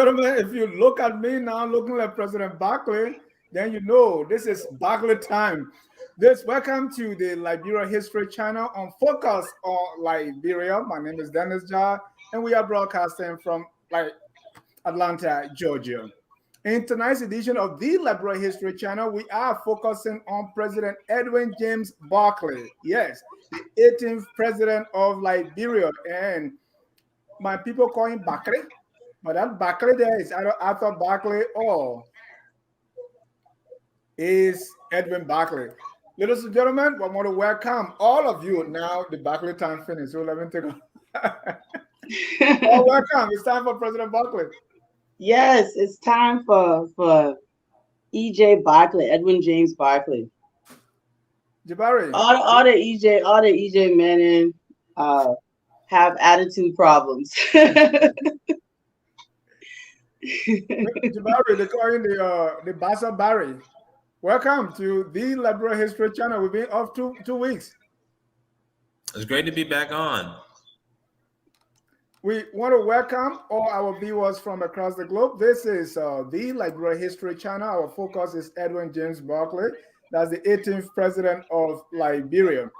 Gentlemen, if you look at me now, looking like President Barkley, then you know this is Barkley time. Welcome to the Liberia History Channel on Focus on Liberia. My name is Dennis Jar, and we are broadcasting from Atlanta, Georgia. In tonight's edition of the Liberia History Channel, we are focusing on President Edwin James Barkley. Yes, the 18th president of Liberia, and my people call him Barkley. But that Barkley there is either Arthur Barkley or is Edwin Barkley. Ladies and gentlemen, I want to welcome all of you. Now the Barkley time finished, so let me take a oh, welcome. It's time for President Barkley. Yes, it's time for EJ Barkley, Edwin James Barkley. Jabari. All the EJ men have attitude problems. Jabari, they call him the Bassa Barry. Welcome to the Liberia History Channel. We've been off two weeks. It's great to be back on. We want to welcome all our viewers from across the globe. This is the Liberia History Channel. Our focus is Edwin James Barkley. That's the 18th president of Liberia.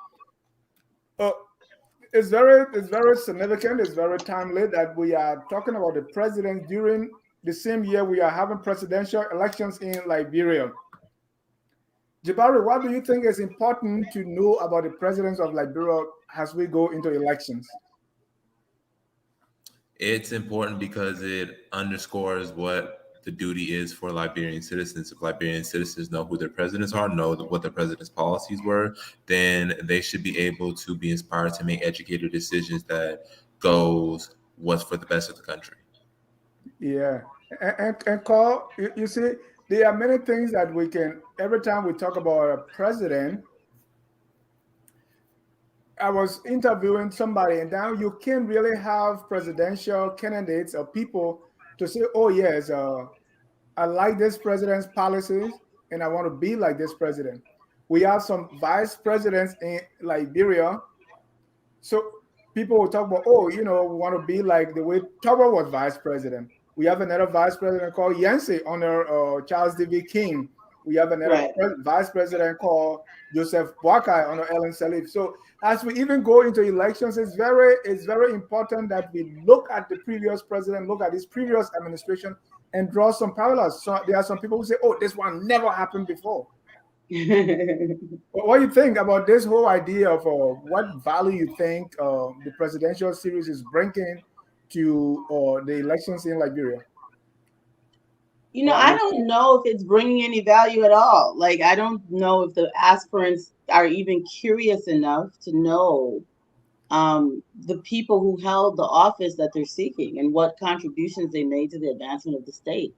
It's very significant. It's very timely that we are talking about the president during the same year we are having presidential elections in Liberia. Jabari, what do you think is important to know about the presidents of Liberia as we go into elections? It's important because it underscores what the duty is for Liberian citizens. If Liberian citizens know who their presidents are, know what the president's policies were, then they should be able to be inspired to make educated decisions that goes what's for the best of the country. Yeah. And Carl, you see, there are many things that we can, every time we talk about a president, I was interviewing somebody, and now you can't really have presidential candidates or people to say, oh, yes, I like this president's policies, and I want to be like this president. We have some vice presidents in Liberia. So people will talk about, oh, we want to be like the way Tubman was vice president. We have another vice president called Yancey under Charles D.V. King. We have another vice president called Joseph Barkley under Ellen Sirleaf. So as we even go into elections, it's very important that we look at the previous president, look at his previous administration, and draw some parallels. So there are some people who say, "Oh, this one never happened before." What do you think about this whole idea of what value you think the presidential series is bringing to the elections in Liberia? I don't know if it's bringing any value at all. I don't know if the aspirants are even curious enough to know the people who held the office that they're seeking and what contributions they made to the advancement of the state.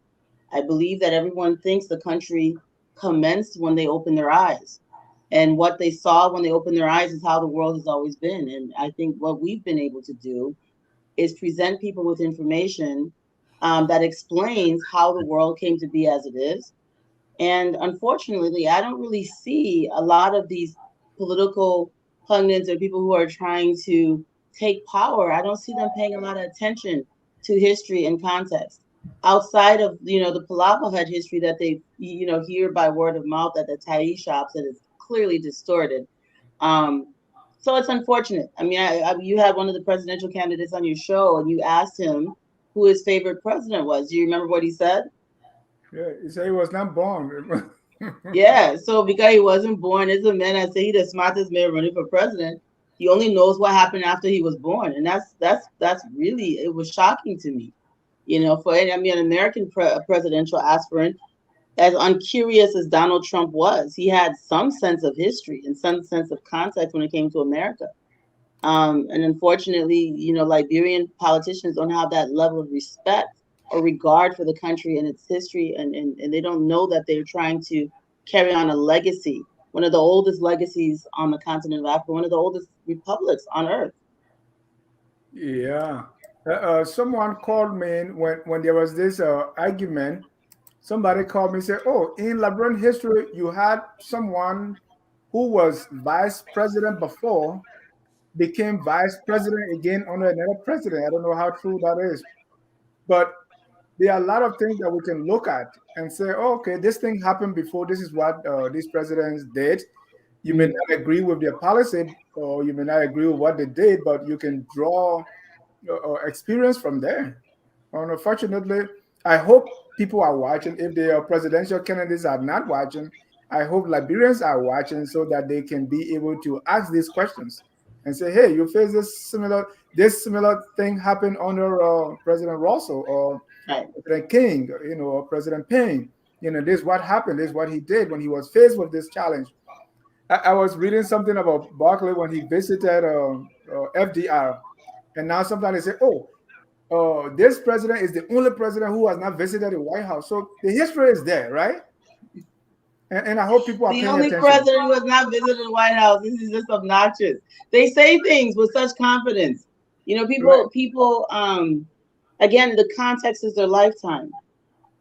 I believe that everyone thinks the country commenced when they opened their eyes. And what they saw when they opened their eyes is how the world has always been. And I think what we've been able to do is present people with information that explains how the world came to be as it is. And unfortunately, I don't really see a lot of these political pundits or people who are trying to take power. I don't see them paying a lot of attention to history and context outside of, the Palapa history that they, hear by word of mouth at the Thai shops that is clearly distorted. So it's unfortunate. I mean, you had one of the presidential candidates on your show and you asked him who his favorite president was. Do you remember what he said? Yeah, he said he was not born. Yeah, so because he wasn't born as a man, I say he's the smartest man running for president. He only knows what happened after he was born, and that's really, it was shocking to me. An American presidential aspirant, as uncurious as Donald Trump was, he had some sense of history and some sense of context when it came to America. And unfortunately, Liberian politicians don't have that level of respect or regard for the country and its history, and they don't know that they're trying to carry on a legacy, one of the oldest legacies on the continent of Africa, one of the oldest republics on earth. Yeah. Someone called me when there was this argument. Somebody called me and said, oh, in Liberian history, you had someone who was vice president before became vice president again under another president. I don't know how true that is. But there are a lot of things that we can look at and say, oh, okay, this thing happened before. This is what these presidents did. You may Mm. not agree with their policy, or you may not agree with what they did, but you can draw experience from there. Unfortunately, I hope people are watching. If the presidential candidates are not watching, I hope Liberians are watching so that they can be able to ask these questions and say, "Hey, you face this similar thing happened under President Russell or Right. President King, or President Payne. This is what happened. This is what he did when he was faced with this challenge." I was reading something about Barkley when he visited FDR, and now sometimes they say, "Oh, this president is the only president who has not visited the White House." So the history is there, right? And I hope people are The paying only attention. president who has not visited the White House. This is just obnoxious. They say things with such confidence. Right. People. Again, the context is their lifetime.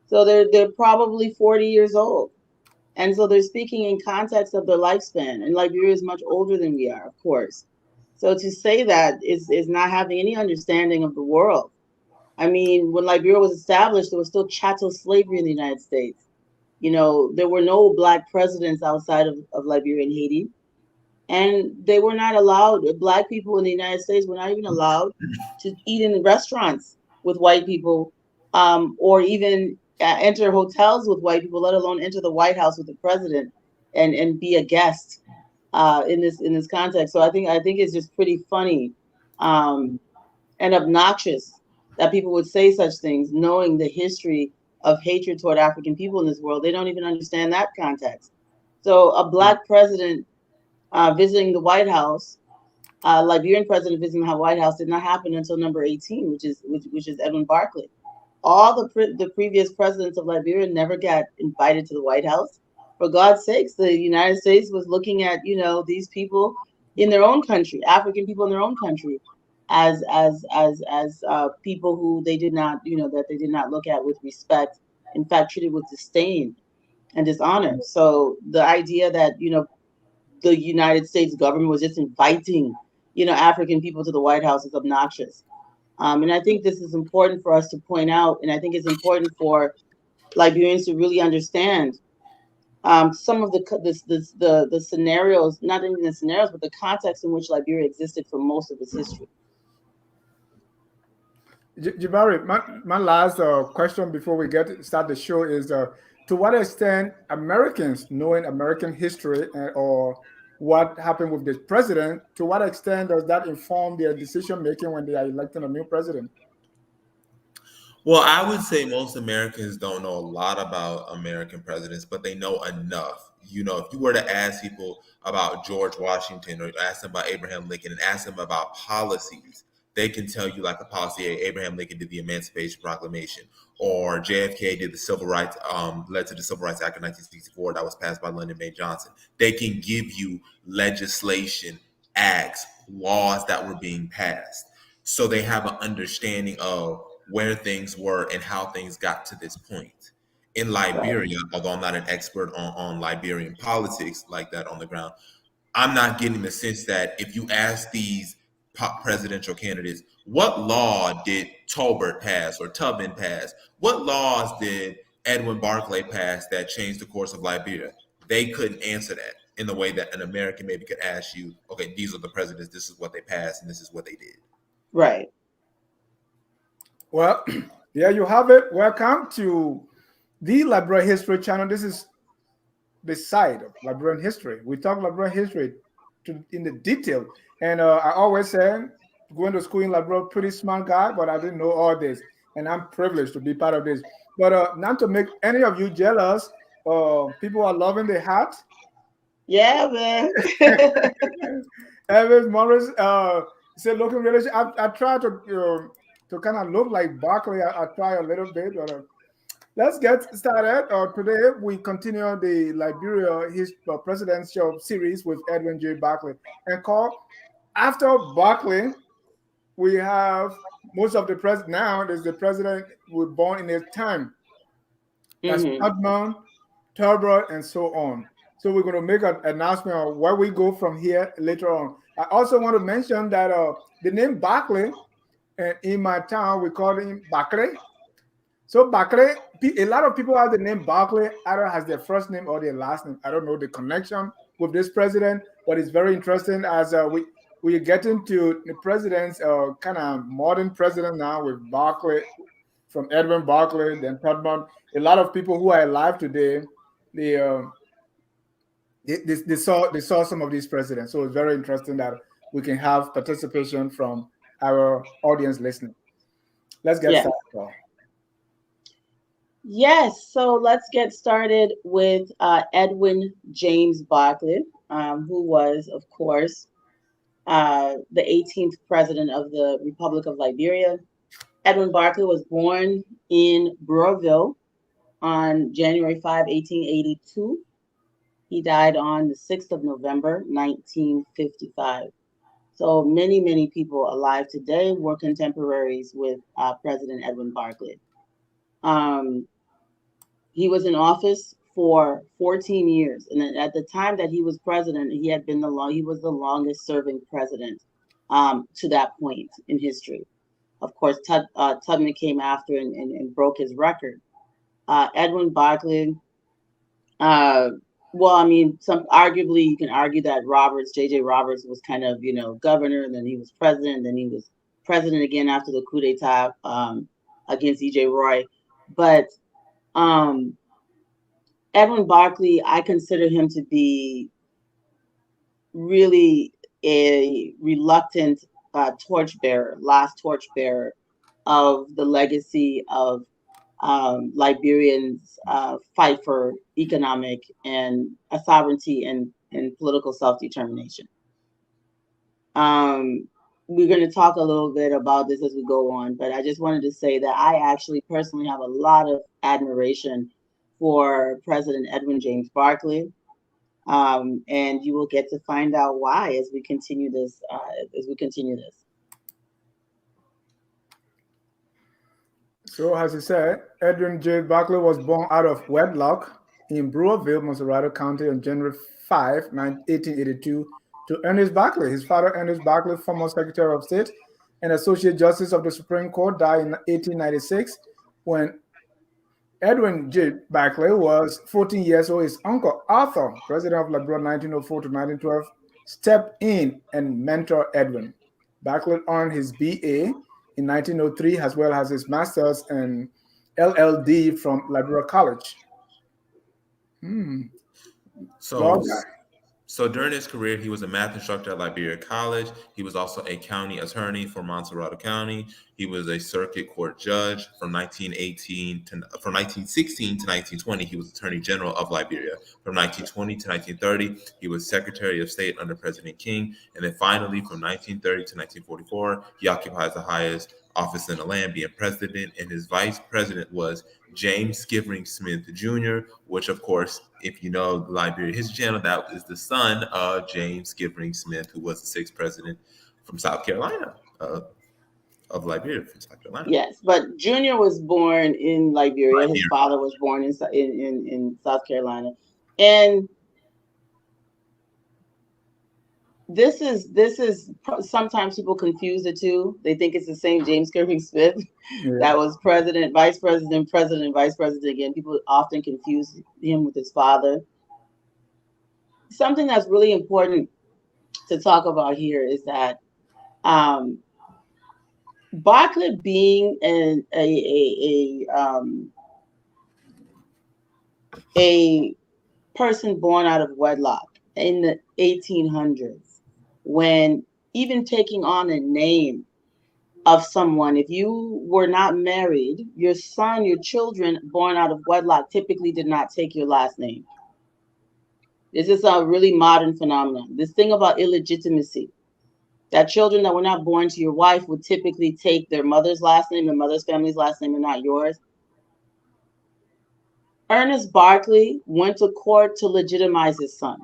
So they're probably 40 years old. And so they're speaking in context of their lifespan. And Liberia is much older than we are, of course. So to say that is not having any understanding of the world. I mean, when Liberia was established, there was still chattel slavery in the United States. There were no black presidents outside of Liberia and Haiti. And they were not allowed, black people in the United States were not even allowed to eat in restaurants with white people, or even enter hotels with white people, let alone enter the White House with the president and be a guest in this context. So I think it's just pretty funny, um, and obnoxious that people would say such things, knowing the history of hatred toward African people in this world. They don't even understand that context. So a black president visiting the White House, Liberian president visiting the White House, did not happen until number 18, which is Edwin Barclay. All the previous presidents of Liberia never got invited to the White House. For God's sakes, the United States was looking at these people in their own country, African people in their own country, as people who they did not that they did not look at with respect. In fact, treated with disdain and dishonor. So the idea that the United States government was just inviting, African people to the White House is obnoxious. And I think this is important for us to point out, and I think it's important for Liberians to really understand some of the scenarios, not even the scenarios, but the context in which Liberia existed for most of its history. Jabari, my last question before we start the show is, to what extent Americans knowing American history, or what happened with the president, to what extent does that inform their decision making when they are electing a new president? Well, I would say most Americans don't know a lot about American presidents, but they know enough. If you were to ask people about George Washington or ask them about Abraham Lincoln and ask them about policies, they can tell you like a policy. Abraham Lincoln did the Emancipation Proclamation, or JFK did the Civil Rights, led to the Civil Rights Act of 1964 that was passed by Lyndon May Johnson. They can give you legislation, acts, laws that were being passed. So they have an understanding of where things were and how things got to this point. In Liberia, although I'm not an expert on Liberian politics like that on the ground, I'm not getting the sense that if you ask these presidential candidates, what law did Tolbert pass or Tubman pass? What laws did Edwin Barclay pass that changed the course of Liberia? They couldn't answer that in the way that an American maybe could ask you, okay, these are the presidents, this is what they passed, and this is what they did. Right. Well, there you have it. Welcome to the Liberian History Channel. This is the side of Liberian history. We talk Liberian history in the detail. And I always say, going to school in Liberia, pretty smart guy, but I didn't know all this. And I'm privileged to be part of this. But not to make any of you jealous, people are loving the hat. Yeah, man. Evans Morris said, looking really, I try to kind of look like Barkley. I try a little bit, but let's get started. Today, we continue the Liberia presidential series with Edwin J. Barkley. And Carl, after Barkley, we have most of the president now. There's the president was born in his time. That's Tubman, Turbot, and so on. So we're going to make an announcement of where we go from here later on. I also want to mention that the name Barkley, in my town, we call him Barkley. So Barclay, a lot of people have the name Barclay, either has their first name or their last name. I don't know the connection with this president, but it's very interesting as we get into the president's kind of modern president now with Barclay, from Edwin Barclay, then Tubman. A lot of people who are alive today, they, uh, they saw some of these presidents. So it's very interesting that we can have participation from our audience listening. Let's get Yes. started. Yes, so let's get started with Edwin James Barkley, who was, of course, the 18th president of the Republic of Liberia. Edwin Barkley was born in Brewerville on January 5, 1882. He died on the 6th of November, 1955. So many people alive today were contemporaries with President Edwin Barkley. He was in office for 14 years, and at the time that he was president, he was the longest serving president to that point in history. Of course, Tubman came after and broke his record. Edwin Barkley, well, I mean, arguably you can argue that J.J. Roberts was kind of, governor, and then he was president, and then he was president again after the coup d'etat against E.J. Roy. But Edwin Barkley, I consider him to be really a reluctant last torchbearer of the legacy of Liberians' fight for economic and sovereignty and political self-determination. We're going to talk a little bit about this as we go on, but I just wanted to say that I actually personally have a lot of admiration for President Edwin James Barkley, and you will get to find out why as we continue this. So, as he said, Edwin J. Barkley was born out of wedlock in Brewerville, Monserrado County on January 5, 1882, to Ernest Barkley. His father, Ernest Barkley, former Secretary of State and Associate Justice of the Supreme Court, died in 1896 when Edwin J. Barkley was 14 years old. His uncle, Arthur, president of Liberia 1904 to 1912, stepped in and mentored Edwin. Barkley earned his BA in 1903, as well as his master's and LLD from Liberia College. So during his career, he was a math instructor at Liberia College. He was also a county attorney for Monserrado County. He was a circuit court judge from 1916 to 1920. He was Attorney General of Liberia. From 1920 to 1930, he was Secretary of State under President King. And then finally, from 1930 to 1944, he occupies the highest office in the land, being president, and his vice president was James Skivering Smith Jr., which, of course, if you know Liberia History Channel, that is the son of James Skivering Smith, who was the 6th president from South Carolina, of Liberia, from South Carolina. Yes, but Junior was born in Liberia. His father was born in South Carolina, and this is sometimes people confuse the two. They think it's the same James Skivering Smith that was president, vice president, vice president again. People often confuse him with his father. Something that's really important to talk about here is that Barkley, being a person born out of wedlock in the 1800s, when even taking on a name of someone, if you were not married, your children born out of wedlock typically did not take your last name. This is a really modern phenomenon. This thing about illegitimacy, that children that were not born to your wife would typically take their mother's last name, their mother's family's last name, and not yours. Ernest Barkley went to court to legitimize his son.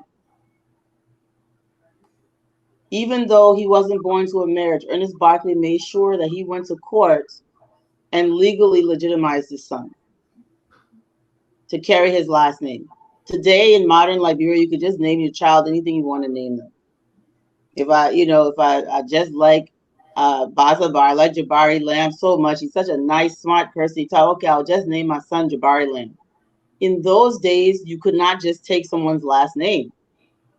Even though he wasn't born to a marriage, Ernest Barkley made sure that he went to court and legally legitimized his son to carry his last name. Today in modern Liberia, you could just name your child anything you want to name them. If I just like Bazabar. I like Jabari Lamb so much. He's such a nice, smart person. He thought, okay, I'll just name my son Jabari Lamb. In those days, you could not just take someone's last name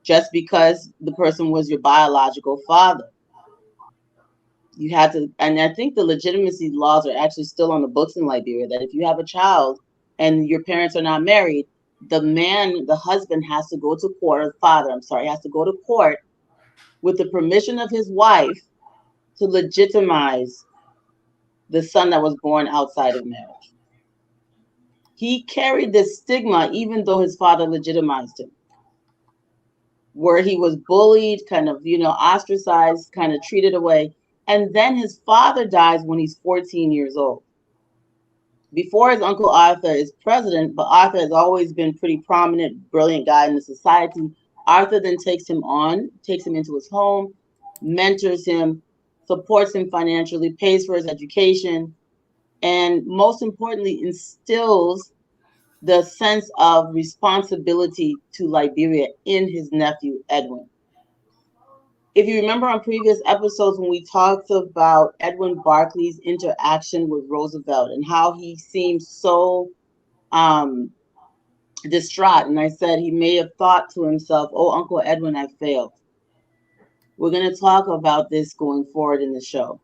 just because the person was your biological father. You had to, and I think the legitimacy laws are actually still on the books in Liberia, that if you have a child and your parents are not married, the husband has to go to court, or the father, I'm sorry, has to go to court with the permission of his wife to legitimize the son that was born outside of marriage. He carried this stigma even though his father legitimized him, where he was bullied, kind of, ostracized, kind of treated away. And then his father dies when he's 14 years old. Before his uncle Arthur is president, but Arthur has always been pretty prominent, brilliant guy in the society. Arthur then takes him into his home, mentors him, supports him financially, pays for his education, and most importantly, instills the sense of responsibility to Liberia in his nephew, Edwin. If you remember on previous episodes when we talked about Edwin Barkley's interaction with Roosevelt and how he seemed so distraught, and I said he may have thought to himself, oh, Uncle Edwin, I failed. We're going to talk about this going forward in the show.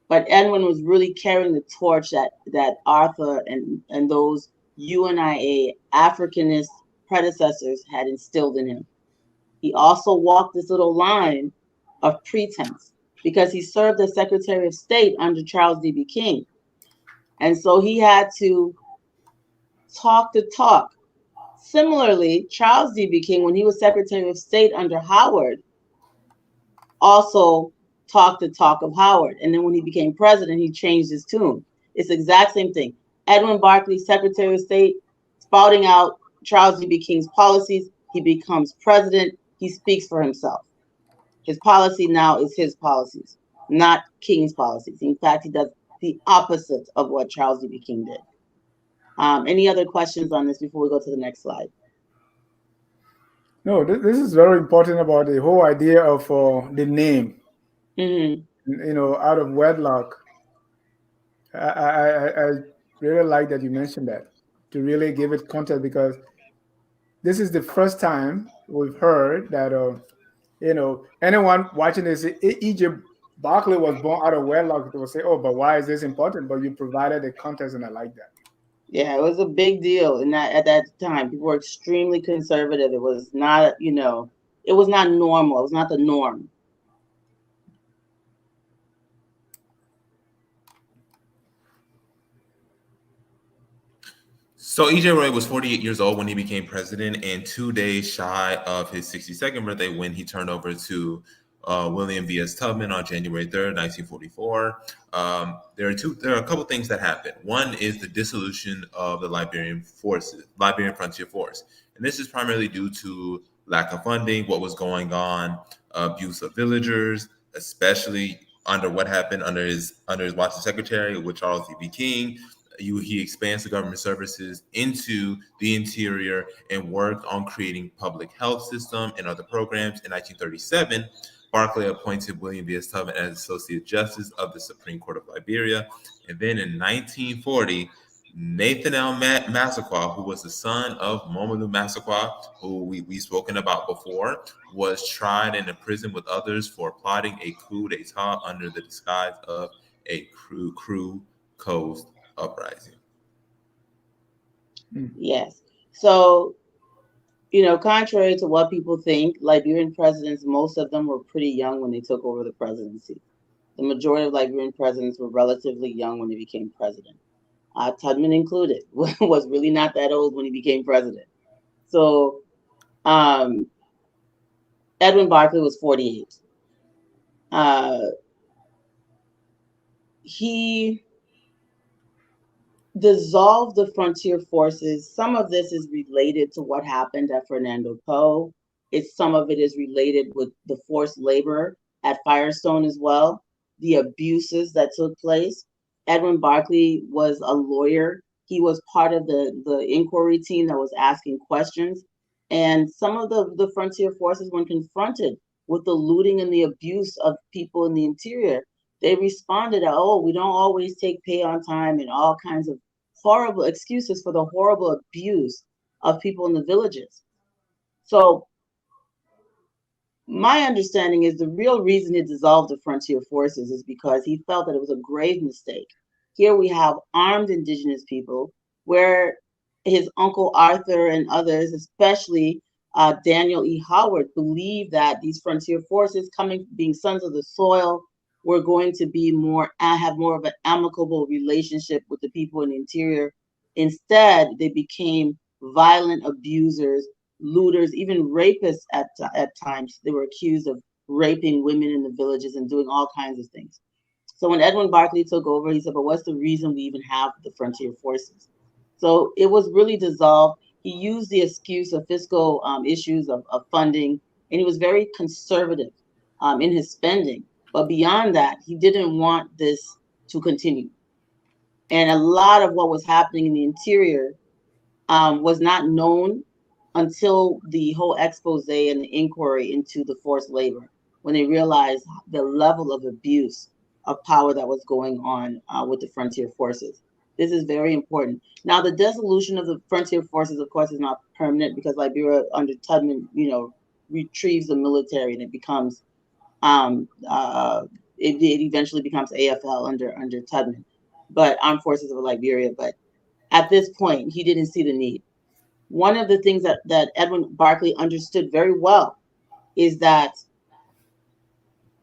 But Edwin was really carrying the torch that Arthur and those UNIA Africanist predecessors had instilled in him. He also walked this little line of pretense because he served as Secretary of State under Charles D.B. King. And so he had to talk the talk. Similarly, Charles D.B. King, when he was Secretary of State under Howard, also talked the talk of Howard. And then when he became president, he changed his tune. It's the exact same thing. Edwin Barkley, Secretary of State, spouting out Charles D.B. King's policies. He becomes president. He speaks for himself. His policy now is his policies, not King's policies. In fact, he does the opposite of what Charles D.B. King did. Any other questions on this before we go to the next slide? No, this is very important about the whole idea of the name. Out of wedlock. I really like that you mentioned that, to really give it context, because this is the first time we've heard that anyone watching this, Egypt, Barclay was born out of wedlock, they will say, oh, but why is this important? But you provided the context, and I like that. Yeah, it was a big deal at that time. People were extremely conservative. It was not, it was not normal. It was not the norm. So E.J. Roy was 48 years old when he became president, and 2 days shy of his 62nd birthday when he turned over to William V.S. Tubman on January 3rd, 1944. There are a couple things that happened. One is the dissolution of the Liberian Frontier Force. And this is primarily due to lack of funding, what was going on, abuse of villagers, especially under what happened under his watch as secretary with Charles D.B. King. He expands the government services into the interior and worked on creating public health system and other programs. In 1937, Barclay appointed William V.S. Tubman as Associate Justice of the Supreme Court of Liberia. And then in 1940, Nathan L. Massaquoi, who was the son of Momolu Massaquoi, who we've spoken about before, was tried and imprisoned with others for plotting a coup d'etat under the disguise of a Crew Coast uprising. Yes. So, contrary to what people think, Liberian presidents, most of them were pretty young when they took over the presidency. The majority of Liberian presidents were relatively young when they became president. Tubman included, was really not that old when he became president. So, Edwin Barkley was 48. He dissolved the frontier forces. Some of this is related to what happened at Fernando Po. Some of it is related with the forced labor at Firestone as well, the abuses that took place. Edwin Barkley was a lawyer. He was part of the inquiry team that was asking questions. And some of the frontier forces, when confronted with the looting and the abuse of people in the interior, they responded, oh, we don't always take pay on time, and all kinds of horrible excuses for the horrible abuse of people in the villages. So my understanding is the real reason he dissolved the frontier forces is because he felt that it was a grave mistake. Here we have armed indigenous people, where his uncle Arthur and others, especially Daniel E. Howard, believed that these frontier forces, coming being sons of the soil, were going to be have more of an amicable relationship with the people in the interior. Instead, they became violent abusers, looters, even rapists at times. They were accused of raping women in the villages and doing all kinds of things. So when Edwin Barkley took over, he said, but what's the reason we even have the frontier forces? So it was really dissolved. He used the excuse of fiscal issues of funding, and he was very conservative in his spending. But beyond that, he didn't want this to continue. And a lot of what was happening in the interior was not known until the whole expose and the inquiry into the forced labor, when they realized the level of abuse of power that was going on with the frontier forces. This is very important. Now, the dissolution of the frontier forces, of course, is not permanent, because Liberia under Tubman, retrieves the military, and it becomes it eventually becomes AFL under Tubman, but Armed Forces of Liberia. But at this point, he didn't see the need. One of the things that Edwin Barkley understood very well is that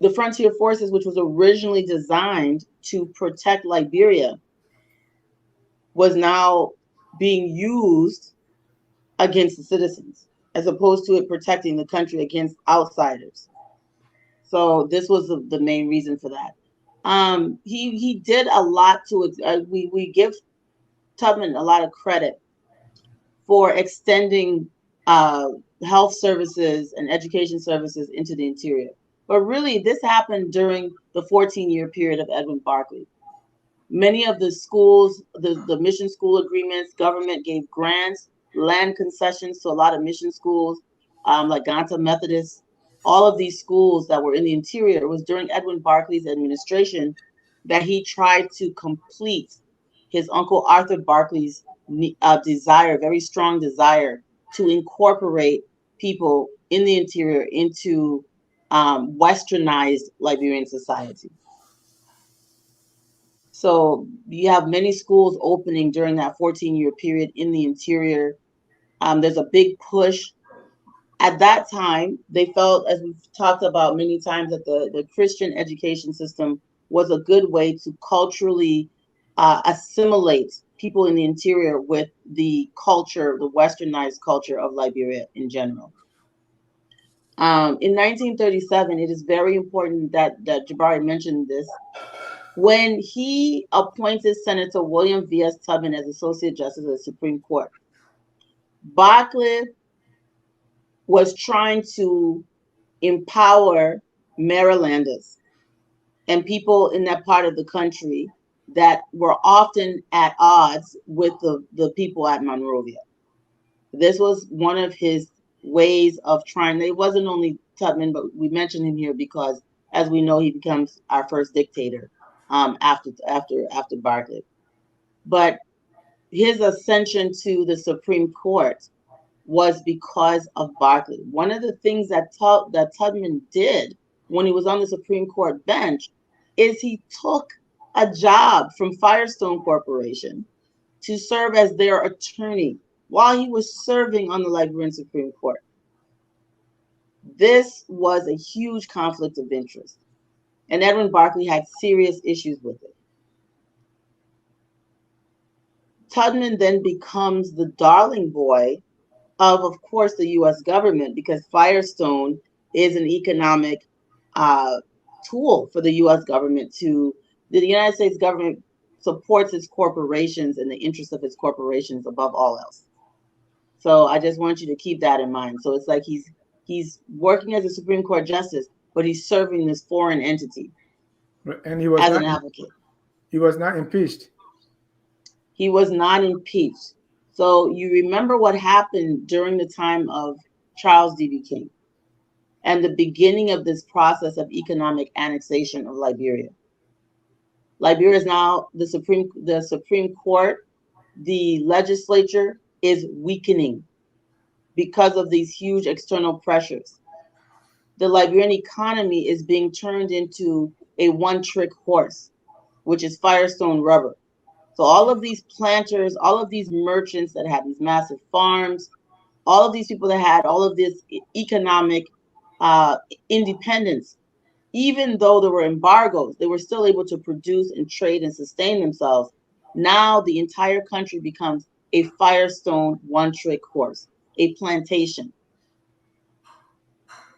the frontier forces, which was originally designed to protect Liberia, was now being used against the citizens, as opposed to it protecting the country against outsiders. So this was the main reason for that. He did a lot to it. We give Tubman a lot of credit for extending health services and education services into the interior. But really, this happened during the 14-year period of Edwin Barkley. Many of the schools, the mission school agreements, government gave grants, land concessions to a lot of mission schools, like Ganta Methodist. All of these schools that were in the interior, it was during Edwin Barkley's administration that he tried to complete his uncle Arthur Barkley's desire, very strong desire, to incorporate people in the interior into westernized Liberian society. So you have many schools opening during that 14-year period in the interior. There's a big push. At that time, they felt, as we've talked about many times, that the Christian education system was a good way to culturally assimilate people in the interior with the culture, the westernized culture of Liberia in general. In 1937, it is very important that Jabari mentioned this. When he appointed Senator William V.S. Tubman as Associate Justice of the Supreme Court, Barclay was trying to empower Marylanders and people in that part of the country that were often at odds with the people at Monrovia. This was one of his ways of trying. It wasn't only Tubman, but we mentioned him here because, as we know, he becomes our first dictator after Barkley. But his ascension to the Supreme Court was because of Barkley. One of the things that Tubman did when he was on the Supreme Court bench is he took a job from Firestone Corporation to serve as their attorney while he was serving on the Liberian Supreme Court. This was a huge conflict of interest, and Edwin Barkley had serious issues with it. Tubman then becomes the darling boy of course, the U.S. government, because Firestone is an economic tool for the U.S. government the United States government supports its corporations and the interests of its corporations above all else. So I just want you to keep that in mind. So it's like he's working as a Supreme Court justice, but he's serving this foreign entity And he was as not an advocate. he was not impeached. He was not impeached. So you remember what happened during the time of Charles D.B. King and the beginning of this process of economic annexation of Liberia. Liberia is now the Supreme Court, the legislature is weakening because of these huge external pressures. The Liberian economy is being turned into a one-trick horse, which is Firestone rubber. So all of these planters, all of these merchants that had these massive farms, all of these people that had all of this economic independence, even though there were embargoes, they were still able to produce and trade and sustain themselves. Now the entire country becomes a Firestone one-trick horse, a plantation.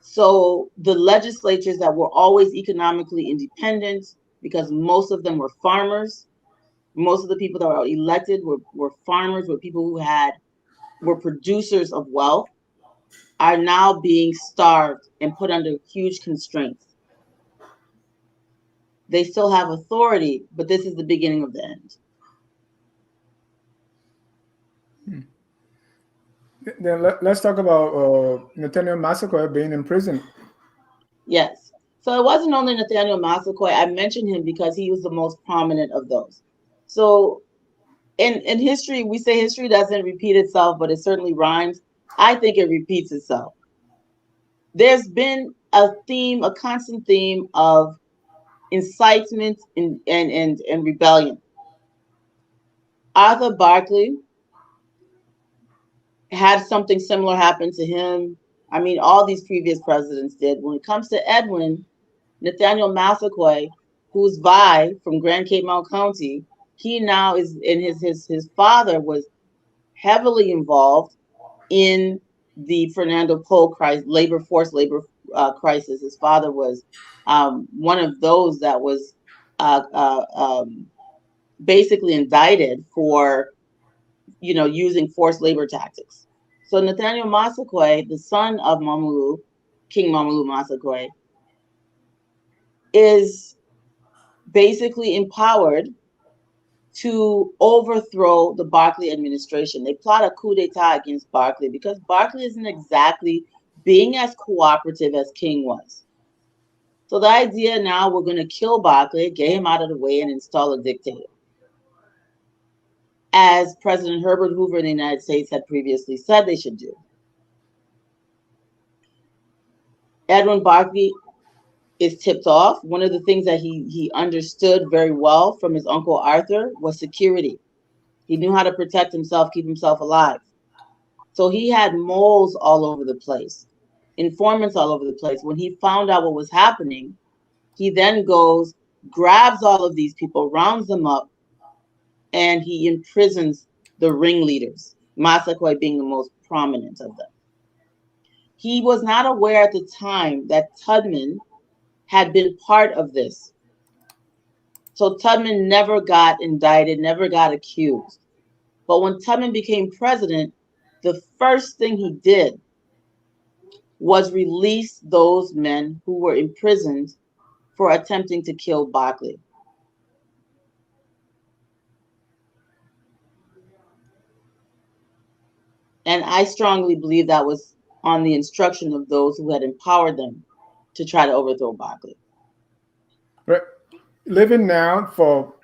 So the legislatures that were always economically independent, because most of them were farmers, most of the people that were elected were farmers, were people who were producers of wealth, are now being starved and put under huge constraints. They still have authority, but this is the beginning of the end. Then let's talk about Nathaniel Massacre being in prison. Yes. So it wasn't only Nathaniel Massacre. I mentioned him because he was the most prominent of those. So in history, we say history doesn't repeat itself, but it certainly rhymes. I think it repeats itself. There's been a constant theme of incitement and rebellion. Arthur Barkley had something similar happen to him. I mean, all these previous presidents did. When it comes to Edwin, Nathaniel Massacre, who's from Grand Cape Mount County, he now is in his father was heavily involved in the Fernando Po labor crisis. His father was one of those that was basically indicted for using forced labor tactics. So Nathaniel Massacre, the son of King Mamulu Massacre, is basically empowered to overthrow the Barkley administration. They plot a coup d'etat against Barkley because Barkley isn't exactly being as cooperative as King was. So the idea now, we're going to kill Barkley, get him out of the way, and install a dictator. As President Herbert Hoover in the United States had previously said they should do. Edwin Barkley is tipped off. One of the things that he understood very well from his uncle Arthur was security. He knew how to protect himself, keep himself alive. So he had moles all over the place, informants all over the place. When he found out what was happening, he then goes, grabs all of these people, rounds them up, and he imprisons the ringleaders, Massacre being the most prominent of them. He was not aware at the time that Tubman had been part of this. So Tubman never got indicted, never got accused. But when Tubman became president, the first thing he did was release those men who were imprisoned for attempting to kill Barkley. And I strongly believe that was on the instruction of those who had empowered them to try to overthrow Barkley. Right. Living now, for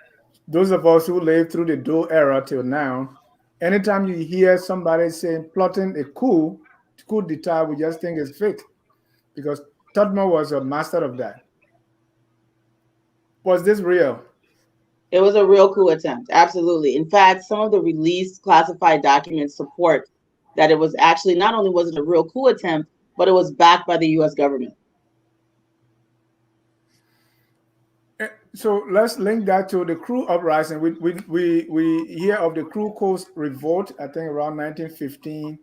those of us who lived through the Doe era till now, anytime you hear somebody saying plotting a coup d'etat, we just think it's fake because Tubman was a master of that. Was this real? It was a real coup attempt, absolutely. In fact, some of the released classified documents support that it was actually, not only was it a real coup attempt, but it was backed by the U.S. government. So let's link that to the Crew uprising. We hear of the Crew Coast Revolt, I think around 1915.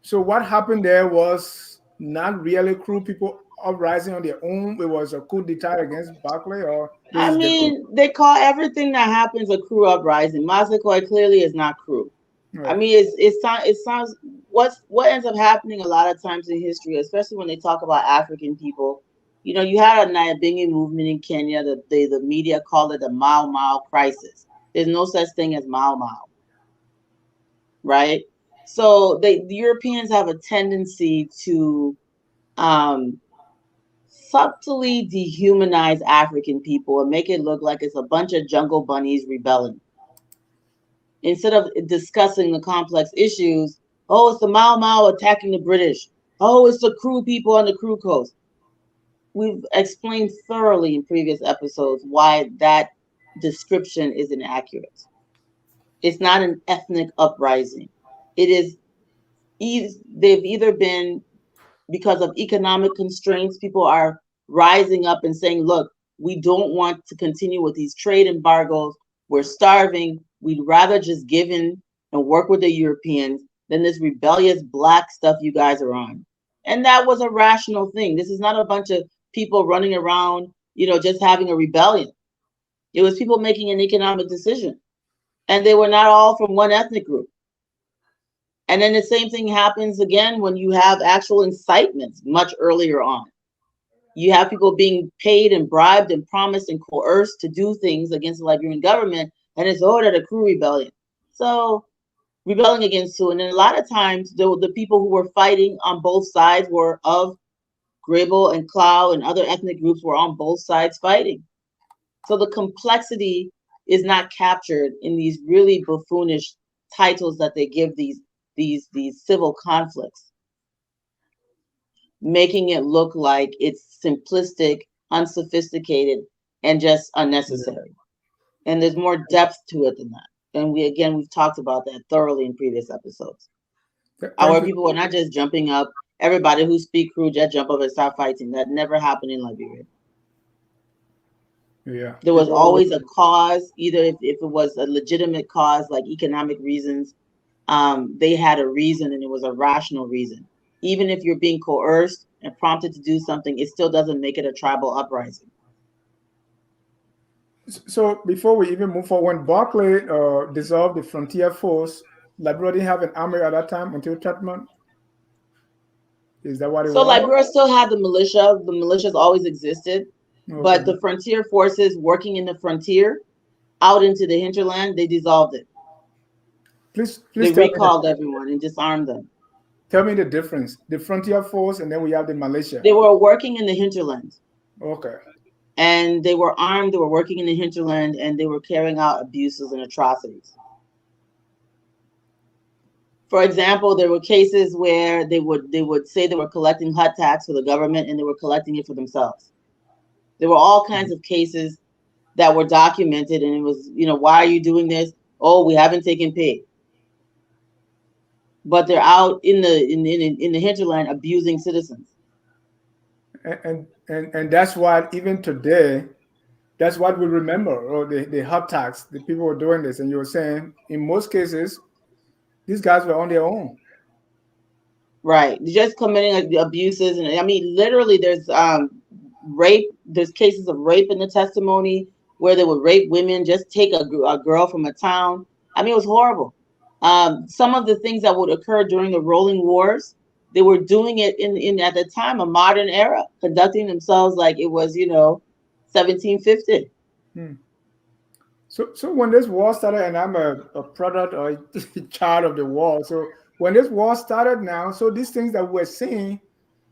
So what happened there was not really Crew people uprising on their own. It was a coup d'etat against Barclay, or I mean, they call everything that happens a Crew uprising. Massacre clearly is not Crew. Right. I mean, it sounds what ends up happening a lot of times in history, especially when they talk about African people. You know, you had a Nyabingi movement in Kenya that the media called it the Mau Mau crisis. There's no such thing as Mau Mau, right? So the Europeans have a tendency to subtly dehumanize African people and make it look like it's a bunch of jungle bunnies rebelling. Instead of discussing the complex issues, oh, it's the Mau Mau attacking the British. Oh, it's the Crew people on the Crew coast. We've explained thoroughly in previous episodes why that description is inaccurate. It's not an ethnic uprising. It is, they've either been, because of economic constraints, people are rising up and saying, look, we don't want to continue with these trade embargoes. We're starving. We'd rather just give in and work with the Europeans than this rebellious black stuff you guys are on. And that was a rational thing. This is not a bunch of people running around, just having a rebellion. It was people making an economic decision. And they were not all from one ethnic group. And then the same thing happens again when you have actual incitements much earlier on. You have people being paid and bribed and promised and coerced to do things against the Liberian government, and it's ordered a coup rebellion. So rebelling against Sioux, and then a lot of times the people who were fighting on both sides were of Grable and Clow and other ethnic groups were on both sides fighting. So the complexity is not captured in these really buffoonish titles that they give these civil conflicts, making it look like it's simplistic, unsophisticated, and just unnecessary. And there's more depth to it than that. And we've talked about that thoroughly in previous episodes. Our people were not just jumping up. Everybody who speak Crew just jump up and start fighting. That never happened in Liberia. Yeah. There was always a cause, either if it was a legitimate cause like economic reasons, they had a reason, and it was a rational reason. Even if you're being coerced and prompted to do something, it still doesn't make it a tribal uprising. So before we even move forward, when Barclay dissolved the frontier force, Liberia didn't have an army at that time until Tubman. Is that what it was? So Liberia still had the militia. The militias always existed, Okay. but the frontier forces working in the frontier out into the hinterland, they dissolved it. Please they recalled everyone and disarmed them. Tell me the difference. The frontier force, and then we have the militia. They were working in the hinterland. Okay. And they were armed, they were working in the hinterland, and they were carrying out abuses and atrocities. For example, there were cases where they would say they were collecting hut tax for the government, and they were collecting it for themselves. There were all kinds of cases that were documented, and it was, why are you doing this? Oh, we haven't taken pay. But they're out in the hinterland abusing citizens. And that's what, even today, that's what we remember, or the hot tax, the people were doing this. And you were saying, in most cases, these guys were on their own. Right. Just committing abuses. And I mean, literally, there's rape. There's cases of rape in the testimony where they would rape women, just take a girl from a town. I mean, it was horrible. Some of the things that would occur during the rolling wars, they were doing it in at the time, a modern era, conducting themselves like it was, 1750. So when this war started, and I'm a product or a child of the war, so when this war started now, so these things that we're seeing,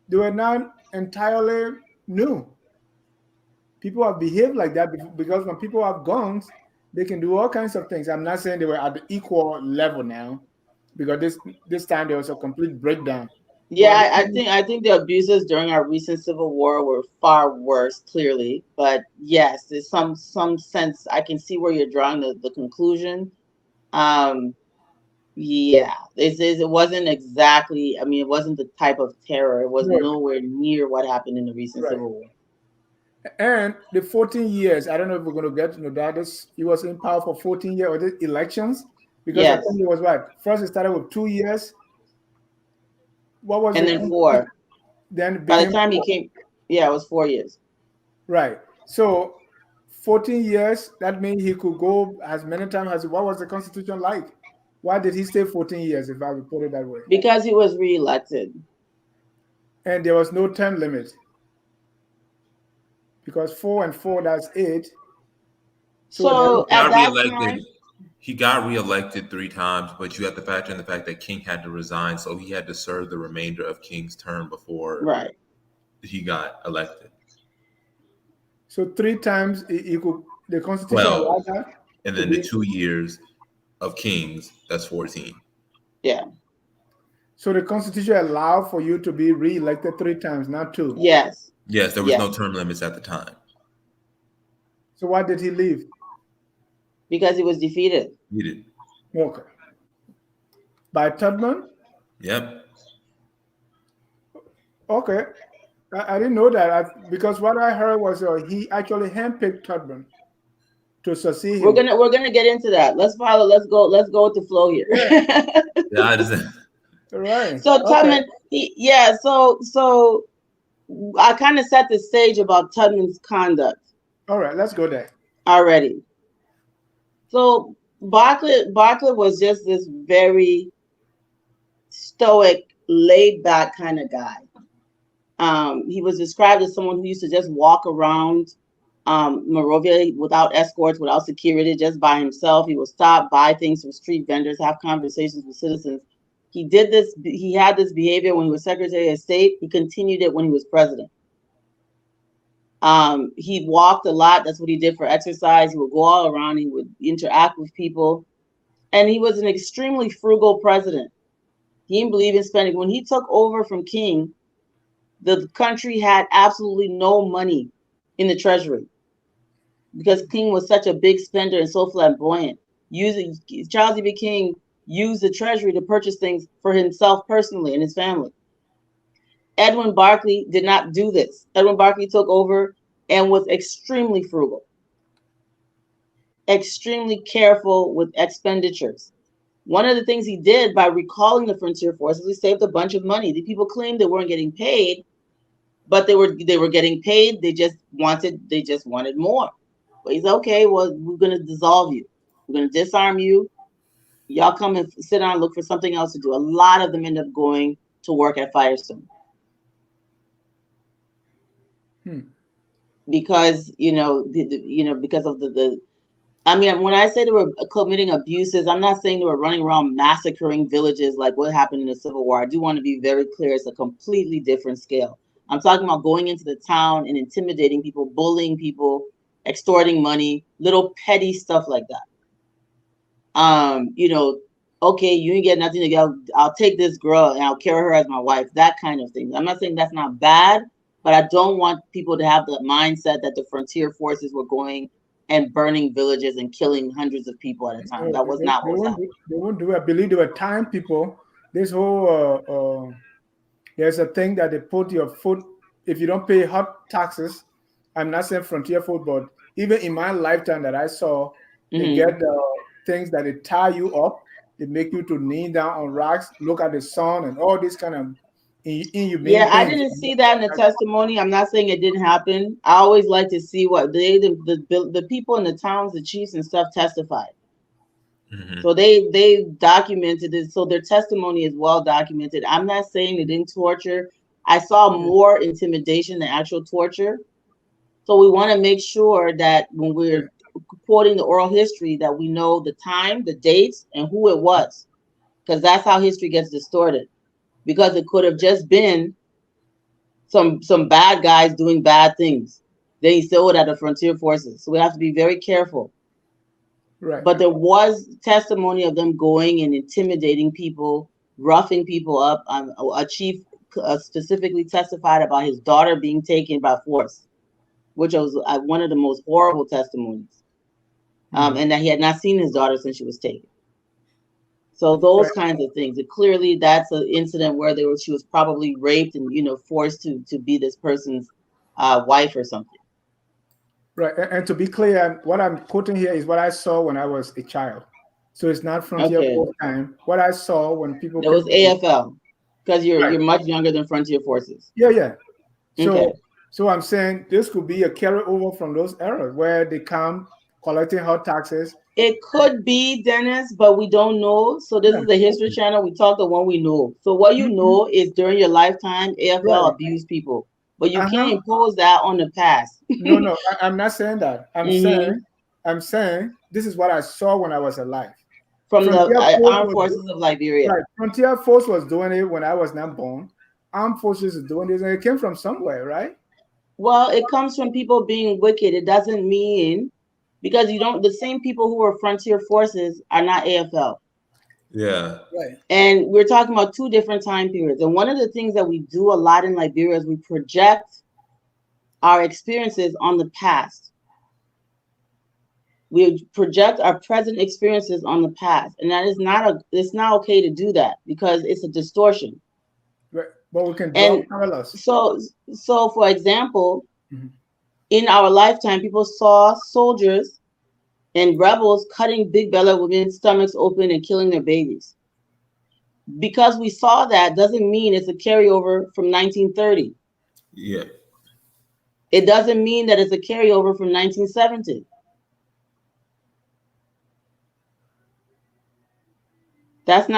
they were not entirely new. People have behaved like that because when people have guns, they can do all kinds of things. I'm not saying they were at the equal level now, because this time there was a complete breakdown. Yeah, I think the abuses during our recent civil war were far worse, clearly. But yes, there's some sense I can see where you're drawing the conclusion. Yeah, it wasn't exactly. I mean, it wasn't the type of terror. It was nowhere near what happened in the recent civil war. And the 14 years, I don't know if we're going to get to know that. He was in power for 14 years, or the elections, because I think it was first it started with 2 years. What was and it? Then 4. Then by the time 4. He came, it was 4 years. Right. So 14 years, that means he could go as many times as. What was the Constitution like? Why did he stay 14 years, if I would put it that way? Because he was reelected. And there was no term limit. Because 4 and 4, that's 8. So at that time, he got reelected 3 times, but you have to factor in the fact that King had to resign, so he had to serve the remainder of King's term before he got elected. So 3 times you could the Constitution 12, allows that and to then the be. 2 years of kings, that's 14. Yeah. So the Constitution allowed for you to be re-elected 3 times, not two. Yes. Yes, there was no Yes. term limits at the time. So why did he leave? Because he was defeated. You did. Okay. By Tubman? Yep. Okay. I didn't know that because what I heard was he actually handpicked Tubman to succeed him. We're gonna get into that. Let's follow. Let's go with the flow here. Yeah. Yeah, I just, Right. So Okay. Tubman, so I kind of set the stage about Tubman's conduct All right. Let's go there. already. So Barkley was just this very stoic, laid back kind of guy. He was described as someone who used to just walk around Monrovia without escorts, without security, just by himself. He would stop, buy things from street vendors, have conversations with citizens. He had this behavior when he was Secretary of State. He continued it when he was president. He walked a lot. That's what he did for exercise. He would go all around. He would interact with people. And he was an extremely frugal president. He didn't believe in spending. When he took over from King, the country had absolutely no money in the treasury because King was such a big spender and so flamboyant. Charles E.B. King used the treasury to purchase things for himself personally and his family. Edwin Barkley did not do this. Edwin Barkley took over and was extremely frugal, extremely careful with expenditures. One of the things he did by recalling the frontier forces, he saved a bunch of money. The people claimed they weren't getting paid, but they were getting paid. They just wanted more. But he's okay. Well, we're going to dissolve you. We're going to disarm you. Y'all come and sit down and look for something else to do. A lot of them end up going to work at Firestone. Because, because of I mean, when I say they were committing abuses, I'm not saying they were running around massacring villages like what happened in the Civil War. I do want to be very clear. It's a completely different scale. I'm talking about going into the town and intimidating people, bullying people, extorting money, little petty stuff like that. Okay, you ain't get nothing to go. I'll take this girl and I'll carry her as my wife. That kind of thing. I'm not saying that's not bad, but I don't want people to have the mindset that the frontier forces were going and burning villages and killing hundreds of people at a time. That was not what was happening. They won't do it. I believe they were time people. This whole there's a thing that they put your foot if you don't pay hot taxes. I'm not saying frontier food, but even in my lifetime that I saw, they get things that they tie you up. They make you to kneel down on rocks, look at the sun, and all this kind of inhumane Yeah, I things. didn't see that in the testimony. I'm not saying it didn't happen. I always like to see what the people in the towns, the chiefs and stuff testified. So they documented it. So their testimony is well documented. I'm not saying they didn't torture. I saw more intimidation than actual torture. So we want to make sure that when we're quoting the oral history that we know the time, the dates, and who it was. Because that's how history gets distorted. Because it could have just been some bad guys doing bad things. Then he still would have the frontier forces. So we have to be very careful. Right. But there was testimony of them going and intimidating people, roughing people up. A chief specifically testified about his daughter being taken by force, which was one of the most horrible testimonies. And that he had not seen his daughter since she was taken. So those kinds of things. Clearly, that's an incident where she was probably raped and forced to be this person's wife or something. Right, and to be clear, what I'm quoting here is what I saw when I was a child. So it's not Frontier Force time. What I saw when people. It was AFL, because you're much younger than Frontier Forces. Yeah. So so I'm saying this could be a carryover from those eras where they come collecting hot taxes. It could be, Dennis, but we don't know. So this is the History Channel. We talk the one we know. So what you know is during your lifetime, AFL abused people. But you can't impose that on the past. No, I'm not saying that. I'm saying this is what I saw when I was alive. From the Armed Forces of Liberia. Right. Frontier Force was doing it when I was not born. Armed Forces is doing this, and it came from somewhere, right? Well, it comes from people being wicked. It doesn't mean because you don't. The same people who are frontier forces are not AFL. Yeah. Right. And we're talking about two different time periods. And one of the things that we do a lot in Liberia is we project our experiences on the past. We project our present experiences on the past. And that is it's not okay to do that because it's a distortion. Right. But we can draw And parallels. so for example, Mhm. in our lifetime, people saw soldiers and rebels cutting big belly women's stomachs open and killing their babies. Because we saw that doesn't mean it's a carryover from 1930. Yeah. It doesn't mean that it's a carryover from 1970. That's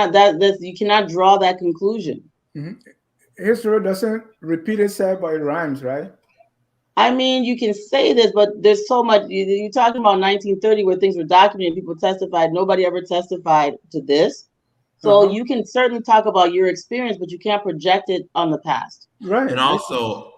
you cannot draw that conclusion. Mhm. History doesn't repeat itself, but it rhymes, right? I mean, you can say this, but there's so much. You're talking about 1930 where things were documented, people testified. Nobody ever testified to this. So Uh-huh. you can certainly talk about your experience, but you can't project it on the past. Right. And also,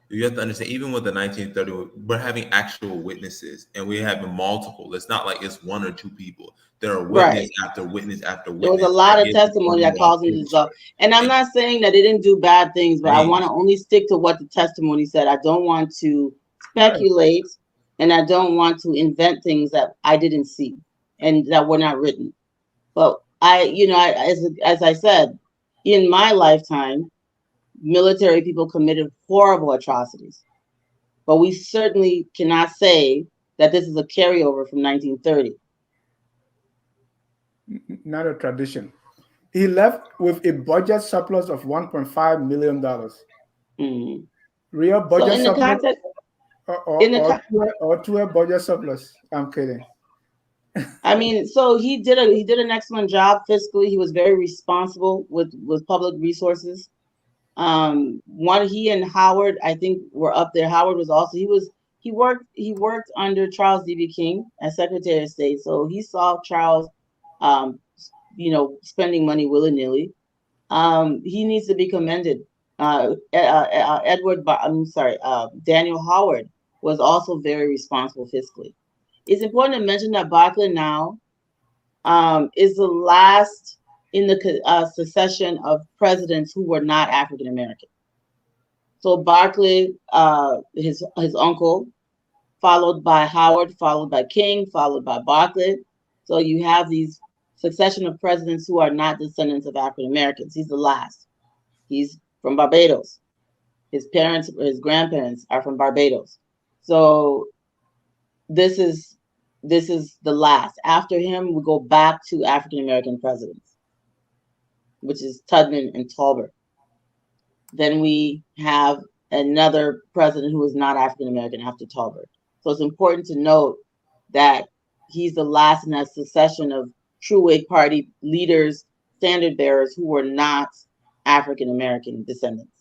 you have to understand, even with the 1930, we're having actual witnesses, and we're having multiple. It's not like it's one or two people. There are witness Right. after witness after There was a witness lot that of gave testimony that the caused him to dissolve. picture. And I'm And not saying that they didn't do bad things, but I want things. to only stick to what the testimony said. I don't want to Right. speculate and I don't want to invent things that I didn't see and that were not written. But as I said, in my lifetime, military people committed horrible atrocities. But we certainly cannot say that this is a carryover from 1930. Not a tradition. He left with a budget surplus of $1.5 million. Mm. Real So budget in the surplus context, or, or, in the or, con- to, a, or to a budget surplus. I'm kidding. I mean, so he did an excellent job fiscally. He was very responsible with public resources. One he and Howard, I think, were up there. Howard was also he worked under Charles D.B. King as Secretary of State, so he saw Charles, um, spending money willy nilly. He needs to be commended. Daniel Howard was also very responsible fiscally. It's important to mention that Barkley now is the last in the succession of presidents who were not African American. So Barkley, his uncle, followed by Howard, followed by King, followed by Barkley. So you have these succession of presidents who are not descendants of African Americans. He's the last. He's from Barbados. His parents, his grandparents are from Barbados. So this is the last. After him, we go back to African American presidents, which is Tubman and Tolbert. Then we have another president who is not African American after Tolbert. So it's important to note that he's the last in that succession of true Whig Party leaders, standard bearers who were not African American descendants.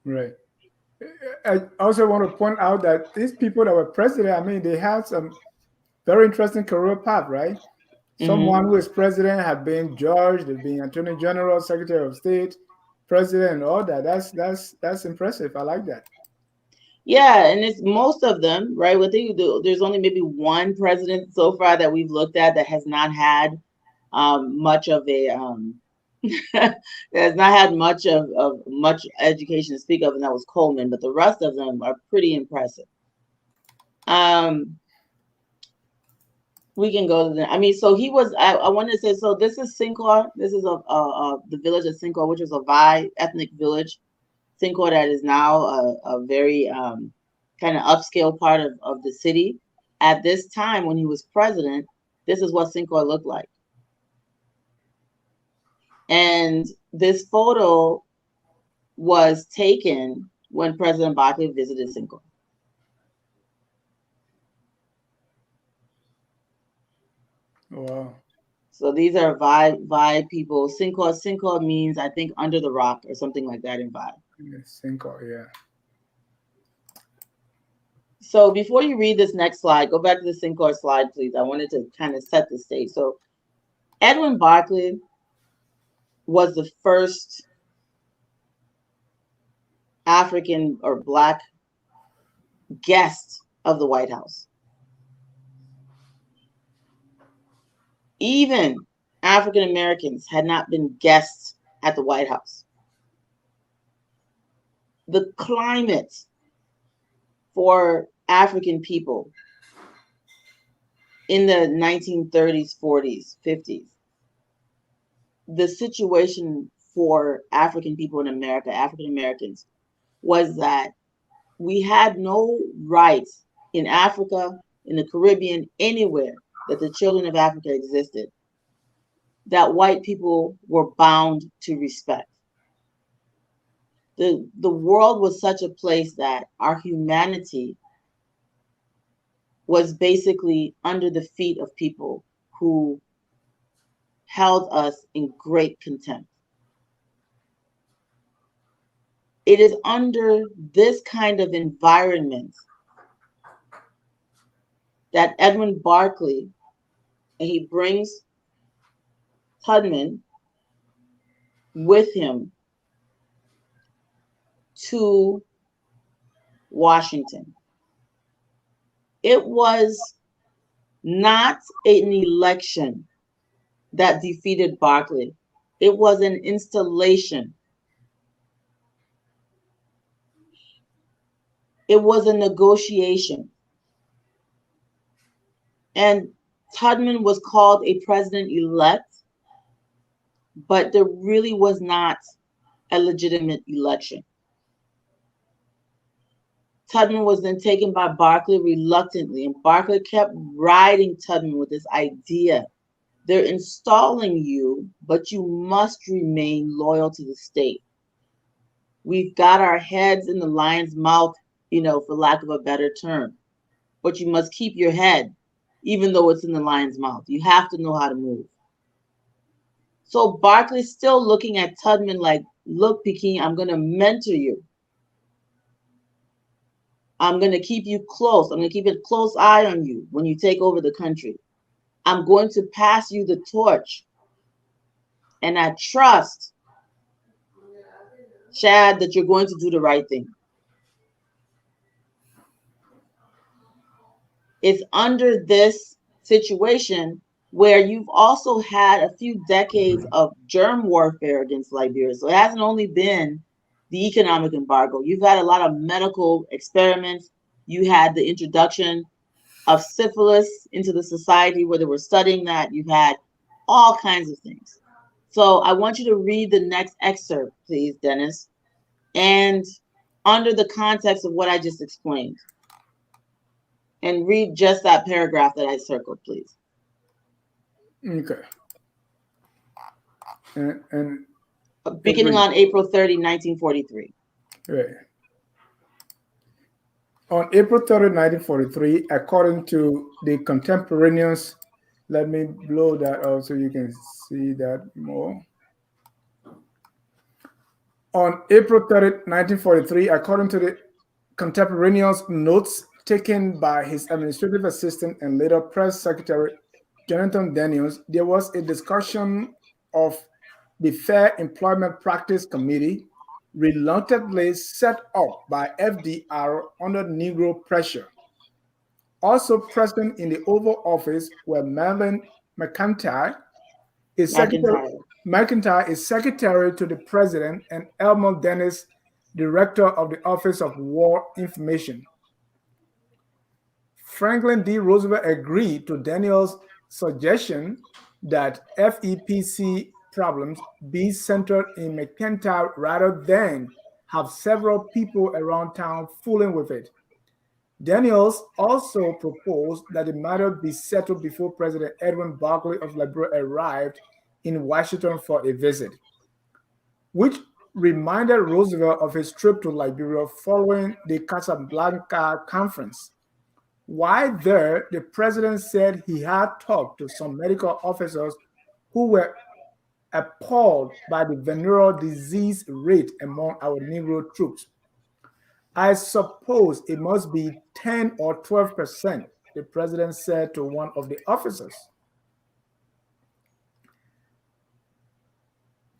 Right. I also want to point out that these people that were president, I mean, they had some very interesting career path, right? Someone Mm-hmm. who is president had been judge, they've been attorney general, secretary of state, president, and all that. That's impressive. I like that. Yeah, and it's most of them, right? What they do, there's only maybe one president so far that we've looked at that has not had much of a has not had much of much education to speak of, and that was Coleman. But the rest of them are pretty impressive. Um, we can go to the. I mean, so he was. I wanted to say. So this is Sinclair. This is the village of Sinclair, which was a Vai ethnic village. Sinclair that is now a very kind of upscale part of the city. At this time, when he was president, this is what Sinclair looked like. And this photo was taken when President Barkley visited Sinclair. Wow. So these are Vai people. Sinclair means, I think, under the rock or something like that in Vai. Cinco, yeah. So before you read this next slide, go back to the Sinclair slide, please. I wanted to kind of set the stage. So Edwin Barkley was the first African or Black guest of the White House. Even African Americans had not been guests at the White House. The climate for African people in the 1930s, 40s, 50s, the situation for African people in America, African Americans, was that we had no rights in Africa, in the Caribbean, anywhere that the children of Africa existed, that white people were bound to respect. The world was such a place that our humanity was basically under the feet of people who held us in great contempt. It is under this kind of environment that Edwin Barkley, and he brings Tubman with him to Washington. It was not an election that defeated Barkley. It was an installation. It was a negotiation. And Tubman was called a president-elect, but there really was not a legitimate election. Tubman was then taken by Barkley reluctantly, and Barkley kept riding Tubman with this idea. They're installing you, but you must remain loyal to the state. We've got our heads in the lion's mouth, for lack of a better term, but you must keep your head, even though it's in the lion's mouth. You have to know how to move. So Barkley's still looking at Tubman like, look, Peking, I'm going to mentor you. I'm going to keep you close. I'm going to keep a close eye on you when you take over the country. I'm going to pass you the torch. And I trust, Chad, that you're going to do the right thing. It's under this situation where you've also had a few decades of germ warfare against Liberia. So it hasn't only been the economic embargo. You've had a lot of medical experiments. You had the introduction of syphilis into the society where they were studying that. You've had all kinds of things. So I want you to read the next excerpt, please, Dennis, and under the context of what I just explained. And read just that paragraph that I circled, please. Okay. And beginning on April 30, 1943. Right. On April 30, 1943, according to the contemporaneous, let me blow that up so you can see that more. On April 30, 1943, according to the contemporaneous notes taken by his administrative assistant and later press secretary, Jonathan Daniels, there was a discussion of the Fair Employment Practice Committee, reluctantly set up by FDR under Negro pressure. Also present in the Oval Office were Melvin McIntyre, McIntyre is secretary to the president, and Elmer Dennis, director of the Office of War Information. Franklin D. Roosevelt agreed to Daniels' suggestion that FEPC problems be centered in McIntyre rather than have several people around town fooling with it. Daniels also proposed that the matter be settled before President Edwin Barkley of Liberia arrived in Washington for a visit, which reminded Roosevelt of his trip to Liberia following the Casablanca Conference. While there, the president said he had talked to some medical officers who were appalled by the venereal disease rate among our Negro troops. I suppose it must be 10 or 12%, the president said to one of the officers.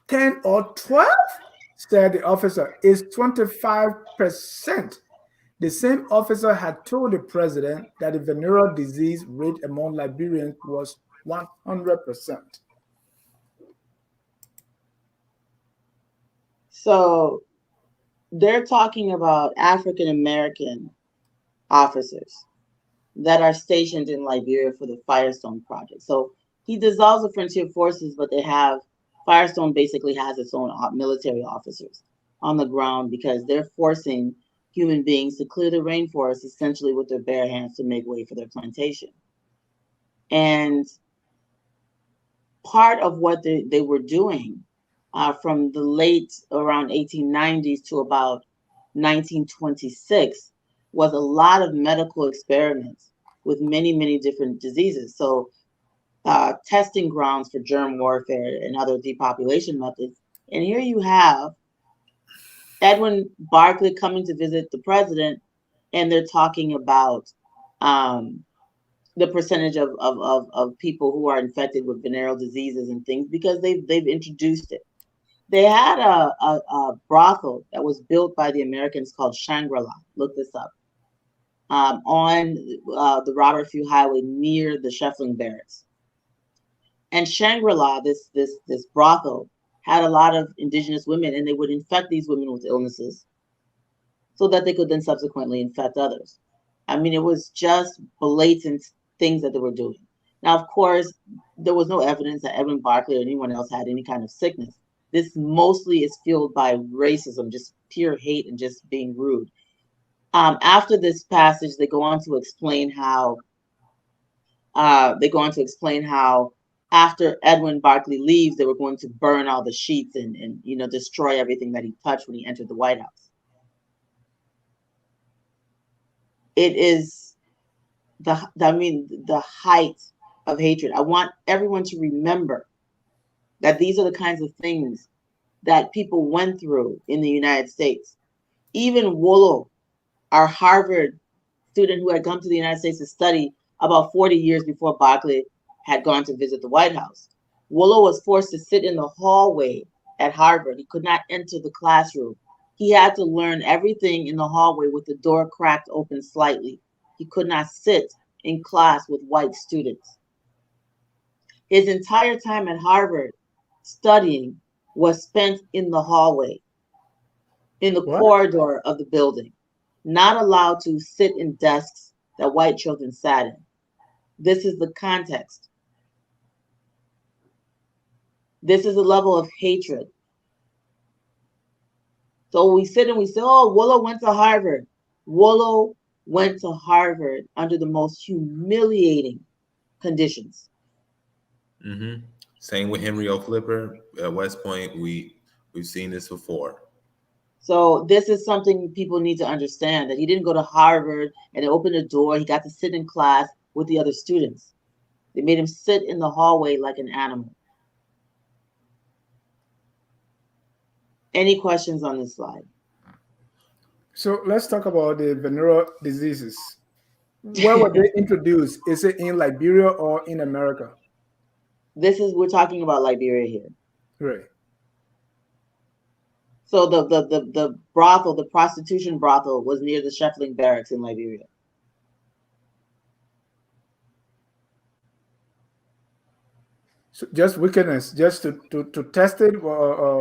10 or 12, said the officer, is 25%. The same officer had told the president that the venereal disease rate among Liberians was 100%. So they're talking about African American officers that are stationed in Liberia for the Firestone project. So he dissolves the frontier forces, but Firestone basically has its own military officers on the ground because they're forcing human beings to clear the rainforest essentially with their bare hands to make way for their plantation. And part of what they were doing from the late around 1890s to about 1926 was a lot of medical experiments with many, many different diseases. So testing grounds for germ warfare and other depopulation methods. And here you have Edwin Barkley coming to visit the president, and they're talking about the percentage of people who are infected with venereal diseases and things because they've introduced it. They had a brothel that was built by the Americans called Shangri-La. Look this up. On the Robert Few Highway near the Sheffling Barracks. And Shangri-La, this brothel, had a lot of indigenous women, and they would infect these women with illnesses so that they could then subsequently infect others. I mean, it was just blatant things that they were doing. Now, of course, there was no evidence that Edwin Barclay or anyone else had any kind of sickness. This mostly is fueled by racism, just pure hate and just being rude. After this passage, they go on to explain how after Edwin Barkley leaves, they were going to burn all the sheets and destroy everything that he touched when he entered the White House. It is the height of hatred. I want everyone to remember that these are the kinds of things that people went through in the United States. Even Wolo, our Harvard student who had come to the United States to study about 40 years before Barkley had gone to visit the White House. Wolo was forced to sit in the hallway at Harvard. He could not enter the classroom. He had to learn everything in the hallway with the door cracked open slightly. He could not sit in class with white students. His entire time at Harvard studying was spent in the hallway, in the corridor of the building, not allowed to sit in desks that white children sat in. This is the context. This is a level of hatred. So we sit and we say, oh, Wolo went to Harvard. Wolo went to Harvard under the most humiliating conditions. Mm-hmm. Same with Henry O. Flipper at West Point. We've seen this before. So this is something people need to understand, that he didn't go to Harvard and open a door. He got to sit in class with the other students. They made him sit in the hallway like an animal. Any questions on this slide? So let's talk about the venereal diseases. Where were they introduced? Is it in Liberia or in America? We're talking about Liberia here. Right. So the brothel, the prostitution brothel, was near the Sheffling Barracks in Liberia. So just wickedness, just to test it,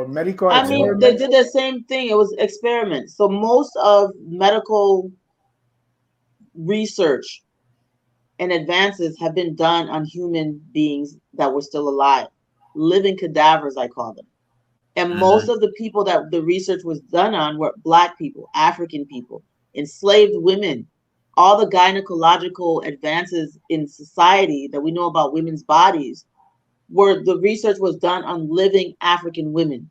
medical experiments? They did the same thing. It was experiments. So most of medical research and advances have been done on human beings that were still alive, living cadavers, I call them. And most of the people that the research was done on were Black people, African people, enslaved women. All the gynecological advances in society that we know about women's bodies, the research was done on living African women.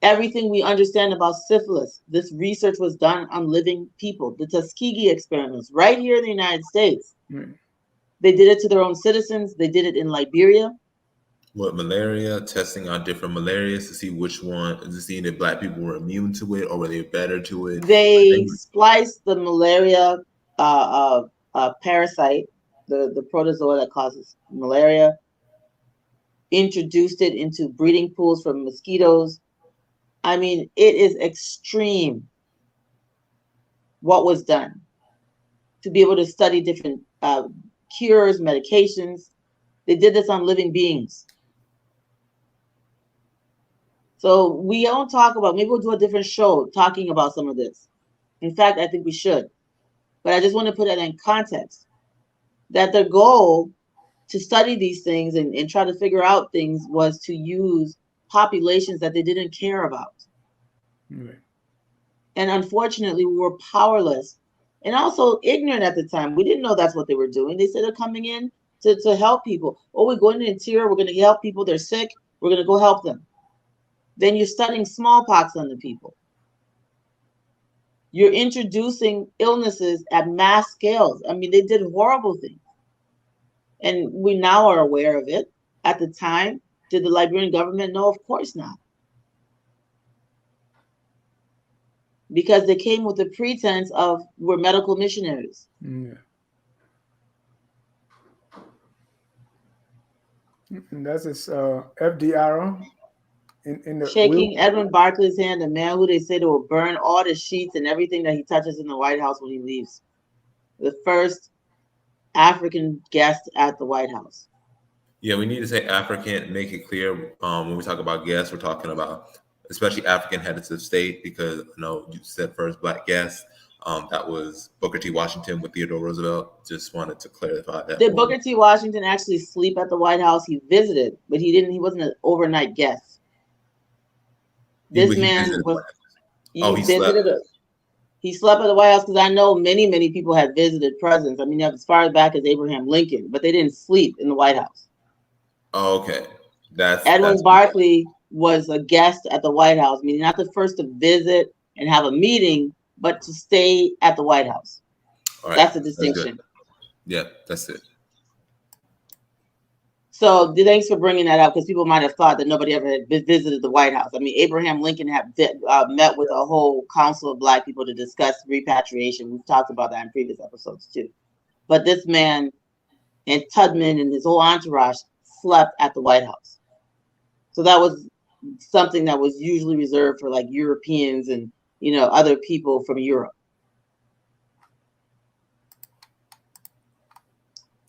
Everything we understand about syphilis, this research was done on living people. The Tuskegee experiments, right here in the United States. They did it to their own citizens. They did it in Liberia. What, malaria, testing on different malarias to see which one, to see if Black people were immune to it or were they better to it. They spliced the malaria parasite, the protozoa that causes malaria, introduced it into breeding pools for mosquitoes. I mean, it is extreme. what was done, to be able to study different cures, medications. They did this on living beings. So we don't talk about, maybe we'll do a different show talking about some of this. In fact, I think we should. But I just want to put that in context, that the goal to study these things and try to figure out things was to use populations that they didn't care about. Right. And unfortunately, we were powerless and also ignorant at the time. We didn't know that's what they were doing. They said they're coming in to help people. Oh, we're going to the interior. We're going to help people. They're sick. We're going to go help them. Then you're studying smallpox on the people. You're introducing illnesses at mass scales. I mean, they did horrible things. And we now are aware of it. At the time, did the Liberian government know? Of course not. Because they came with the pretense of we're medical missionaries. Yeah. And that's his FDR in the Shaking Edwin Barclay's hand, the man who they say they will burn all the sheets and everything that he touches in the White House when he leaves. The first African guest at the White House. Yeah, we need to say African, make it clear when we talk about guests, we're talking about especially African heads of state, because I know you said first Black guest. That was Booker T. Washington with Theodore Roosevelt. Just wanted to clarify that. Did Booker T. Washington actually sleep at the White House? He visited, but he didn't. He wasn't an overnight guest. This man was. He slept. He slept at the White House because I know many people had visited presidents. I mean, as far back as Abraham Lincoln, but they didn't sleep in the White House. Oh, okay. Edwin Barkley was a guest at the White House, meaning not the first to visit and have a meeting, but to stay at the White House. All right. That's the distinction. Yeah, that's it. So thanks for bringing that up, because people might have thought that nobody ever had visited the White House. I mean, Abraham Lincoln had met with a whole council of Black people to discuss repatriation. We've talked about that in previous episodes too. But this man and Tubman and his whole entourage slept at the White House. So that was something that was usually reserved for like Europeans and, other people from Europe.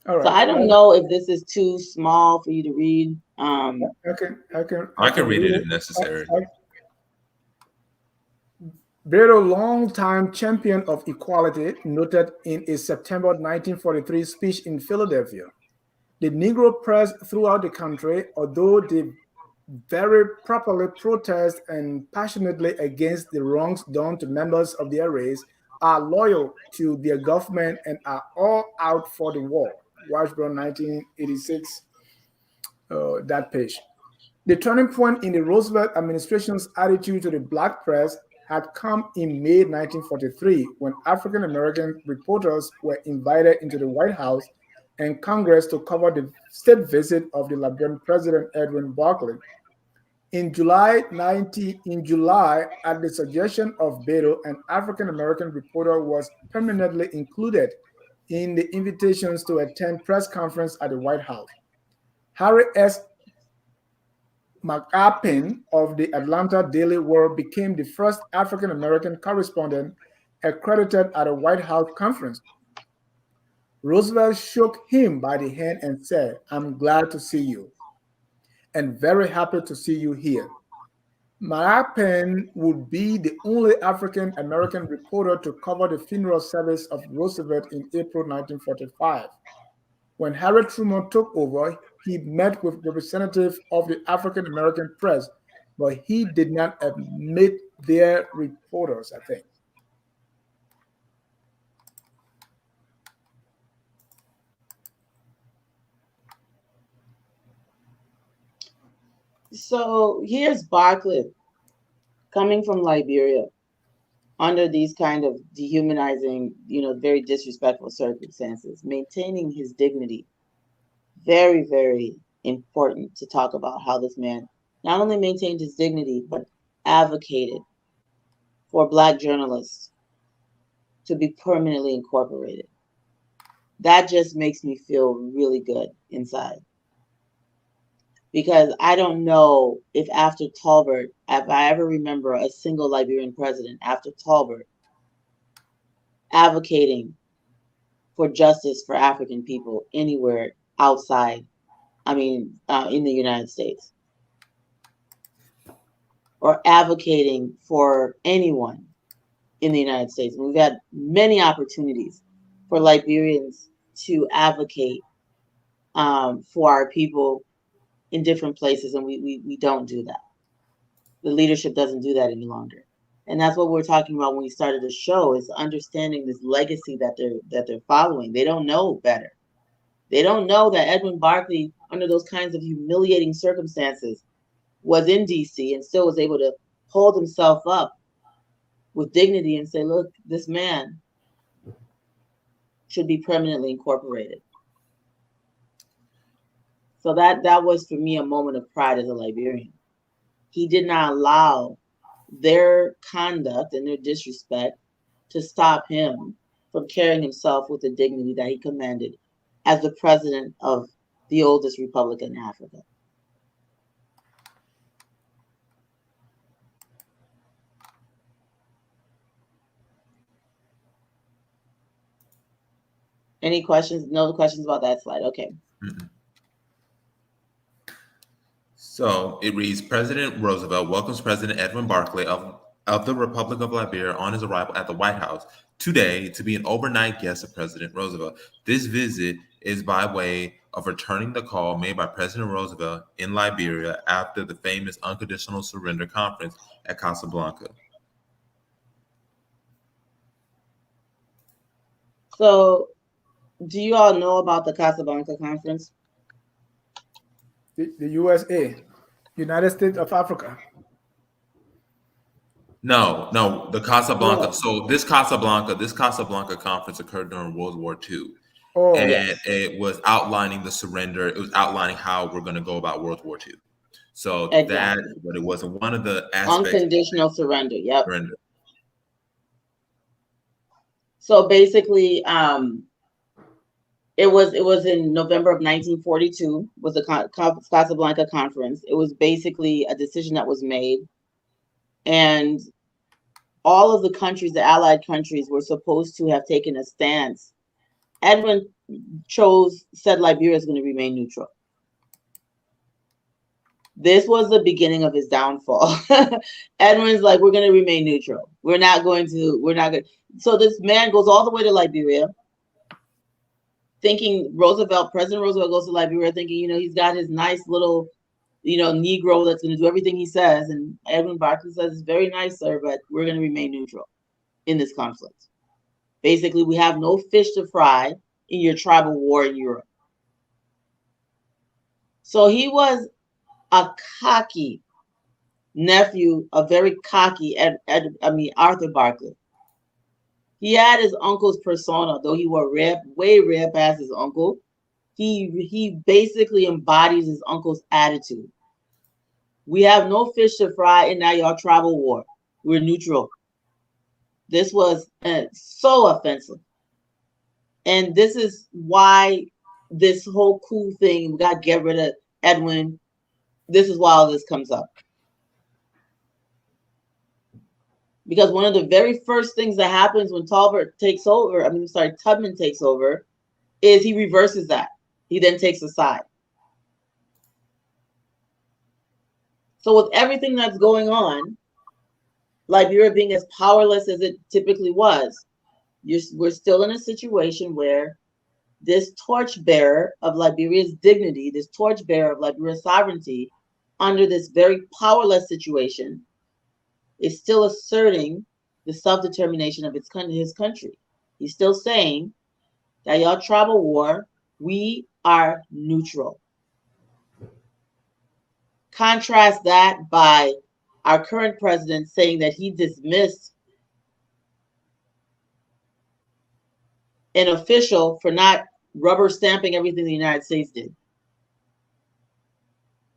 All right. So I don't know if this is too small for you to read. I can read it if necessary. Beto, longtime champion of equality, noted in a September 1943 speech in Philadelphia, the Negro press throughout the country, although they very properly protest and passionately against the wrongs done to members of their race, are loyal to their government and are all out for the war. Washburn, 1986, that page. The turning point in the Roosevelt administration's attitude to the Black press had come in May 1943, when African-American reporters were invited into the White House and Congress to cover the state visit of the Liberian President Edwin Barclay. In July, at the suggestion of Beto, an African-American reporter was permanently included in the invitations to attend press conference at the White House. Harry S. McAlpin of the Atlanta Daily World became the first African-American correspondent accredited at a White House conference. Roosevelt shook him by the hand and said, "I'm glad to see you, and very happy to see you here." McAlpin would be the only African-American reporter to cover the funeral service of Roosevelt in April 1945. When Harry Truman took over, he met with representatives of the African-American press, but he did not admit their reporters, I think. So here's Barkley coming from Liberia under these kind of dehumanizing, very disrespectful circumstances, maintaining his dignity. Very, very important to talk about how this man not only maintained his dignity, but advocated for Black journalists to be permanently incorporated. That just makes me feel really good inside. Because I don't know if after Tolbert, if I ever remember a single Liberian president after Tolbert advocating for justice for African people anywhere outside, in the United States, or advocating for anyone in the United States. And we've had many opportunities for Liberians to advocate for our people in different places, and we don't do that. The leadership doesn't do that any longer. And that's what we're talking about when we started the show, is understanding this legacy that they're following. They don't know better. They don't know that Edwin Barkley, under those kinds of humiliating circumstances, was in DC and still was able to hold himself up with dignity and say, look, this man should be permanently incorporated. So that was for me a moment of pride as a Liberian. He did not allow their conduct and their disrespect to stop him from carrying himself with the dignity that he commanded as the president of the oldest republic in Africa. Any questions? No questions about that slide? Okay. Mm-mm. So it reads, President Roosevelt welcomes President Edwin Barclay of the Republic of Liberia on his arrival at the White House today to be an overnight guest of President Roosevelt. This visit is by way of returning the call made by President Roosevelt in Liberia after the famous Unconditional Surrender Conference at Casablanca. So, do you all know about the Casablanca Conference? The USA, United States of Africa. No, the Casablanca. No. So this Casablanca conference occurred during World War II. Oh, and yes. It was outlining the surrender. It was outlining how we're going to go about World War II. So exactly. That is what it was. And one of the aspects. Unconditional surrender. Yep. Surrender. So basically, it was in November of 1942, was the Casablanca Conference. It was basically a decision that was made, and all of the countries, the Allied countries, were supposed to have taken a stance. Edwin said Liberia is going to remain neutral. This was the beginning of his downfall. Edwin's like, we're going to remain neutral. We're not going to. So this man goes all the way to Liberia, thinking President Roosevelt goes to Liberia thinking, he's got his nice little, Negro that's going to do everything he says. And Edwin Barkley says, it's very nice, sir, but we're going to remain neutral in this conflict. Basically, we have no fish to fry in your tribal war in Europe. So he was a cocky nephew, a very cocky Arthur Barkley. He had his uncle's persona, though he wore way rare past his uncle. He basically embodies his uncle's attitude. We have no fish to fry in our tribal war. We're neutral. This was so offensive. And this is why this whole coup thing, we got to get rid of Edwin. This is why all this comes up. Because one of the very first things that happens when Tubman takes over, is he reverses that. He then takes a side. So with everything that's going on, Liberia being as powerless as it typically was, we're still in a situation where this torchbearer of Liberia's dignity, this torchbearer of Liberia's sovereignty, under this very powerless situation, is still asserting the self-determination of his country. He's still saying that y'all tribal war, we are neutral. Contrast that by our current president saying that he dismissed an official for not rubber stamping everything the United States did.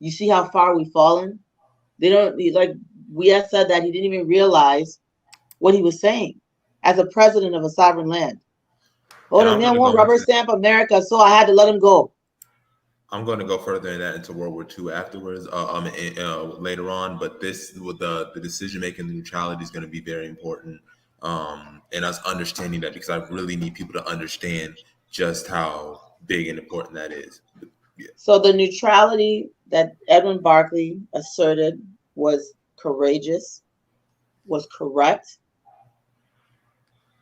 You see how far we've fallen? We have said that he didn't even realize what he was saying as a president of a sovereign land. Oh, the man won't rubber stamp America, so I had to let him go. I'm going to go further in that into World War II afterwards, later on. But this, with the decision making, the neutrality is going to be very important And us understanding that, because I really need people to understand just how big and important that is. Yeah. So the neutrality that Edwin Barkley asserted was courageous, was correct.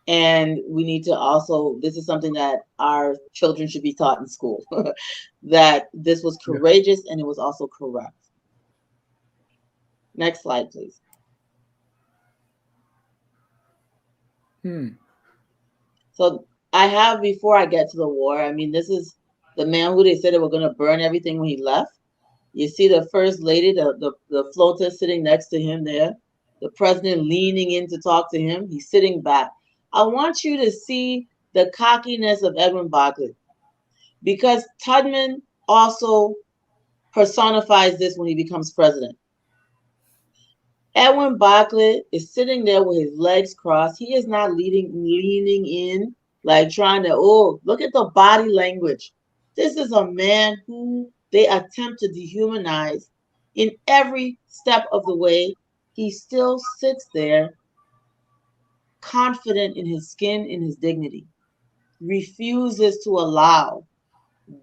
And we need to also, this is something that our children should be taught in school, that this was courageous and it was also correct. Next slide, please. So I have, before I get to the war, I mean, this is the man who they said they were going to burn everything when he left. You see the first lady, the floater sitting next to him there, the president leaning in to talk to him. He's sitting back. I want you to see the cockiness of Edwin Barkley, because Tubman also personifies this when he becomes president. Edwin Barkley is sitting there with his legs crossed. He is not leaning in, like trying to, oh, look at the body language. This is a man who they attempt to dehumanize in every step of the way. He still sits there, confident in his skin, in his dignity, refuses to allow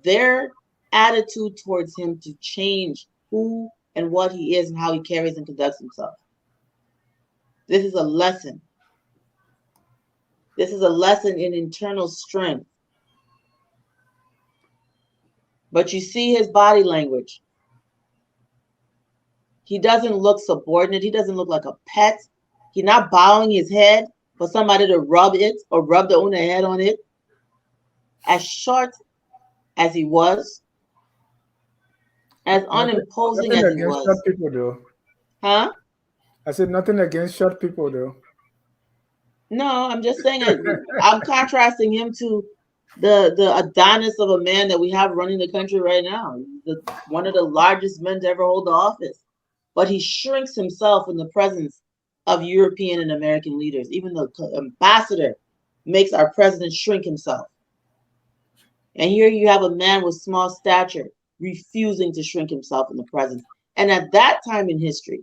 their attitude towards him to change who and what he is and how he carries and conducts himself. This is a lesson. This is a lesson in internal strength. But you see his body language. He doesn't look subordinate. He doesn't look like a pet. He's not bowing his head for somebody to rub it or rub their own head on it. As short as he was, as unimposing as he was. Short people, though. Huh? I said nothing against short people, though. No, I'm just saying I'm contrasting him to the Adonis of a man that we have running the country right now. One of the largest men to ever hold the office. But he shrinks himself in the presence of European and American leaders. Even the ambassador makes our president shrink himself. And here you have a man with small stature refusing to shrink himself in the presence. And at that time in history,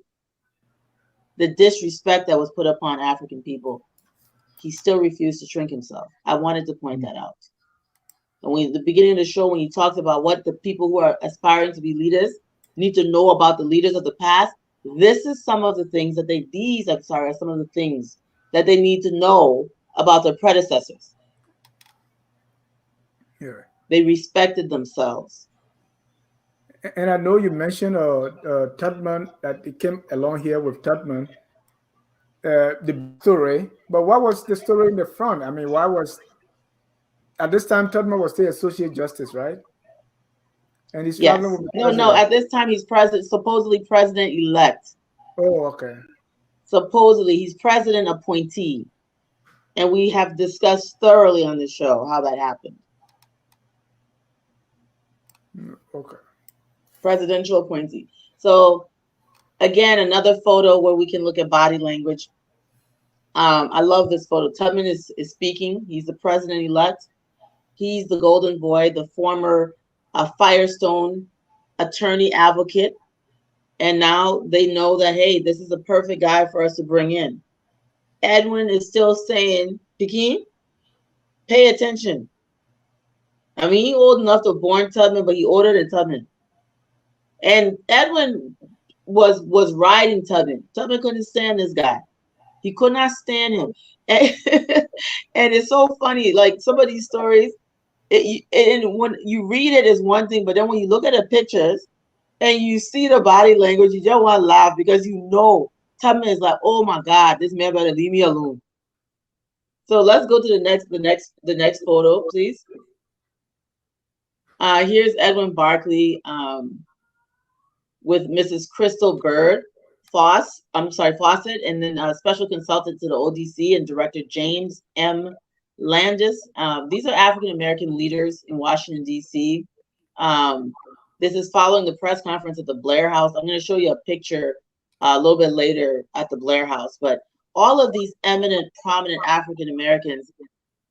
the disrespect that was put upon African people, he still refused to shrink himself. I wanted to point that out. And when the beginning of the show, when he talks about what the people who are aspiring to be leaders need to know about the leaders of the past, this is some of the things that some of the things that they need to know about their predecessors. Yeah. They respected themselves. And I know you mentioned Tubman, that it came along here with Tubman, the story. But what was the story in the front? I mean, why was, at this time, Tubman was still Associate Justice, right? And he's traveling with the president. No, at this time he's supposedly president-elect. Oh, okay. Supposedly he's president appointee. And we have discussed thoroughly on the show how that happened. Okay. Presidential appointee. So again, another photo where we can look at body language. I love this photo. Tubman is speaking. He's the president-elect. He's the golden boy, the former Firestone attorney advocate. And now they know that, hey, this is the perfect guy for us to bring in. Edwin is still saying, Pekin, pay attention. I mean, he old enough to have born Tubman, but he older than Tubman. And Edwin was riding Tubman. Tubman couldn't stand this guy. He could not stand him. And it's so funny, like some of these stories, and when you read it is one thing, but then when you look at the pictures and you see the body language, you just want to laugh because you know Tubman is like, oh my God, this man better leave me alone. So let's go to the next photo, please. Here's Edwin Barkley with Mrs. Crystal Fawcett, and then a special consultant to the ODC and Director James M. Landis. These are African American leaders in Washington, D.C. This is following the press conference at the Blair House. I'm going to show you a picture a little bit later at the Blair House. But all of these eminent, prominent African Americans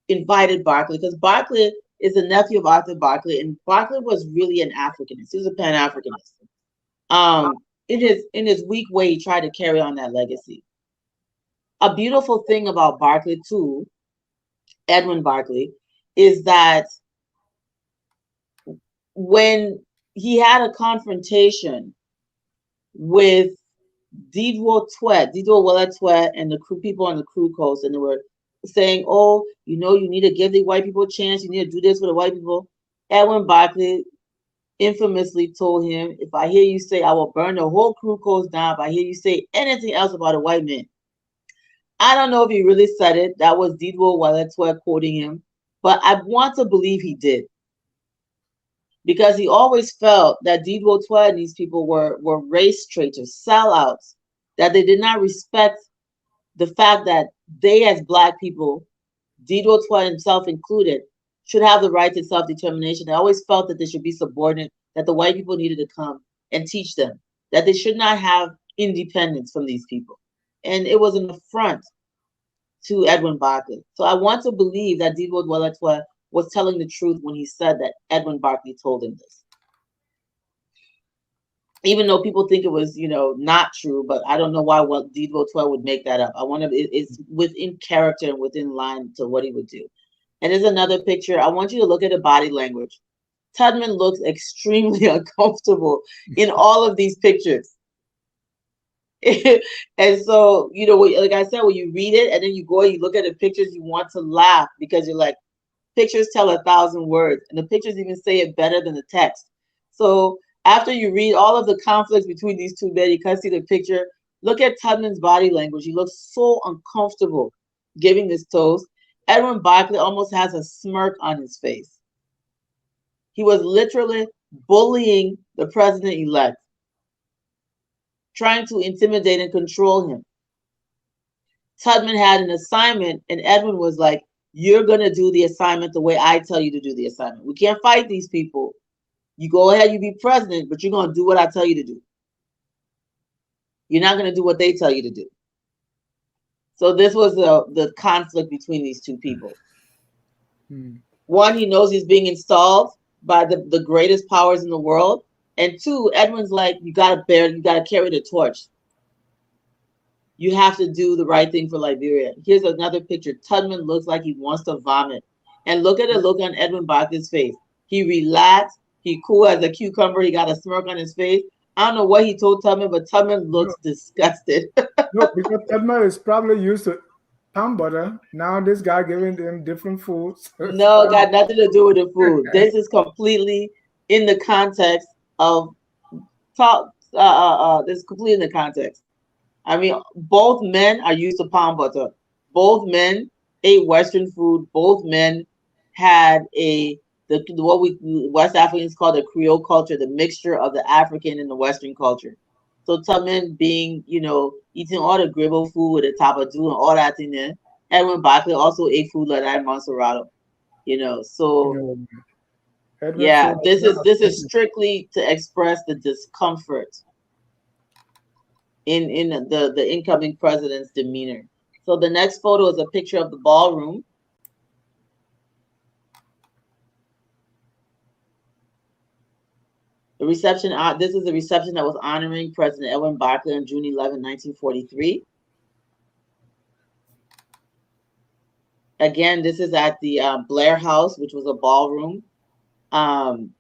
invited Barkley, because Barkley is the nephew of Arthur Barkley, and Barkley was really an Africanist. He was a Pan-Africanist. In his weak way, he tried to carry on that legacy. a beautiful thing about Barkley too, Edwin Barkley, is that when he had a confrontation with Didwo Wella Twet and the crew people on the crew coast, and they were saying, "Oh, you need to give the white people a chance. You need to do this for the white people." Edwin Barkley infamously told him, "If I hear you say I will burn the whole crew coast down, if I hear you say anything else about a white man." I don't know if he really said it. That was Didwo Wella Twet quoting him, but I want to believe he did, because he always felt that Didwo Twet and these people were race traitors, sellouts, that they did not respect the fact that they, as Black people, Didwo Twet himself included, should have the right to self-determination. They always felt that they should be subordinate, that the white people needed to come and teach them, that they should not have independence from these people. And it was an affront to Edwin Barkley. So I want to believe that Didwo Wella Twet was telling the truth when he said that Edwin Barkley told him this. Even though people think it was, not true, but I don't know why Didwo Twet would make that up. I want to, it's within character and within line to what he would do. And there's another picture. I want you to look at the body language. Tubman looks extremely uncomfortable in all of these pictures. And so, like I said, when you read it and then you go and you look at the pictures, you want to laugh because you're like, pictures tell 1,000 words, and the pictures even say it better than the text. So after you read all of the conflicts between these two men, you can see the picture. Look at Tubman's body language. He looks so uncomfortable giving this toast. Edwin Barkley almost has a smirk on his face. He was literally bullying the president-elect, trying to intimidate and control him. Tubman had an assignment, and Edwin was like, "You're going to do the assignment the way I tell you to do the assignment. We can't fight these people. You go ahead, you be president, but you're going to do what I tell you to do. You're not going to do what they tell you to do." So this was the conflict between these two people. One, he knows he's being installed by the greatest powers in the world. And two, Edwin's like, you got to carry the torch. You have to do the right thing for Liberia. Here's another picture. Tubman looks like he wants to vomit. And look at the look on Edwin Barkley's face. He relaxed. He cool as a cucumber. He got a smirk on his face. I don't know what he told Tubman, but Tubman looks disgusted. No, because Tubman is probably used to palm butter. Now this guy giving them different foods. No, got nothing to do with the food. This is completely in the context of talk. This is completely in the context. I mean, both men are used to palm butter. Both men ate Western food. Both men had what we West Africans call the Creole culture, the mixture of the African and the Western culture. So Tubman being, eating all the gribble food with the tabadu and all that in there. Edwin Barkley also ate food like that in Montserrat. So yeah, this is strictly to express the discomfort in the incoming president's demeanor. So the next photo is a picture of the ballroom. The reception, this is the reception that was honoring President Edwin Barkley on June 11, 1943. Again, this is at the Blair House, which was a ballroom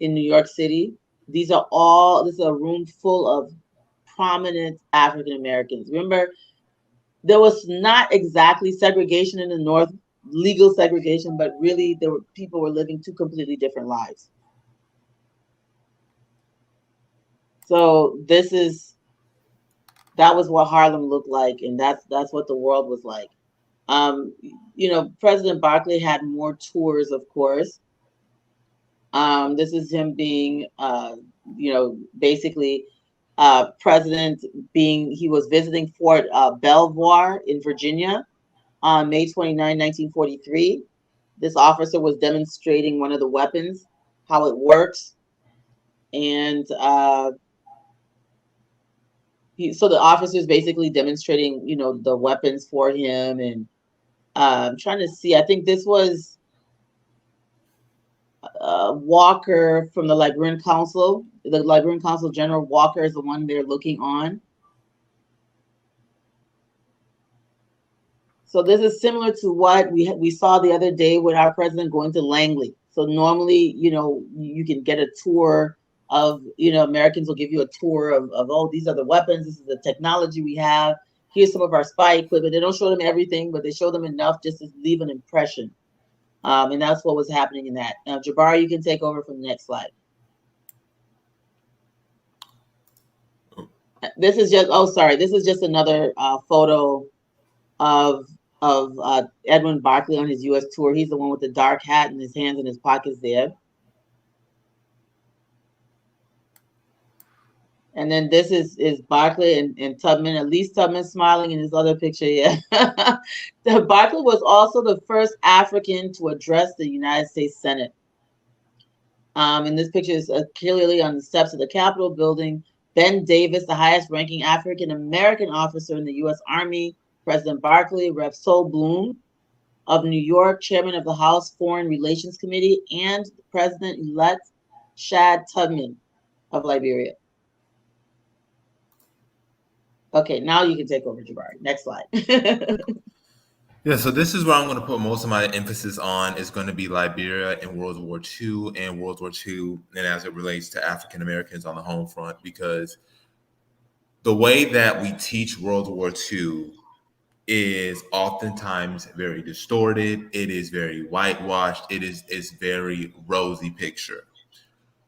in New York City. This is a room full of prominent African Americans. Remember, there was not exactly segregation in the North, legal segregation, but really people were living two completely different lives. So that was what Harlem looked like, and that's what the world was like. President Barkley had more tours, of course. This is him being, basically president he was visiting Fort Belvoir in Virginia on May 29, 1943. This officer was demonstrating one of the weapons, how it works. And so the officer's basically demonstrating, the weapons for him. And I'm trying to see, I think this was Walker from the Liberian Council. The Liberian Council General Walker is the one they're looking on. So this is similar to what we saw the other day with our president going to Langley. So normally, you can get a tour of, Americans will give you a tour of oh, these are the weapons, this is the technology we have. Here's some of our spy equipment. They don't show them everything, but they show them enough just to leave an impression. And that's what was happening in that. Now, Jabari, you can take over from the next slide. This is just another photo of Edwin Barkley on his U.S. tour. He's the one with the dark hat and his hands in his pockets there. And then this is Barkley and Tubman. At least Tubman smiling in his other picture. Yeah. Barkley was also the first African to address the United States Senate. And this picture is clearly on the steps of the Capitol building. Ben Davis, the highest ranking African American officer in the U.S. Army, President Barkley, Rev. Sol Bloom of New York, chairman of the House Foreign Relations Committee, and President-elect Shad Tubman of Liberia. Okay, now you can take over, Jabari. Next slide. Yeah, so this is where I'm going to put most of my emphasis on is going to be Liberia in World War II and World War II, and as it relates to African Americans on the home front, because the way that we teach World War II is oftentimes very distorted. It is very whitewashed. It is very rosy picture.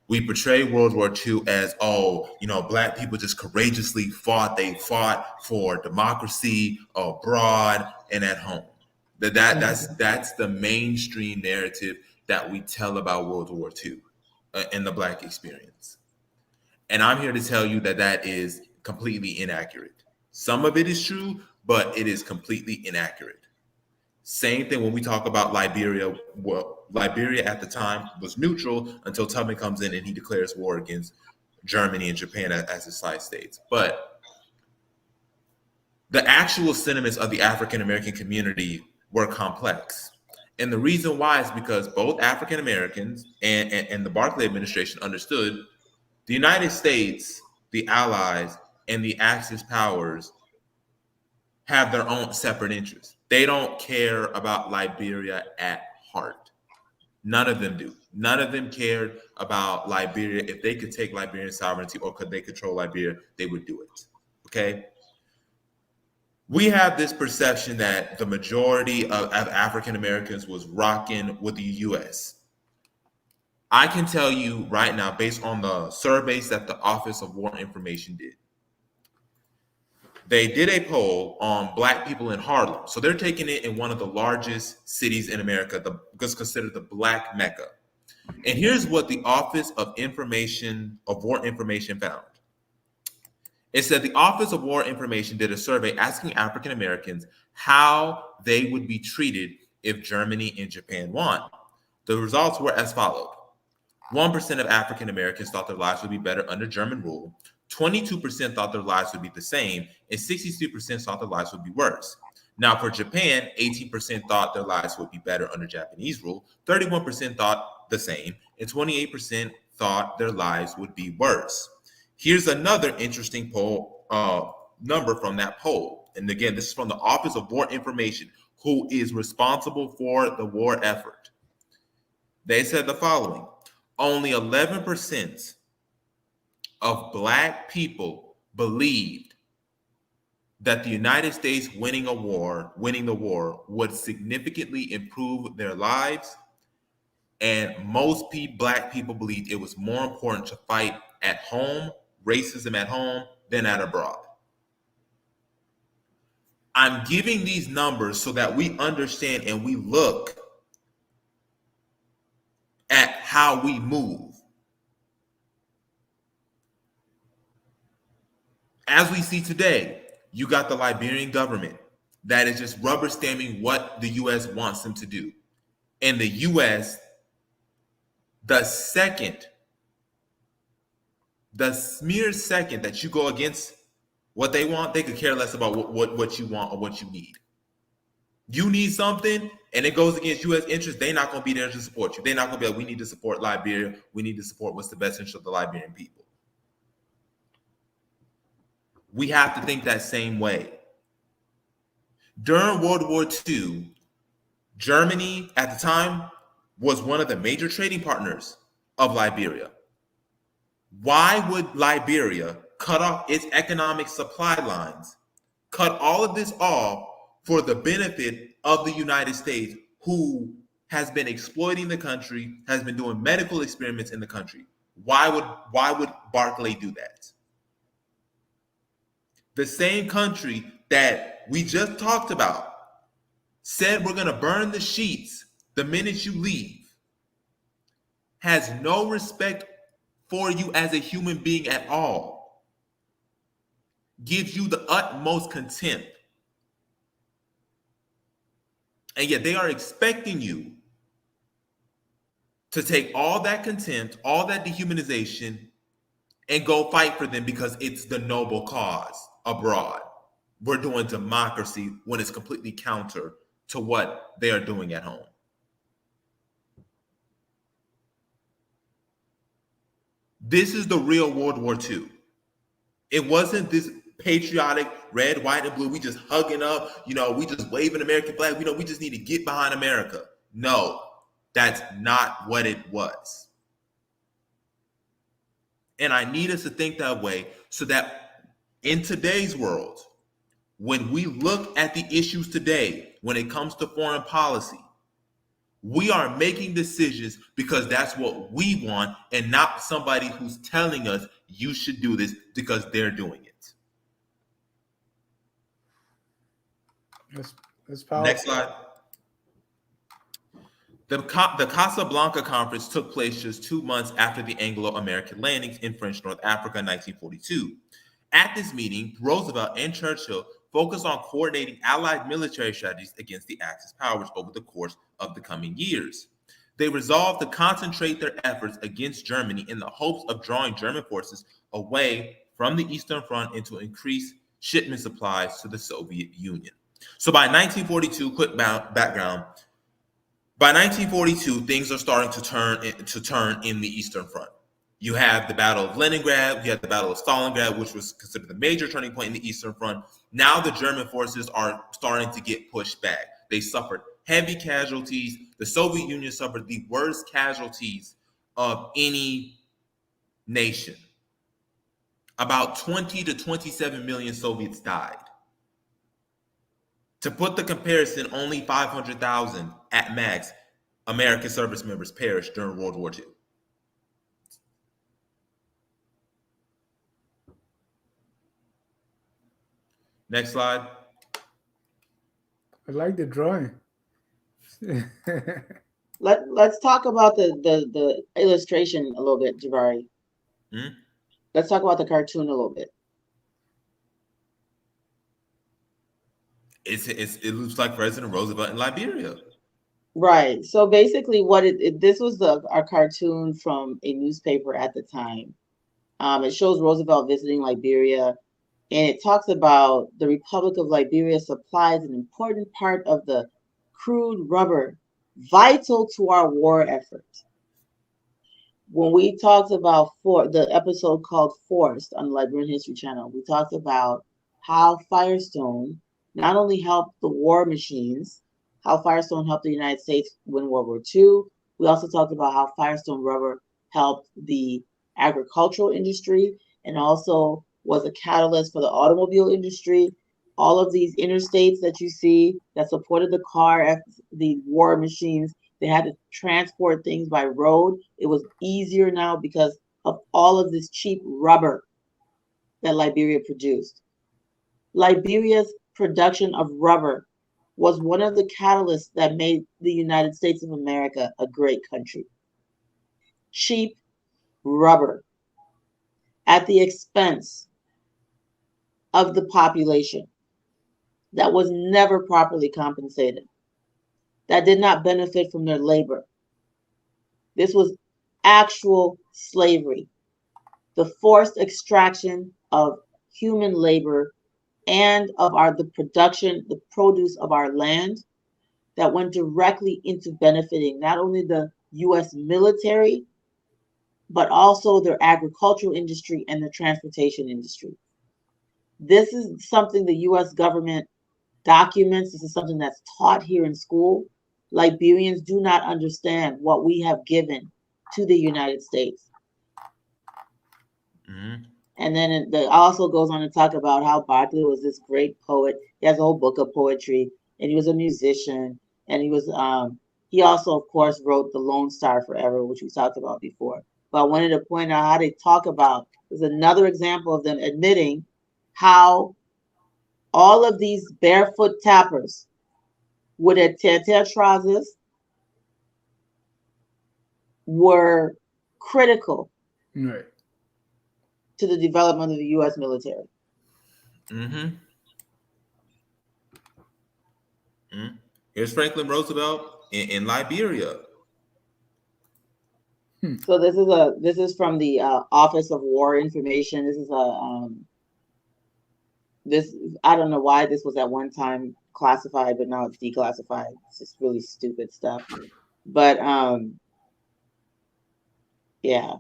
We portray World War II as, Black people just courageously fought. They fought for democracy abroad and at home. That's the mainstream narrative that we tell about World War II and the Black experience. And I'm here to tell you that is completely inaccurate. Some of it is true, but it is completely inaccurate. Same thing when we talk about Liberia. Well, Liberia at the time was neutral until Tubman comes in and he declares war against Germany and Japan as his side states. But the actual sentiments of the African American community were complex. And the reason why is because both African Americans and the Barclay administration understood the United States, the Allies, and the Axis powers have their own separate interests. They don't care about Liberia at heart. None of them do. None of them cared about Liberia. If they could take Liberian sovereignty or could they control Liberia, they would do it. Okay? We have this perception that the majority of African Americans was rocking with the U.S. I can tell you right now, based on the surveys that the Office of War Information did, they did a poll on Black people in Harlem. So they're taking it in one of the largest cities in America, because considered the Black Mecca. And here's what the Office of War Information found. It said the Office of War Information did a survey asking African Americans how they would be treated if Germany and Japan won. The results were as followed. 1% of African Americans thought their lives would be better under German rule. 22% thought their lives would be the same, and 62% thought their lives would be worse. Now, for Japan, 18% thought their lives would be better under Japanese rule, 31% thought the same, and 28% thought their lives would be worse. Here's another interesting poll number from that poll. And again, this is from the Office of War Information, who is responsible for the war effort. They said the following: only 11% of Black people believed that the United States winning the war would significantly improve their lives. And most Black people believed it was more important to fight at home, racism at home, than at abroad. I'm giving these numbers so that we understand and we look at how we move. As we see today, you got the Liberian government that is just rubber stamping what the U.S. wants them to do. And the U.S., the mere second that you go against what they want, they could care less about what you want or what you need. You need something and it goes against U.S. interests, they're not going to be there to support you. They're not going to be like, we need to support Liberia. We need to support what's the best interest of the Liberian people. We have to think that same way. During World War II, Germany at the time was one of the major trading partners of Liberia. Why would Liberia cut off its economic supply lines, cut all of this off for the benefit of the United States, who has been exploiting the country, has been doing medical experiments in the country? Why would Barclay do that? The same country that we just talked about said we're going to burn the sheets the minute you leave, has no respect for you as a human being at all, gives you the utmost contempt. And yet they are expecting you to take all that contempt, all that dehumanization, and go fight for them because it's the noble cause abroad. We're doing democracy when it's completely counter to what they are doing at home. This is the real World War II. It wasn't this patriotic red, white, and blue. We just hugging up, we just wave an American flag. We just need to get behind America. No, that's not what it was. And I need us to think that way so that in today's world, when we look at the issues today, when it comes to foreign policy, we are making decisions because that's what we want and not somebody who's telling us you should do this because they're doing it. That's powerful. Next slide. The Casablanca Conference took place just 2 months after the Anglo-American landings in French North Africa in 1942. At this meeting, Roosevelt and Churchill focused on coordinating Allied military strategies against the Axis powers over the course of the coming years. They resolved to concentrate their efforts against Germany in the hopes of drawing German forces away from the Eastern Front and to increase shipment supplies to the Soviet Union. So by 1942, quick background, by 1942, things are starting to turn in the Eastern Front. You have the Battle of Leningrad, you have the Battle of Stalingrad, which was considered the major turning point in the Eastern Front. Now the German forces are starting to get pushed back. They suffered heavy casualties. The Soviet Union suffered the worst casualties of any nation. About 20 to 27 million Soviets died. To put the comparison, only 500,000 at max American service members perished during World War II. Next slide. I like the drawing. Let's talk about the illustration a little bit, Jabari. Let's talk about the cartoon a little bit. It looks like President Roosevelt in Liberia. Right. So basically, this was a cartoon from a newspaper at the time. It shows Roosevelt visiting Liberia, and it talks about the Republic of Liberia supplies an important part of the crude rubber vital to our war effort. When we talked about the episode called Forced on the Liberian History Channel, we talked about how Firestone not only helped the war machines, how Firestone helped the United States win World War II. We also talked about how Firestone rubber helped the agricultural industry and also was a catalyst for the automobile industry. All of these interstates that you see that supported the car, the war machines, they had to transport things by road. It was easier now because of all of this cheap rubber that Liberia produced. Liberia's production of rubber was one of the catalysts that made the United States of America a great country. Cheap rubber at the expense of the population that was never properly compensated, that did not benefit from their labor. This was actual slavery, the forced extraction of human labor and of the production, the produce of our land that went directly into benefiting not only the U.S. military, but also their agricultural industry and the transportation industry. This is something the U.S. government documents. This is something that's taught here in school. Liberians do not understand what we have given to the United States. Mm-hmm. And then it also goes on to talk about how Barkley was this great poet. He has a whole book of poetry, and he was a musician, and he also, of course, wrote The Lone Star Forever, which we talked about before. But I wanted to point out how they talk about, there's another example of them admitting how all of these barefoot tappers with their tear trousers were critical Right. to the development of the U.S. military. Mm-hmm. Mm-hmm. Here's Franklin Roosevelt in Liberia. So this is from the Office of War Information. This is this, I don't know why this was at one time classified, but now it's declassified. It's just really stupid stuff. But yeah,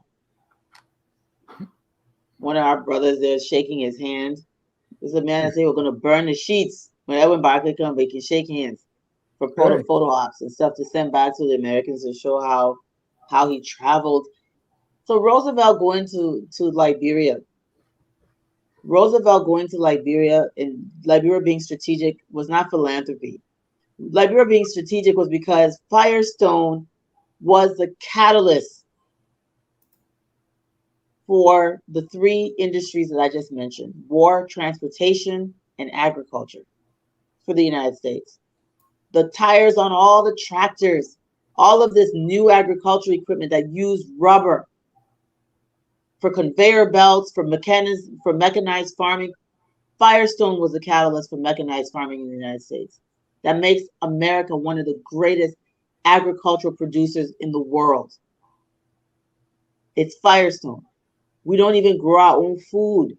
one of our brothers there shaking his hand. There's a man that said we're gonna burn the sheets when Edwin Barclay comes, but he can shake hands for photo ops and stuff to send back to the Americans to show how he traveled. So Roosevelt going to Liberia. Roosevelt going to Liberia and Liberia being strategic was not philanthropy. Liberia being strategic was because Firestone was the catalyst for the three industries that I just mentioned: war, transportation, and agriculture for the United States. The tires on all the tractors, all of this new agricultural equipment that used rubber for conveyor belts, for mechanized farming. Firestone was the catalyst for mechanized farming in the United States. That makes America one of the greatest agricultural producers in the world. It's Firestone. We don't even grow our own food,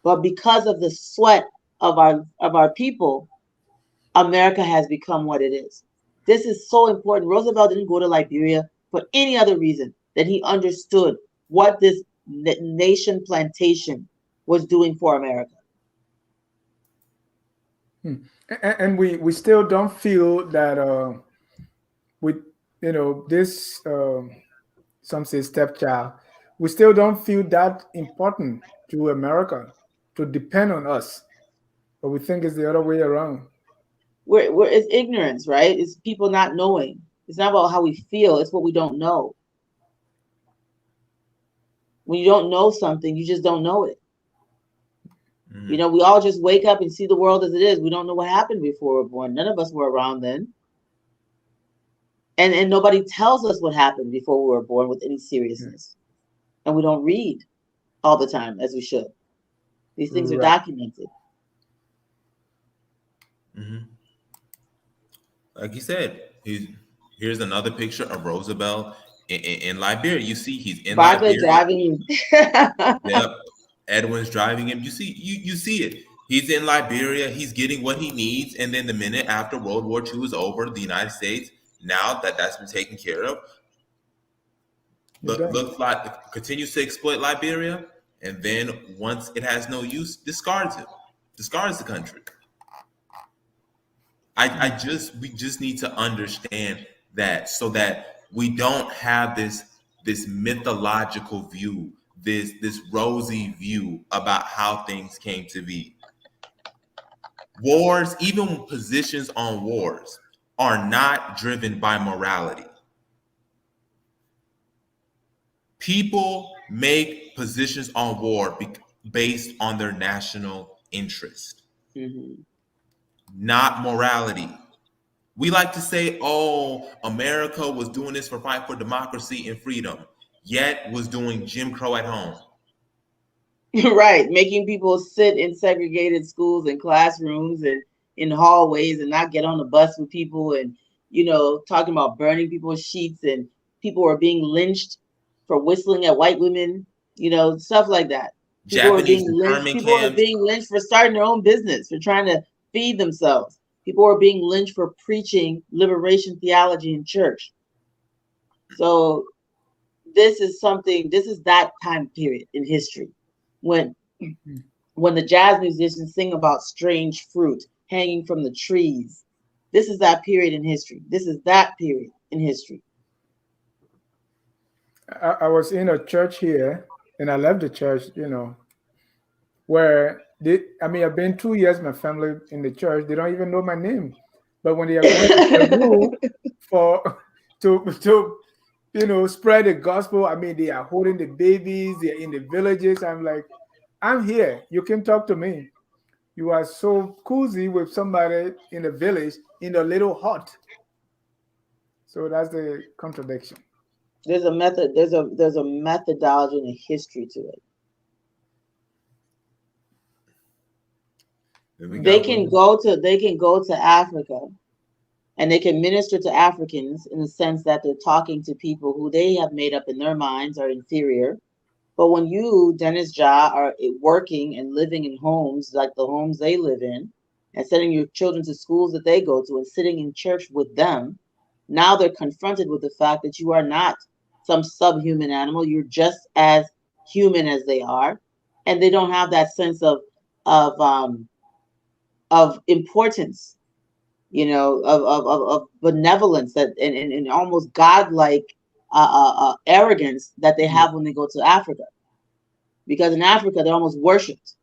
but because of the sweat of our people, America has become what it is. This is so important. Roosevelt didn't go to Liberia for any other reason than he understood what this nation plantation was doing for America. And we still don't feel that with this some say stepchild, we still don't feel that important to America to depend on us, but we think it's the other way around. It's ignorance, right? It's people not knowing. It's not about how we feel, it's what we don't know. When you don't know something, you just don't know it. Mm-hmm. We all just wake up and see the world as it is. We don't know what happened before we were born. None of us were around then. And nobody tells us what happened before we were born with any seriousness. And we don't read all the time as we should. These things are documented. Mm-hmm. Like you said, here's another picture of Roosevelt in Liberia. You see he's in Barclay Liberia. Driving him. Yep. Edwin's driving him. You see it. He's in Liberia. He's getting what he needs. And then the minute after World War II is over, the United States, now that's been taken care of, looks like continues to exploit Liberia. And then once it has no use, discards the country. We just need to understand that so that we don't have this mythological view, this rosy view about how things came to be. Wars, even positions on wars, are not driven by morality. People make positions on war based on their national interest, not morality. We like to say, oh, America was doing this for fight for democracy and freedom, yet was doing Jim Crow at home. Right, making people sit in segregated schools and classrooms and in hallways and not get on the bus with people, and talking about burning people's sheets, and people were being lynched for whistling at white women, stuff like that. People were being lynched for starting their own business, for trying to feed themselves. People were being lynched for preaching liberation theology in church. So this is that time period in history when the jazz musicians sing about strange fruit, hanging from the trees. This is that period in history. This is that period in history. I was in a church here, and I left the church, where I've been 2 years, my family in the church, they don't even know my name. But when they are going to Peru for to spread the gospel, they are holding the babies, they are in the villages. I'm like, I'm here. You can talk to me. You are so cozy with somebody in the village in a little hut. So that's the contradiction. There's a method. There's a methodology and a history to it. They can go to Africa, and they can minister to Africans in the sense that they're talking to people who they have made up in their minds are inferior. But when you, Dennis Ja, are working and living in homes like the homes they live in, and sending your children to schools that they go to and sitting in church with them, now they're confronted with the fact that you are not some subhuman animal. You're just as human as they are. And they don't have that sense of importance, of benevolence and almost godlike arrogance that they have when they go to Africa. Because in Africa, they're almost worshipped.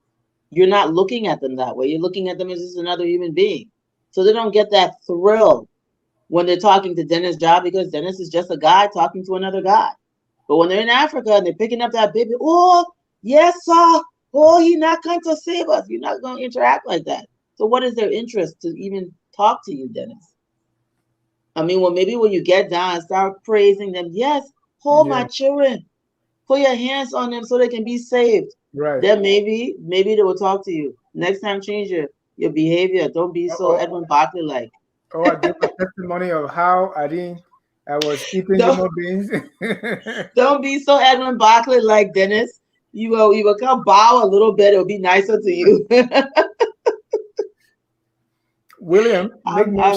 You're not looking at them that way. You're looking at them as just another human being. So they don't get that thrill when they're talking to Dennis Ja, because Dennis is just a guy talking to another guy. But when they're in Africa and they're picking up that baby, oh, yes, sir. Oh, he's not going to save us. You're not going to interact like that. So what is their interest to even talk to you, Dennis? Maybe when you get down and start praising them, yes, hold my children. Put your hands on them so they can be saved. Right. Then maybe they will talk to you. Next time, change your behavior. Don't be so Edwin Barkley like. Oh, I give a testimony of how I was eating human beings. Don't be so Edwin Barkley like, Dennis. You will come bow a little bit. It'll be nicer to you. William Tubman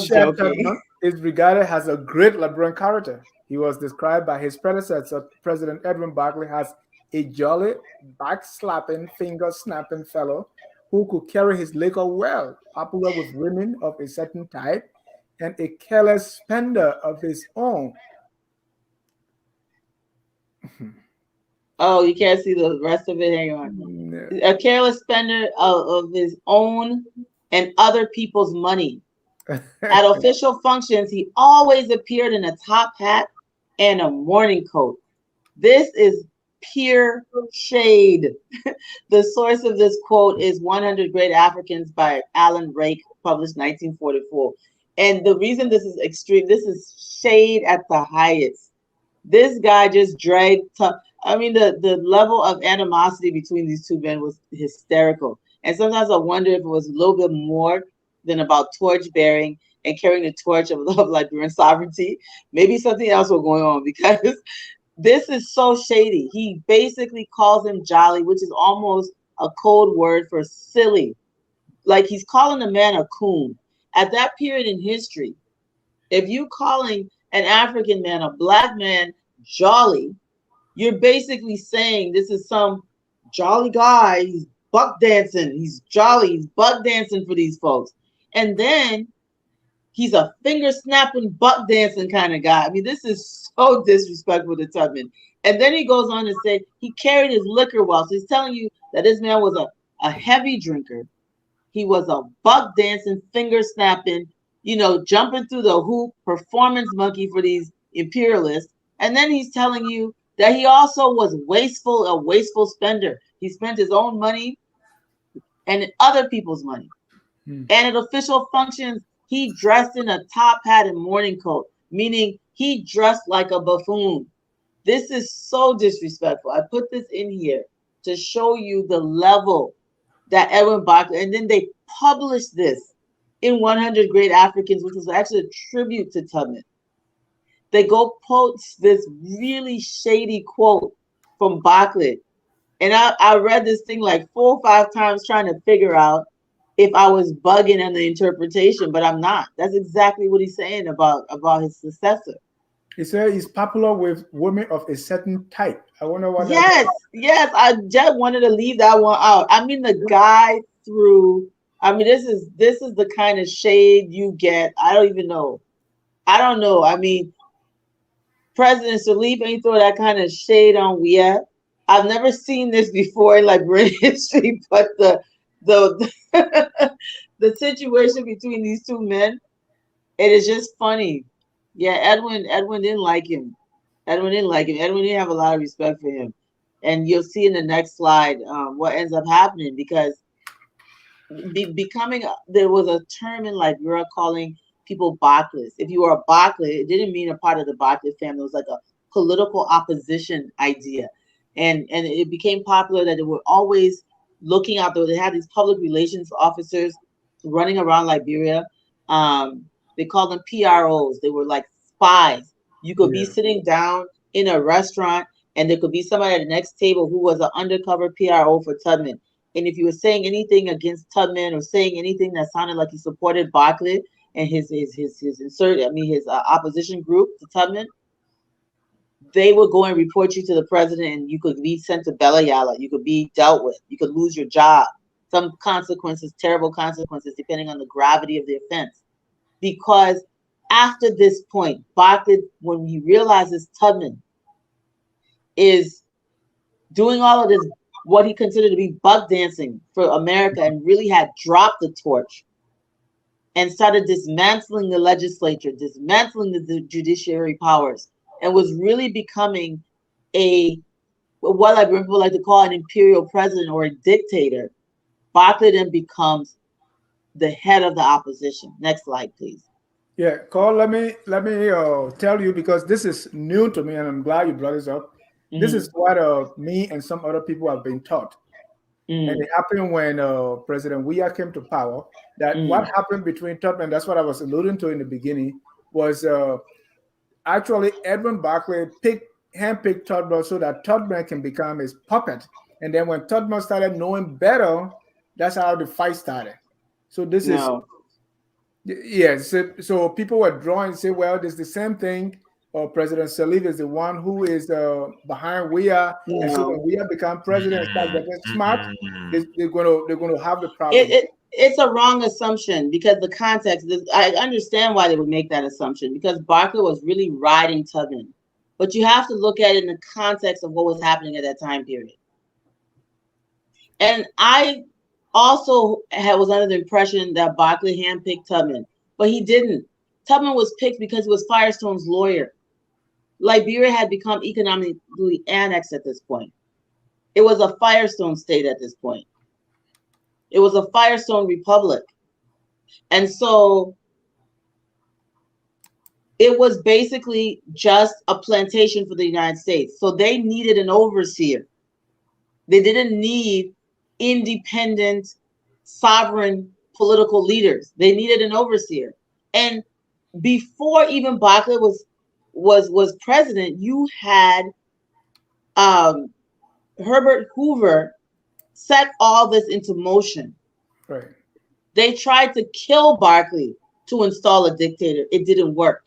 is regarded as a great Liberian character. He was described by his predecessor, President Edwin Barkley, as a jolly, back-slapping, finger-snapping fellow who could carry his liquor well, popular with women of a certain type, and a careless spender of his own. Oh, you can't see the rest of it. Hang on. No. A careless spender of his own and other people's money. At official functions, he always appeared in a top hat and a morning coat. This is pure shade. The source of this quote is 100 Great Africans by Alan Rake, published 1944. And the reason this is extreme, this is shade at the highest. This guy just dragged the level of animosity between these two men was hysterical. And sometimes I wonder if it was a little bit more than about torch bearing and carrying the torch of Liberian sovereignty. Maybe something else was going on, because this is so shady. He basically calls him jolly, which is almost a code word for silly. Like he's calling a man a coon. At that period in history, if you calling an African man, a black man, jolly, you're basically saying this is some jolly guy. He's buck dancing. He's jolly. He's buck dancing for these folks. And then he's a finger snapping, buck dancing kind of guy. This is so disrespectful to Tubman. And then he goes on to say he carried his liquor well. So he's telling you that this man was a heavy drinker. He was a buck dancing, finger snapping, jumping through the hoop, performance monkey for these imperialists. And then he's telling you that he also was a wasteful spender. He spent his own money and other people's money. And at official functions, he dressed in a top hat and morning coat, meaning he dressed like a buffoon. This is so disrespectful. I put this in here to show you the level that Edwin Barkley, and then they published this in 100 Great Africans, which was actually a tribute to Tubman. They go post this really shady quote from Barkley. And I read this thing like 4 or 5 times trying to figure out if I was bugging on the interpretation, but I'm not. That's exactly what he's saying about his successor. He said he's popular with women of a certain type. I wonder what. Yes. I just wanted to leave that one out. The guy threw I mean, this is the kind of shade you get. I don't even know. I don't know. I mean, President Salif ain't throw that kind of shade on we yet. I've never seen this before in Liberian history, but the the situation between these two men, it is just funny. Yeah, Edwin didn't like him. Edwin didn't like him. Edwin didn't have a lot of respect for him. And you'll see in the next slide what ends up happening because becoming there was a term in Liberia calling people Barclays. If you were a Barkley, it didn't mean a part of the Barkley family. It was like a political opposition idea, and it became popular that they were always looking out there. They had these public relations officers running around Liberia. They called them PROs. They were like spies. You could be Yeah. sitting down in a restaurant, and there could be somebody at the next table who was an undercover PRO for Tubman. And if you were saying anything against Tubman or saying anything that sounded like he supported Barkley and his opposition group to Tubman, they would go and report you to the president, and you could be sent to Bella Yala. You could be dealt with. You could lose your job. Some consequences, terrible consequences, depending on the gravity of the offense. Because after this point, Barkley, when he realizes Tubman is doing all of this, what he considered to be bug dancing for America, and really had dropped the torch and started dismantling the legislature, dismantling the judiciary powers, and was really becoming what people like to call an imperial president or a dictator. Barkley then becomes the head of the opposition. Next slide, please. Yeah, Carl, let me tell you because this is new to me, and I'm glad you brought this up. This Mm-hmm. is what me and some other people have been taught, and it happened when President Weah came to power. That what Mm-hmm. happened between Tubman, that's what I was alluding to in the beginning, was actually Edwin Barclay handpicked Tubman so that Tubman can become his puppet. And then when Tubman started knowing better, that's how the fight started. So this is No. yes. So people were drawing and say, well, there's the same thing. President Salif is the one who is behind Weah, and so when No. Weah become president and start getting smart, Mm-mm. they're gonna have the It, problem. it it's a wrong assumption because the context. I understand why they would make that assumption because Barkley was really riding Tubman, but you have to look at it in the context of what was happening at that time period. And I also was under the impression that Barkley handpicked Tubman, but he didn't. Tubman was picked because he was Firestone's lawyer. Liberia had become economically annexed at this point. It was a Firestone state at this point. It was a Firestone republic. And so it was basically just a plantation for the United States. So they needed an overseer. They didn't need independent, sovereign political leaders. They needed an overseer. And before even Barkley was president, you had Herbert Hoover set all this into motion. Right. They tried to kill Barkley to install a dictator. It didn't work.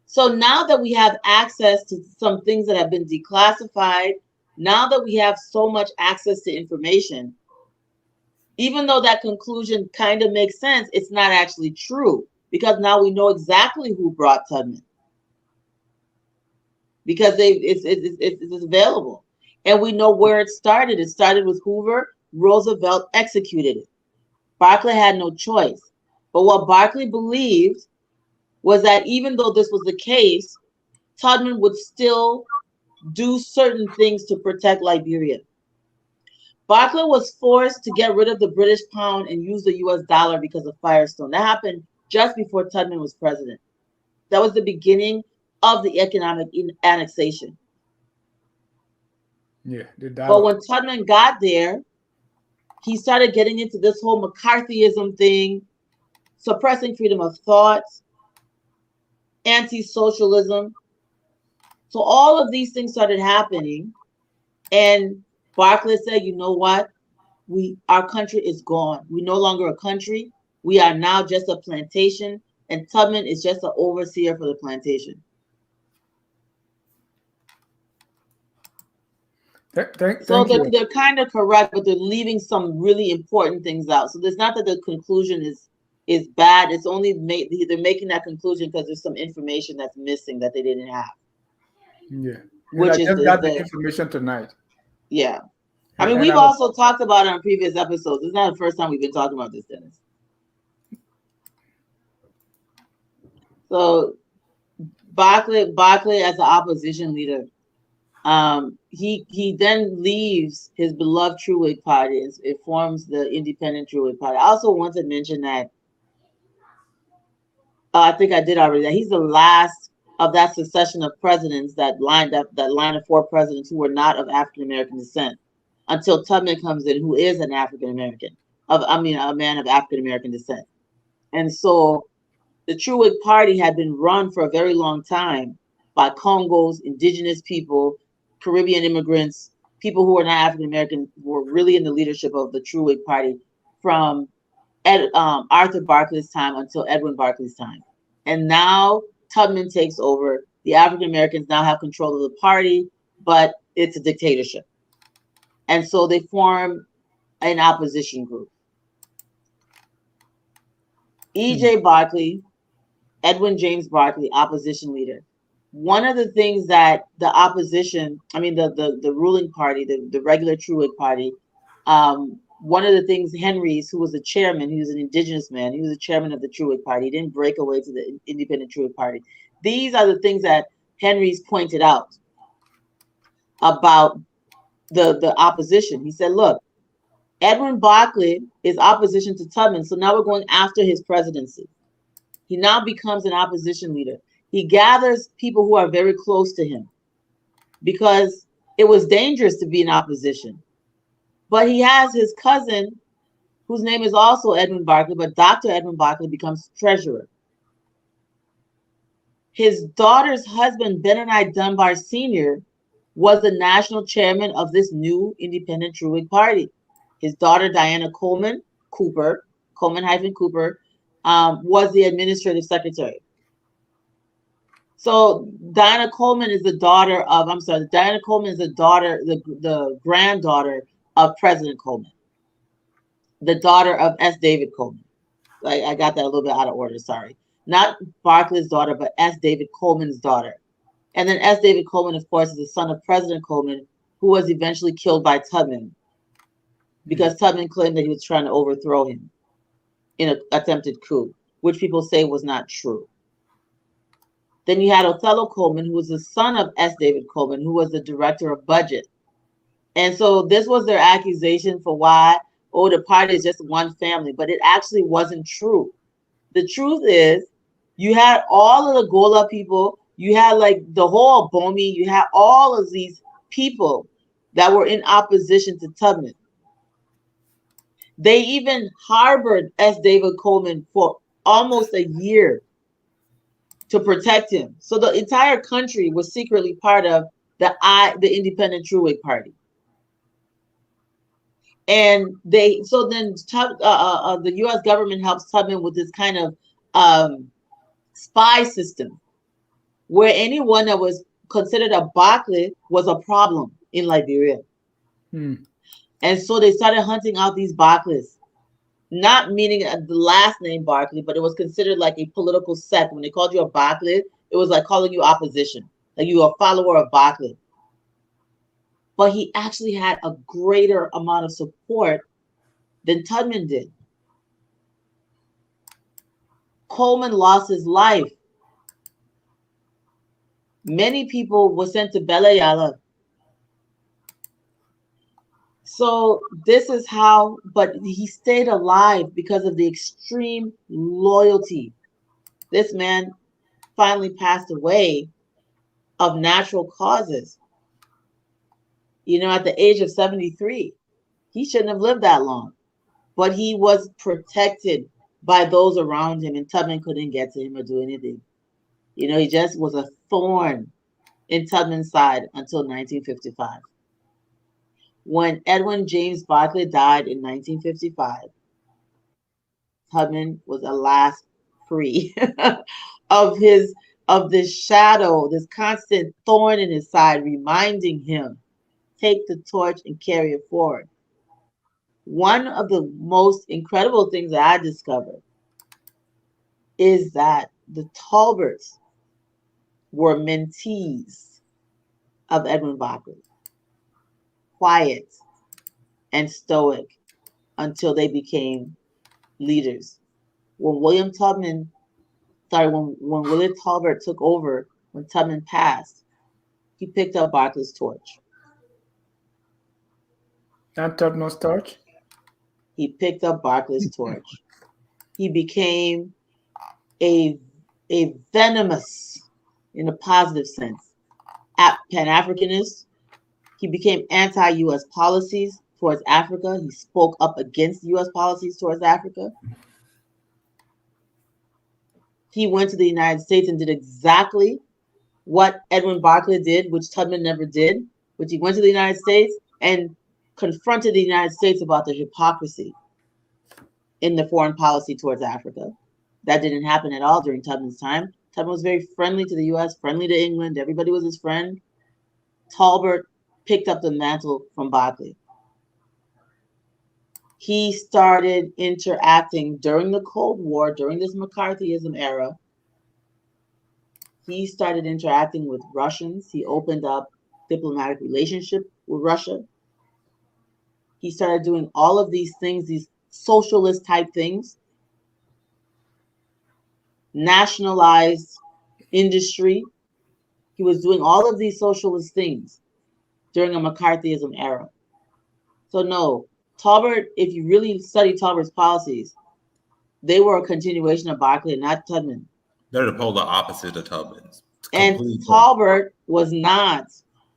So now that we have access to some things that have been declassified, now that we have so much access to information, even though that conclusion kind of makes sense, it's not actually true because now we know exactly who brought Tubman because it's available. And we know where it started. It started with Hoover. Roosevelt executed it. Barkley had no choice. But what Barkley believed was that even though this was the case, Tubman would still do certain things to protect Liberia. Barkley was forced to get rid of the British pound and use the US dollar because of Firestone. That happened just before Tubman was president. That was the beginning of the economic annexation. Yeah, the But dollar. when Tubman got there, he started getting into this whole McCarthyism thing, suppressing freedom of thought, anti-socialism. So all of these things started happening. And Barclay said, you know what? Our country is gone. We're no longer a country. We are now just a plantation. And Tubman is just an overseer for the plantation. So Thank you. they're kind of correct, but they're leaving some really important things out. So it's not that the conclusion is bad. It's only they're making that conclusion because there's some information that's missing that they didn't have, Yeah. And I which is just got the the information tonight. yeah. I mean, And we've I was, also talked about it on previous episodes. It's not the first time we've been talking about this, Dennis. So Barclay as the opposition leader, he then leaves his beloved True Whig Party and it forms the Independent True Whig Party. I also want to mention that I think I did already that he's the last of that succession of presidents that line of four presidents who were not of African American descent until Tubman comes in, who is an African American a man of African American descent. And so the True Whig Party had been run for a very long time by Congos, indigenous people, Caribbean immigrants, people who were not African American were really in the leadership of the True Whig Party from Arthur Barkley's time until Edwin Barkley's time. And now Tubman takes over. The African Americans now have control of the party, but it's a dictatorship. And so they form an opposition group. E.J. Barkley, Edwin James Barkley, opposition leader. One of the things that the opposition, the ruling party, the regular True Whig Party, one of the things Henry's, who was the chairman, he was an indigenous man, he was the chairman of the True Whig Party, he didn't break away to the Independent True Whig Party. These are the things that Henry's pointed out about the opposition. He said, look, Edwin Barkley is opposition to Tubman, so now we're going after his presidency. He now becomes an opposition leader. He gathers people who are very close to him because it was dangerous to be in opposition. But he has his cousin, whose name is also Edwin Barkley, but Dr. Edwin Barkley becomes treasurer. His daughter's husband, Benoni Dunbar Sr., was the national chairman of this new Independent True Whig Party. His daughter, Diana Coleman Cooper, Coleman-Cooper, was the administrative secretary. So Diana Coleman is the granddaughter of President Coleman, the daughter of S. David Coleman. I got that a little bit out of order, sorry. Not Barclay's daughter, but S. David Coleman's daughter. And then S. David Coleman, of course, is the son of President Coleman, who was eventually killed by Tubman because Tubman claimed that he was trying to overthrow him in an attempted coup, which people say was not true. Then you had Othello Coleman, who was the son of S. David Coleman, who was the director of budget. And so this was their accusation for why, the party is just one family, but it actually wasn't true. The truth is, you had all of the Gola people, you had like the whole Bomi, you had all of these people that were in opposition to Tubman. They even harbored S. David Coleman for almost a year to protect him. So the entire country was secretly part of the Independent True Whig Party. And the U.S. government helps Tubman with this kind of spy system, where anyone that was considered a Barkley was a problem in Liberia. And so they started hunting out these Barclays, not meaning the last name Barkley, but it was considered like a political sect. When they called you a Barkley, it was like calling you opposition, like you were a follower of Barkley. But he actually had a greater amount of support than Tubman did. Coleman lost his life. Many people were sent to Belayala. So this is how, but he stayed alive because of the extreme loyalty. This man finally passed away of natural causes. At the age of 73. He shouldn't have lived that long. But he was protected by those around him, and Tubman couldn't get to him or do anything. He just was a thorn in Tubman's side until 1955. When Edwin James Barkley died in 1955, Tubman was at last free of this shadow, this constant thorn in his side, reminding him take the torch and carry it forward. One of the most incredible things that I discovered is that the Talberts were mentees of Edwin Barkley, quiet and stoic until they became leaders. When William Tubman, when William Talbert took over, when Tubman passed, he picked up Barkley's torch. Not Tubman's torch. He picked up Barkley's torch. He became a venomous, in a positive sense, Pan-Africanist. He became anti-U.S. policies towards Africa. He spoke up against U.S. policies towards Africa. He went to the United States and did exactly what Edwin Barkley did, which Tubman never did, which he went to the United States and confronted the United States about the hypocrisy in the foreign policy towards Africa. That didn't happen at all during Tubman's time. Tubman was very friendly to the U.S., friendly to England. Everybody was his friend. Talbert picked up the mantle from Barkley. He started interacting during the Cold War, during this McCarthyism era. He started interacting with Russians. He opened up diplomatic relationship with Russia. He started doing all of these things, these socialist type things, nationalized industry. He was doing all of these socialist things during a McCarthyism era. So no, Talbert, if you really study Talbert's policies, they were a continuation of Barkley and not Tubman. They're the polar opposite of Tubman's. And Talbert was not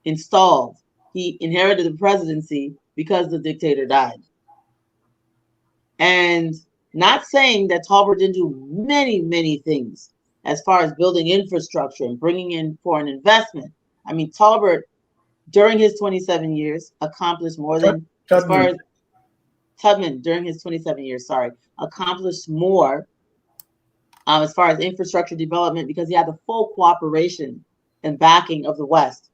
installed. He inherited the presidency because the dictator died. And not saying that Talbert didn't do many, many things as far as building infrastructure and bringing in foreign investment. I mean, Talbert, during his 27 years, accomplished more than, as far as Tubman, during his 27 years, accomplished more as far as infrastructure development because he had the full cooperation and backing of the West.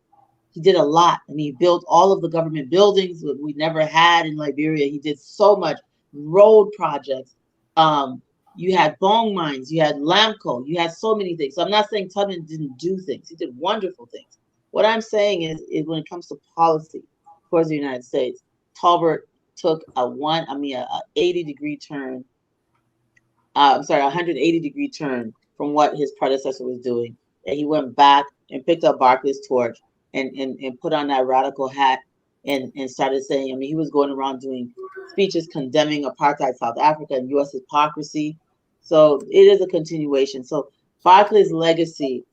He did a lot. I mean, he built all of the government buildings that we never had in Liberia. He did so much road projects. You had bone mines, you had Lamco, you had so many things. So I'm not saying Tubman didn't do things. He did wonderful things. What I'm saying is when it comes to policy towards the United States, Talbert took a 80-degree turn. A 180-degree turn from what his predecessor was doing. And he went back and picked up Barkley's torch and put on that radical hat and started saying, I mean, he was going around doing speeches condemning apartheid South Africa and U.S. hypocrisy. So it is a continuation. So Barkley's legacy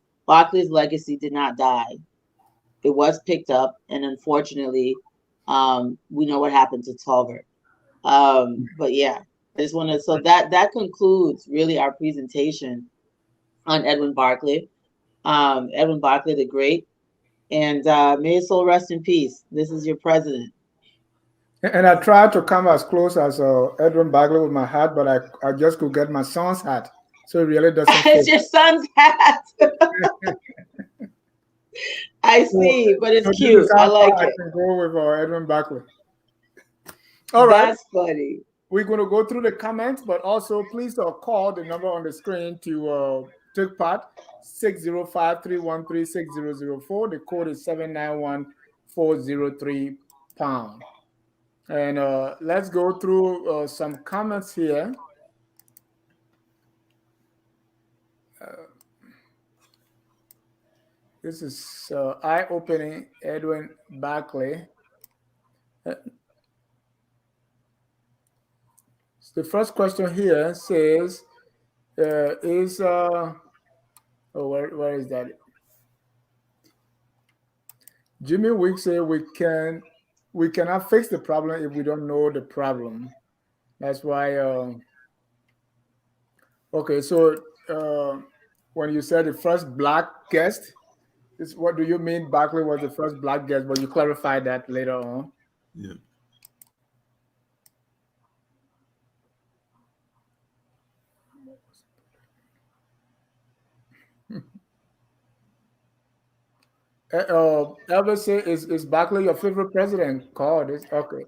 did not die. It was picked up, and unfortunately, we know what happened to Talbert. But yeah, I just want to. So that concludes really our presentation on Edwin Barkley. Edwin Barkley the Great, and may his soul rest in peace. This is your president. And I tried to come as close as Edwin Barkley with my hat, but I just could get my son's hat. So it really doesn't fit. It's your son's hat. I see, but it's cute. I like it. I can go with Edwin Barkley. All right. That's funny. We're going to go through the comments, but also please call the number on the screen to take part, 605-313-6004. The code is 791-403#. And let's go through some comments here. This is eye-opening, Edwin Barkley. The first question here says, where is that? Jimmy Wick said we cannot fix the problem if we don't know the problem. That's why. Okay, so when you said the first black guest, what do you mean? Barkley was the first black guest, but you clarified that later on. Yeah. Elvis say, is Barkley your favorite president? God, it's okay.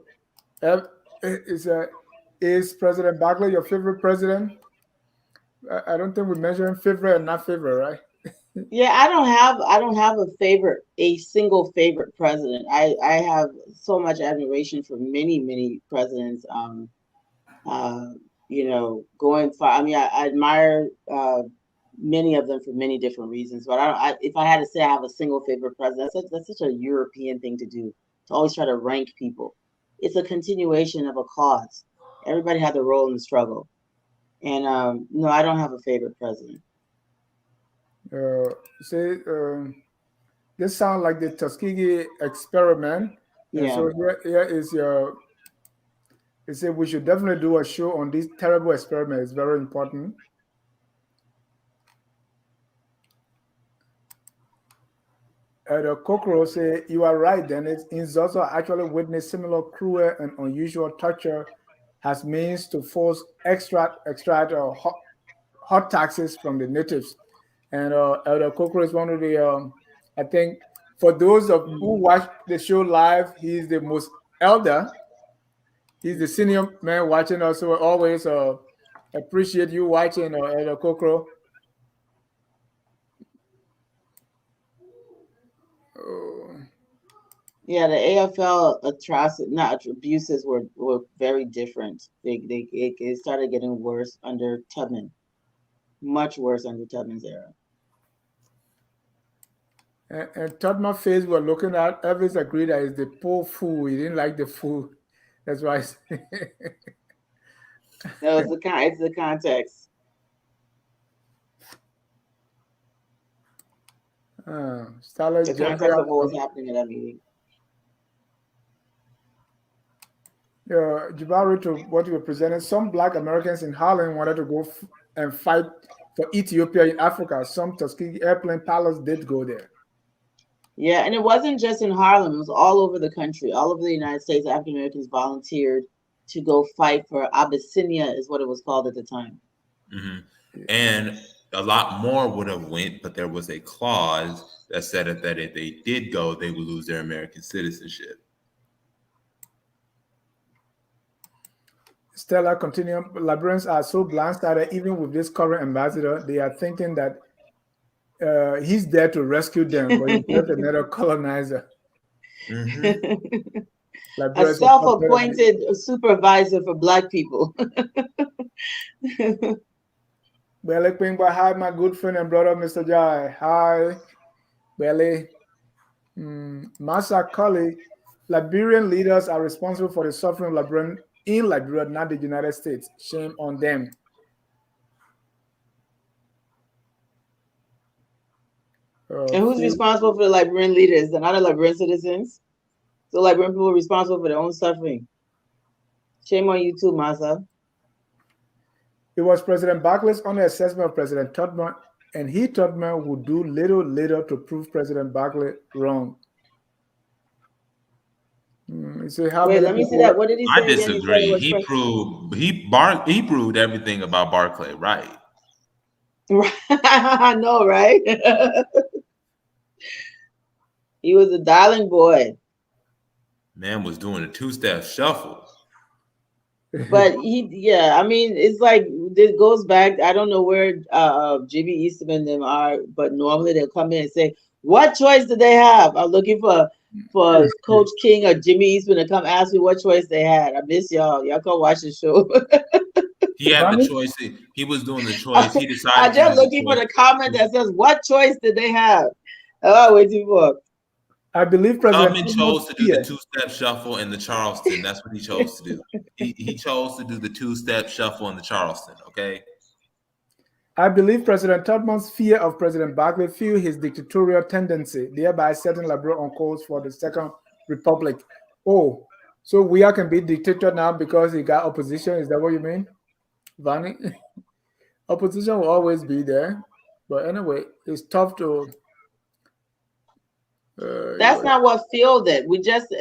El- Is is President Barkley your favorite president? I don't think we measure favorite and not favorite, right? Yeah, I don't have a single favorite president. I have so much admiration for many presidents. Uh, going far. I mean, I admire many of them for many different reasons. But if I had to say I have a single favorite president, that's such a European thing to do, to always try to rank people. It's a continuation of a cause. Everybody had their role in the struggle. And no, I don't have a favorite president. Say, this sounds like the Tuskegee experiment, and Yeah. so here is your. They say we should definitely do a show on this terrible experiment. It's very important. The cockroach say you are right, Dennis. Also actually witnessed similar cruel and unusual torture as means to force extract hot taxes from the natives. And Elder Cockroach is one of the I think for those of who Mhm. watch the show live, he's the most elder. He's the senior man watching us. So always appreciate you watching Elder Cockroach. Uh, Yeah, the AFL atrocity, not abuses, were very different. It started getting worse under Tubman, much worse under Tubman's era. and Tubman face we're looking at, Elvis agreed that it's the poor fool. He didn't like the fool. That's why. No, it's the context. Starlet The Jeffrey. context of what was happening at that meeting. Jabari, to what you were presenting, some black Americans in Harlem wanted to go and fight for Ethiopia in Africa. Some Tuskegee airplane pilots did go there. Yeah, and it wasn't just in Harlem, it was all over the country. All over the United States, African Americans volunteered to go fight for Abyssinia, is what it was called at the time. Mm-hmm. And a lot more would have went, but there was a clause that said that if they did go, they would lose their American citizenship. Stella continued, Liberians are so blindsided, even with this current ambassador, they are thinking that he's there to rescue them, but he's just another colonizer. Mm-hmm. A Liberians are self-appointed supervisor for black people. Belly Pingba, hi, my good friend and brother, Mr. Jai. Hi, Belly. Massa Cully, Liberian leaders are responsible for the suffering of Liberian in Liberia, not the United States. Shame on them. And who's responsible for the Liberian leaders? They're not the Liberian citizens. So Liberian people are responsible for their own suffering. Shame on you too, Massa. It was President Barkley's only assessment of President Tubman, and Tubman would do little to prove President Barkley wrong. Wait, let me see that. What did he say I again? He said it disagree. was He proved everything about Barclay right. I know, right? He was a darling boy. Man was doing a two-step shuffle. But I mean, it's like this goes back. I don't know where Jimmy Eastman and them are, but normally they'll come in and say, "What choice do they have?" I'm looking for Coach King or Jimmy Eastman to come ask me what choice they had. I miss y'all. Y'all come watch the show. He had the choice. He was doing the choice. He decided. I'm just looking for the comment that says, "What choice did they have?" Oh, waiting for. I believe President Tubman chose to do the two-step shuffle in the Charleston. That's what he chose to do. He chose to do the two-step shuffle in the Charleston. Okay. I believe President Tubman's fear of President Barkley fueled his dictatorial tendency, thereby setting Liberia on course for the Second Republic. Oh, so we can be dictator now because he got opposition? Is that what you mean, Vani? Opposition will always be there, but anyway, it's tough to. That's not what fueled it. We just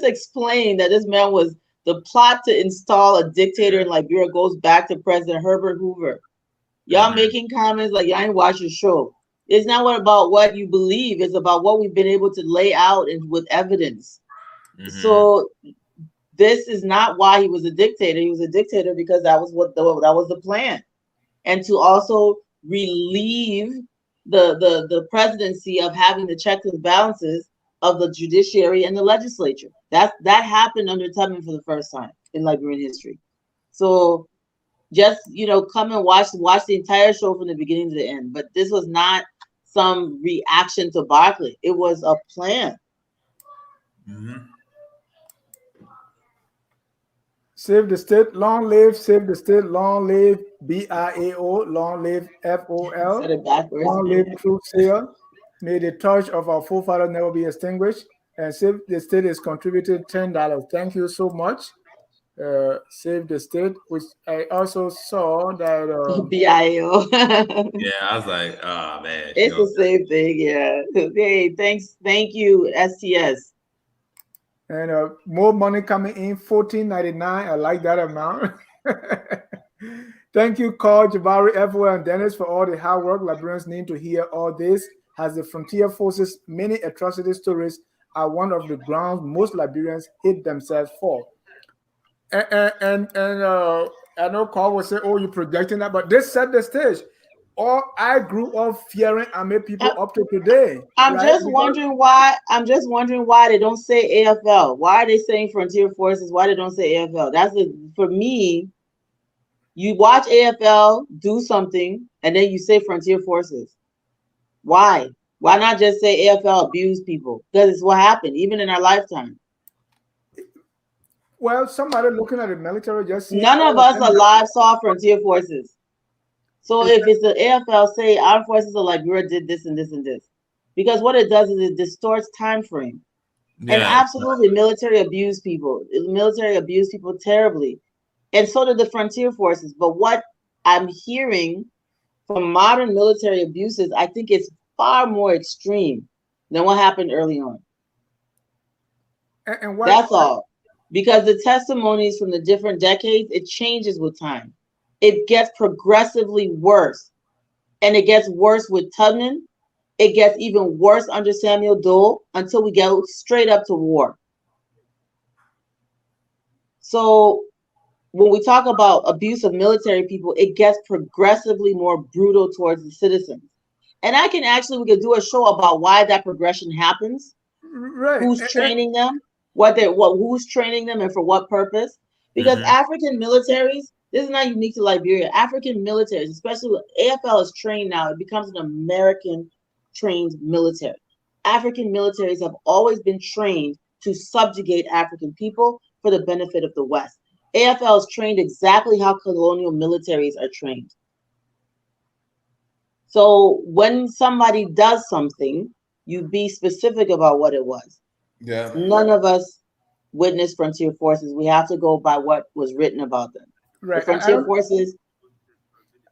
explained that this man was the plot to install a dictator in Liberia goes back to President Herbert Hoover. Y'all making comments like y'all ain't watch the show. It's not about what you believe. It's about what we've been able to lay out and with evidence. So this is not why he was a dictator. He was a dictator because that was that was the plan, and to also relieve the presidency of having the checks and balances of the judiciary and the legislature. That happened under Tubman for the first time in Liberian history. So just come and watch the entire show from the beginning to the end. But this was not some reaction to Barkley. It was a plan. Save the state, long live, save the state, long live BIAO, long live FOL, Said it backwards. long live Truth Sayer. May the torch of our forefathers never be extinguished. And Save the State is contributed $10. Thank you so much. Save the State, which I also saw that BIO. Yeah, I was like, oh man. It's the same thing, yeah. Hey, thank you, STS. and more money coming in, $14.99. I like that amount. Thank you, Carl, Jabari, everyone, and Dennis for all the hard work. Liberians need to hear all this. As the frontier forces, many atrocity stories are one of the grounds most Liberians hate themselves for. And I know Carl will say, "Oh, you're projecting that," but this set the stage. Or I grew up fearing Army people up to today. I'm just wondering why. I'm just wondering why they don't say AFL. Why are they saying Frontier Forces? Why they don't say AFL? For me. You watch AFL do something, and then you say Frontier Forces. Why? Why not just say AFL abuse people? Because it's what happened, even in our lifetime. Well, somebody looking at the military just none of us alive saw Frontier Forces. So if it's the AFL, say Armed Forces of Liberia did this and this and this, because what it does is it distorts time frame. Yeah. And absolutely, military abuse people. Military abuse people terribly. And so did the Frontier Forces. But what I'm hearing from modern military abuses, I think it's far more extreme than what happened early on. And that's all. Because the testimonies from the different decades, it changes with time. It gets progressively worse. And it gets worse with Tubman. It gets even worse under Samuel Dole until we go straight up to war. So when we talk about abuse of military people, it gets progressively more brutal towards the citizens. And we could do a show about why that progression happens. Right. Who's training them, who's training them and for what purpose? Because African militaries, this is not unique to Liberia. African militaries, especially when AFL is trained now, it becomes an American trained military. African militaries have always been trained to subjugate African people for the benefit of the West. AFL is trained exactly how colonial militaries are trained. So when somebody does something, you be specific about what it was. Yeah. None of us witnessed Frontier Forces. We have to go by what was written about them. Right. The Frontier Forces.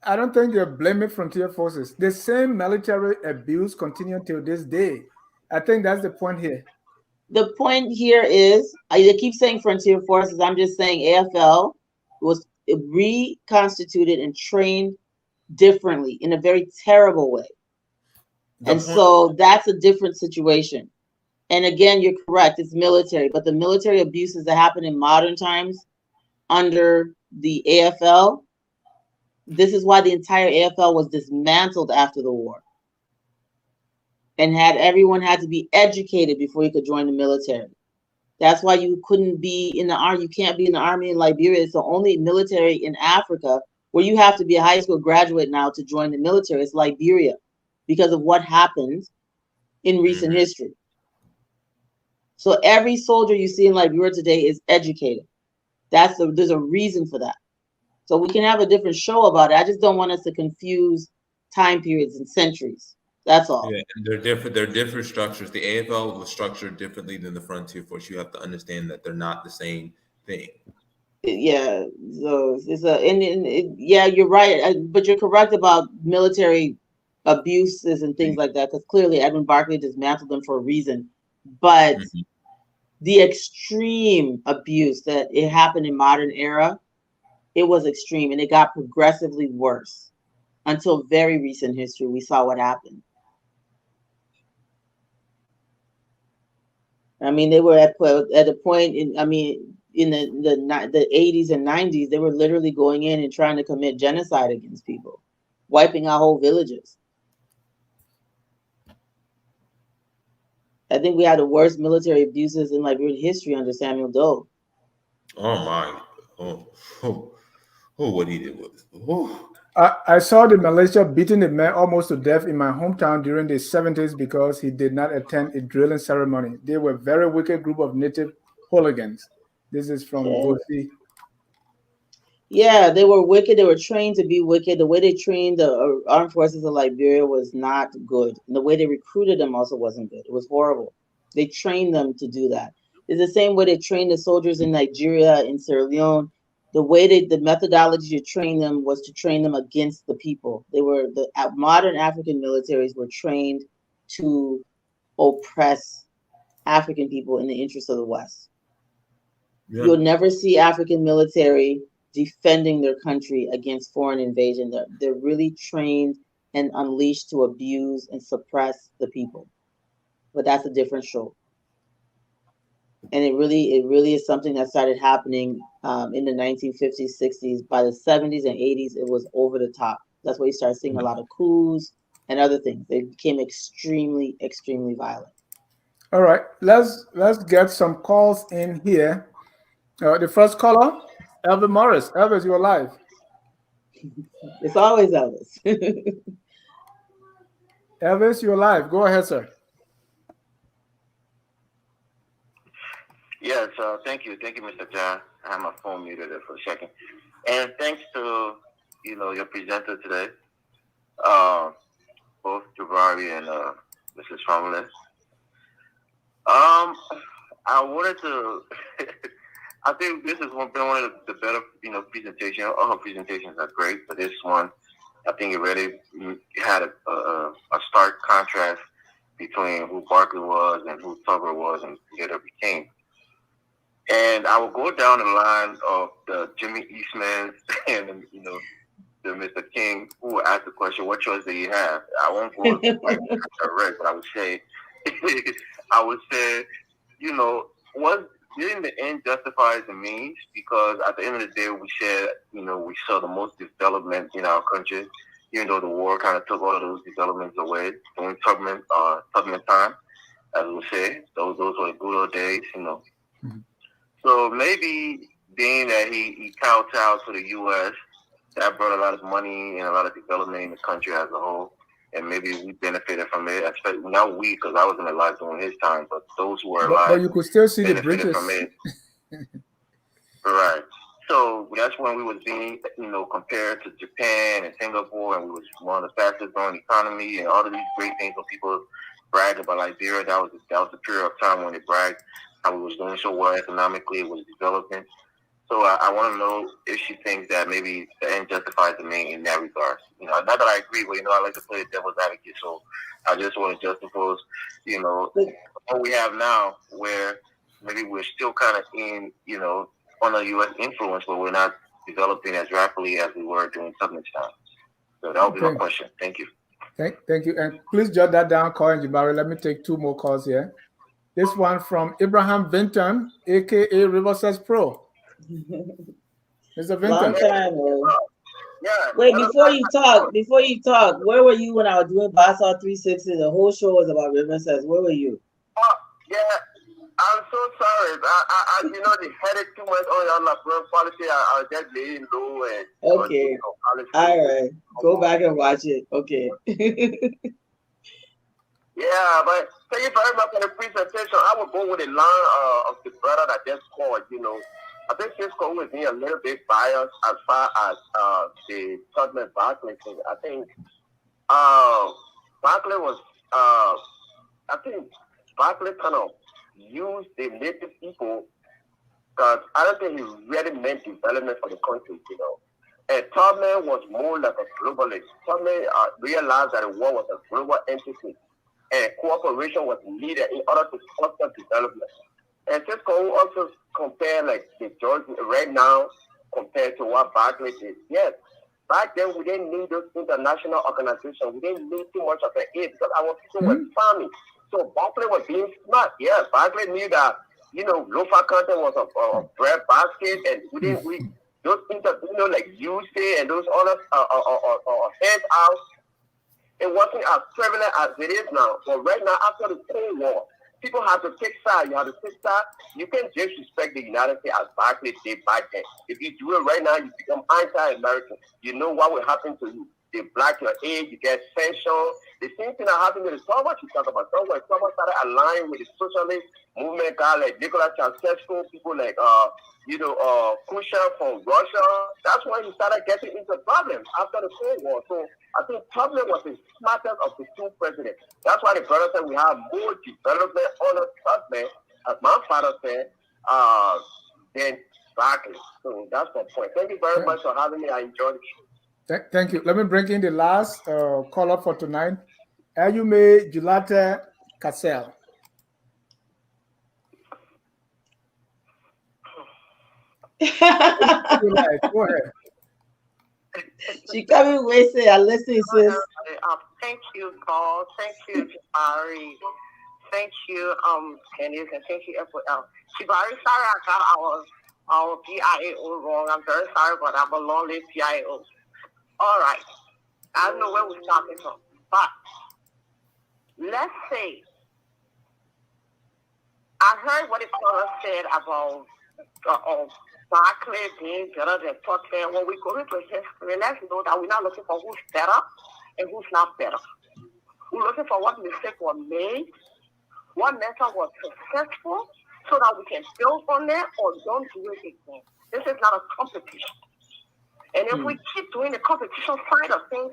I don't think they're blaming Frontier Forces. The same military abuse continues till this day. I think that's the point here. The point here is, I keep saying Frontier Forces. I'm just saying AFL was reconstituted and trained differently in a very terrible way. So that's a different situation. And again, you're correct. It's military, but the military abuses that happen in modern times under the AFL, this is why the entire AFL was dismantled after the war. And everyone had to be educated before you could join the military. That's why you couldn't be in the army. You can't be in the army in Liberia. It's the only military in Africa where you have to be a high school graduate now to join the military. It's Liberia because of what happened in recent history. So every soldier you see in Liberia today is educated. There's a reason for that. So we can have a different show about it. I just don't want us to confuse time periods and centuries. That's all. Yeah, and they're different. They're different structures. The AFL was structured differently than the Frontier Force. You have to understand that they're not the same thing. Yeah, so yeah, you're right, but you're correct about military abuses and things like that. Because clearly, Edwin Barkley dismantled them for a reason. But the extreme abuse that it happened in modern era, it was extreme, and it got progressively worse until very recent history. We saw what happened. I mean, they were at a point in, I mean, in the 80s and 90s, they were literally going in and trying to commit genocide against people, wiping out whole villages. I think we had the worst military abuses in Liberian history under Samuel Doe. Oh my! Oh, oh, oh! What he did was. Oh. I saw the militia beating the man almost to death in my hometown during the 70s because he did not attend a drilling ceremony. They were a very wicked group of native hooligans. This is from Yeah. Gothi. Yeah, they were wicked. They were trained to be wicked. The way they trained the armed forces of Liberia was not good. And the way they recruited them also wasn't good. It was horrible. They trained them to do that. It's the same way they trained the soldiers in Nigeria, in Sierra Leone. The methodology to train them was to train them against the people. The modern African militaries were trained to oppress African people in the interest of the West. Yeah. You'll never see African military defending their country against foreign invasion. They're really trained and unleashed to abuse and suppress the people. But that's a different show. And it really is something that started happening in the 1950s, 60s. By the 70s and 80s, it was over the top. That's why you start seeing a lot of coups and other things. They became extremely, extremely violent. All right, let's get some calls in here. The first caller, Elvis Morris. Elvis, you're live. It's always Elvis. Elvis, you're live. Go ahead, sir. Yes, thank you, Mr. John. I have my phone muted there for a second, and thanks to your presenter today, both Jabari and Mrs. Formula. I wanted to. I think this has been one of the better presentations. All her presentations are great, but this one, I think it really had a stark contrast between who Barkley was and who Tubman was and later became. And I will go down the line of the Jimmy Eastman and the Mr. King who asked the question, "What choice do you have?" I won't go direct, but I would say, what didn't the end justify the means? Because at the end of the day, we said, we saw the most development in our country, even though the war kind of took all of those developments away during Tubman time, as we say. Those were the good old days, Mm-hmm. So maybe being that he kowtowed to the U.S., that brought a lot of money and a lot of development in the country as a whole. And maybe we benefited from it, especially not we, because I wasn't alive during his time, but those who were alive. But you could still see the benefited bridges. from it. Right. So that's when we was being, compared to Japan and Singapore, and we was one of the fastest growing economy and all of these great things when people brag about Liberia. That was the period of time when they bragged how we was doing so well economically, it was developing. So I want to know if she thinks that maybe the end justifies the mean in that regard. Not that I agree, but I like to play the devil's advocate. So I just want to juxtapose, what we have now, where maybe we're still kind of in, under U.S. influence, but we're not developing as rapidly as we were during Tubman's time. So that would be my question. Thank you. Thank you, and please jot that down, Colin Jabari. Let me take two more calls here. This one from Abraham Vinton, aka Riverside Pro. Mr. Vinton. Long time, bro. Yeah. Wait, before you talk, where were you when I was doing Basel 360? The whole show was about Riverside. Where were you? Yeah, I'm so sorry. I they headed too much on my foreign policy. I was just laying low and. Okay. All right. Go back and watch it. Okay. Yeah, but thank you very much for the presentation. I will go with the line of the brother that just called. I think Cisco was being a little bit biased as far as the Tubman Barkley thing. I think Barkley was I think Barkley kind of used the native people because I don't think he really meant development for the country, And Tubman was more like a globalist. Tubman realized that the war was a global entity. And cooperation was needed in order to foster development. And Cisco also compare the George right now compared to what Barclay did. Yes, back then we didn't need those international organizations. We didn't need too much of the aid because our people were farming. So Barclay was being smart. Yes, Barclay knew that, low-fat content was a bread basket, and those things that, like you say, and those other hands out, it wasn't as prevalent as it is now. But right now, after the Cold War, people have to take sides. You have to take sides. You can't disrespect the United States as Barclay did back then. If you do it right now, you become anti-American. You know what will happen to you. They black your age, you get sanctioned. The same thing that happened with the Soviet you talk about. Someone started aligning with the socialist movement, guy like Nicholas Ceausescu, people like Khrushchev from Russia. That's when he started getting into problems after the Cold War. So I think Tubman was the smartest of the two presidents. That's why the brother said we have more development under Tubman, as my father said, than Barkley. So that's my point. Thank you very much for having me. I enjoyed it. Thank you. Let me bring in the last caller for tonight. Ayume Julate Cassell. Go ahead. She coming with it. I listen, sis. Thank you, Paul. Thank you, Jabari. Thank you, Candice, and thank you, Edwin. Jabari, sorry I got our PIAO wrong. I'm very sorry, but I'm a long-lived PIAO. All right. I don't know where we're starting from, but let's say I heard what the caller said about Barclay being better than Tubman. When we go into history, let's know that we're not looking for who's better and who's not better. We're looking for what mistakes were made, what method was successful, so that we can build on that or don't do it again. This is not a competition. And if we keep doing the competition side of things,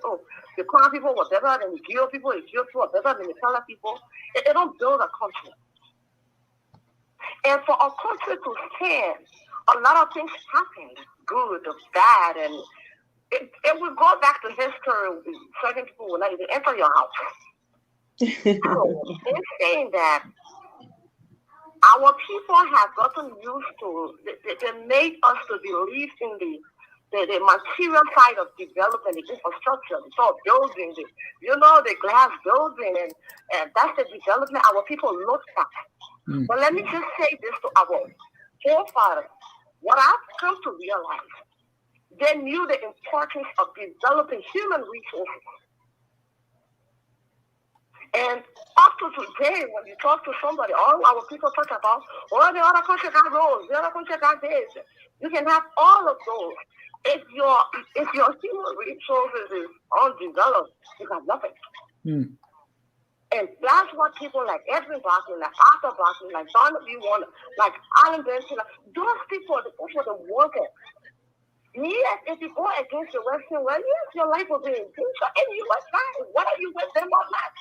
the Crown people were better than the Geo people were better than the color people, it don't build a country. And for a country to stand, a lot of things happen, good or bad, and it will go back to history. Certain people will not even enter your house. So they're saying that our people have gotten used to, they made us to believe in the material side of development, the infrastructure, the tall buildings, the glass building, and that's the development our people look at. But let me just say this to our forefathers. What I've come to realize, they knew the importance of developing human resources. And up to today, when you talk to somebody, all our people talk about, the other country got roads, the other country got this. You can have all of those. If your human resources is undeveloped, you got nothing. And that's what people like Edwin Barkley, like Arthur Barkley, like Barnaby Warner, like Alan Benson, those people, the workers. Yes, if you go against the Western world, yes, your life will be in danger, and you must die. Whether you with them or not,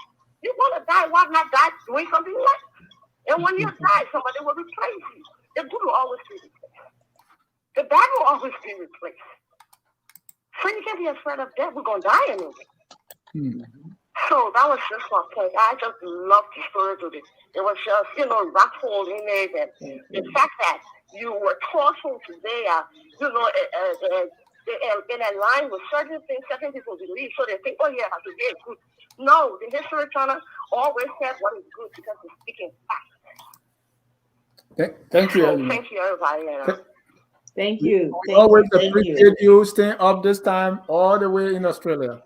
you're going to die. Why not die doing something like that? And when you die, somebody will replace you. The good will always be replaced. The bad will always be replaced. So you can't be afraid of death. We're going to die anyway. So that was just my point. I just loved the story today. It was just, wrathful in it. And the fact that you were talking today, in a line with certain things, certain people believe. So they think, today is good. No, the history channel always said what is good because it's speaking facts. Thank you. So thank you, everybody. Thank you. We always appreciate you staying up this time all the way in Australia.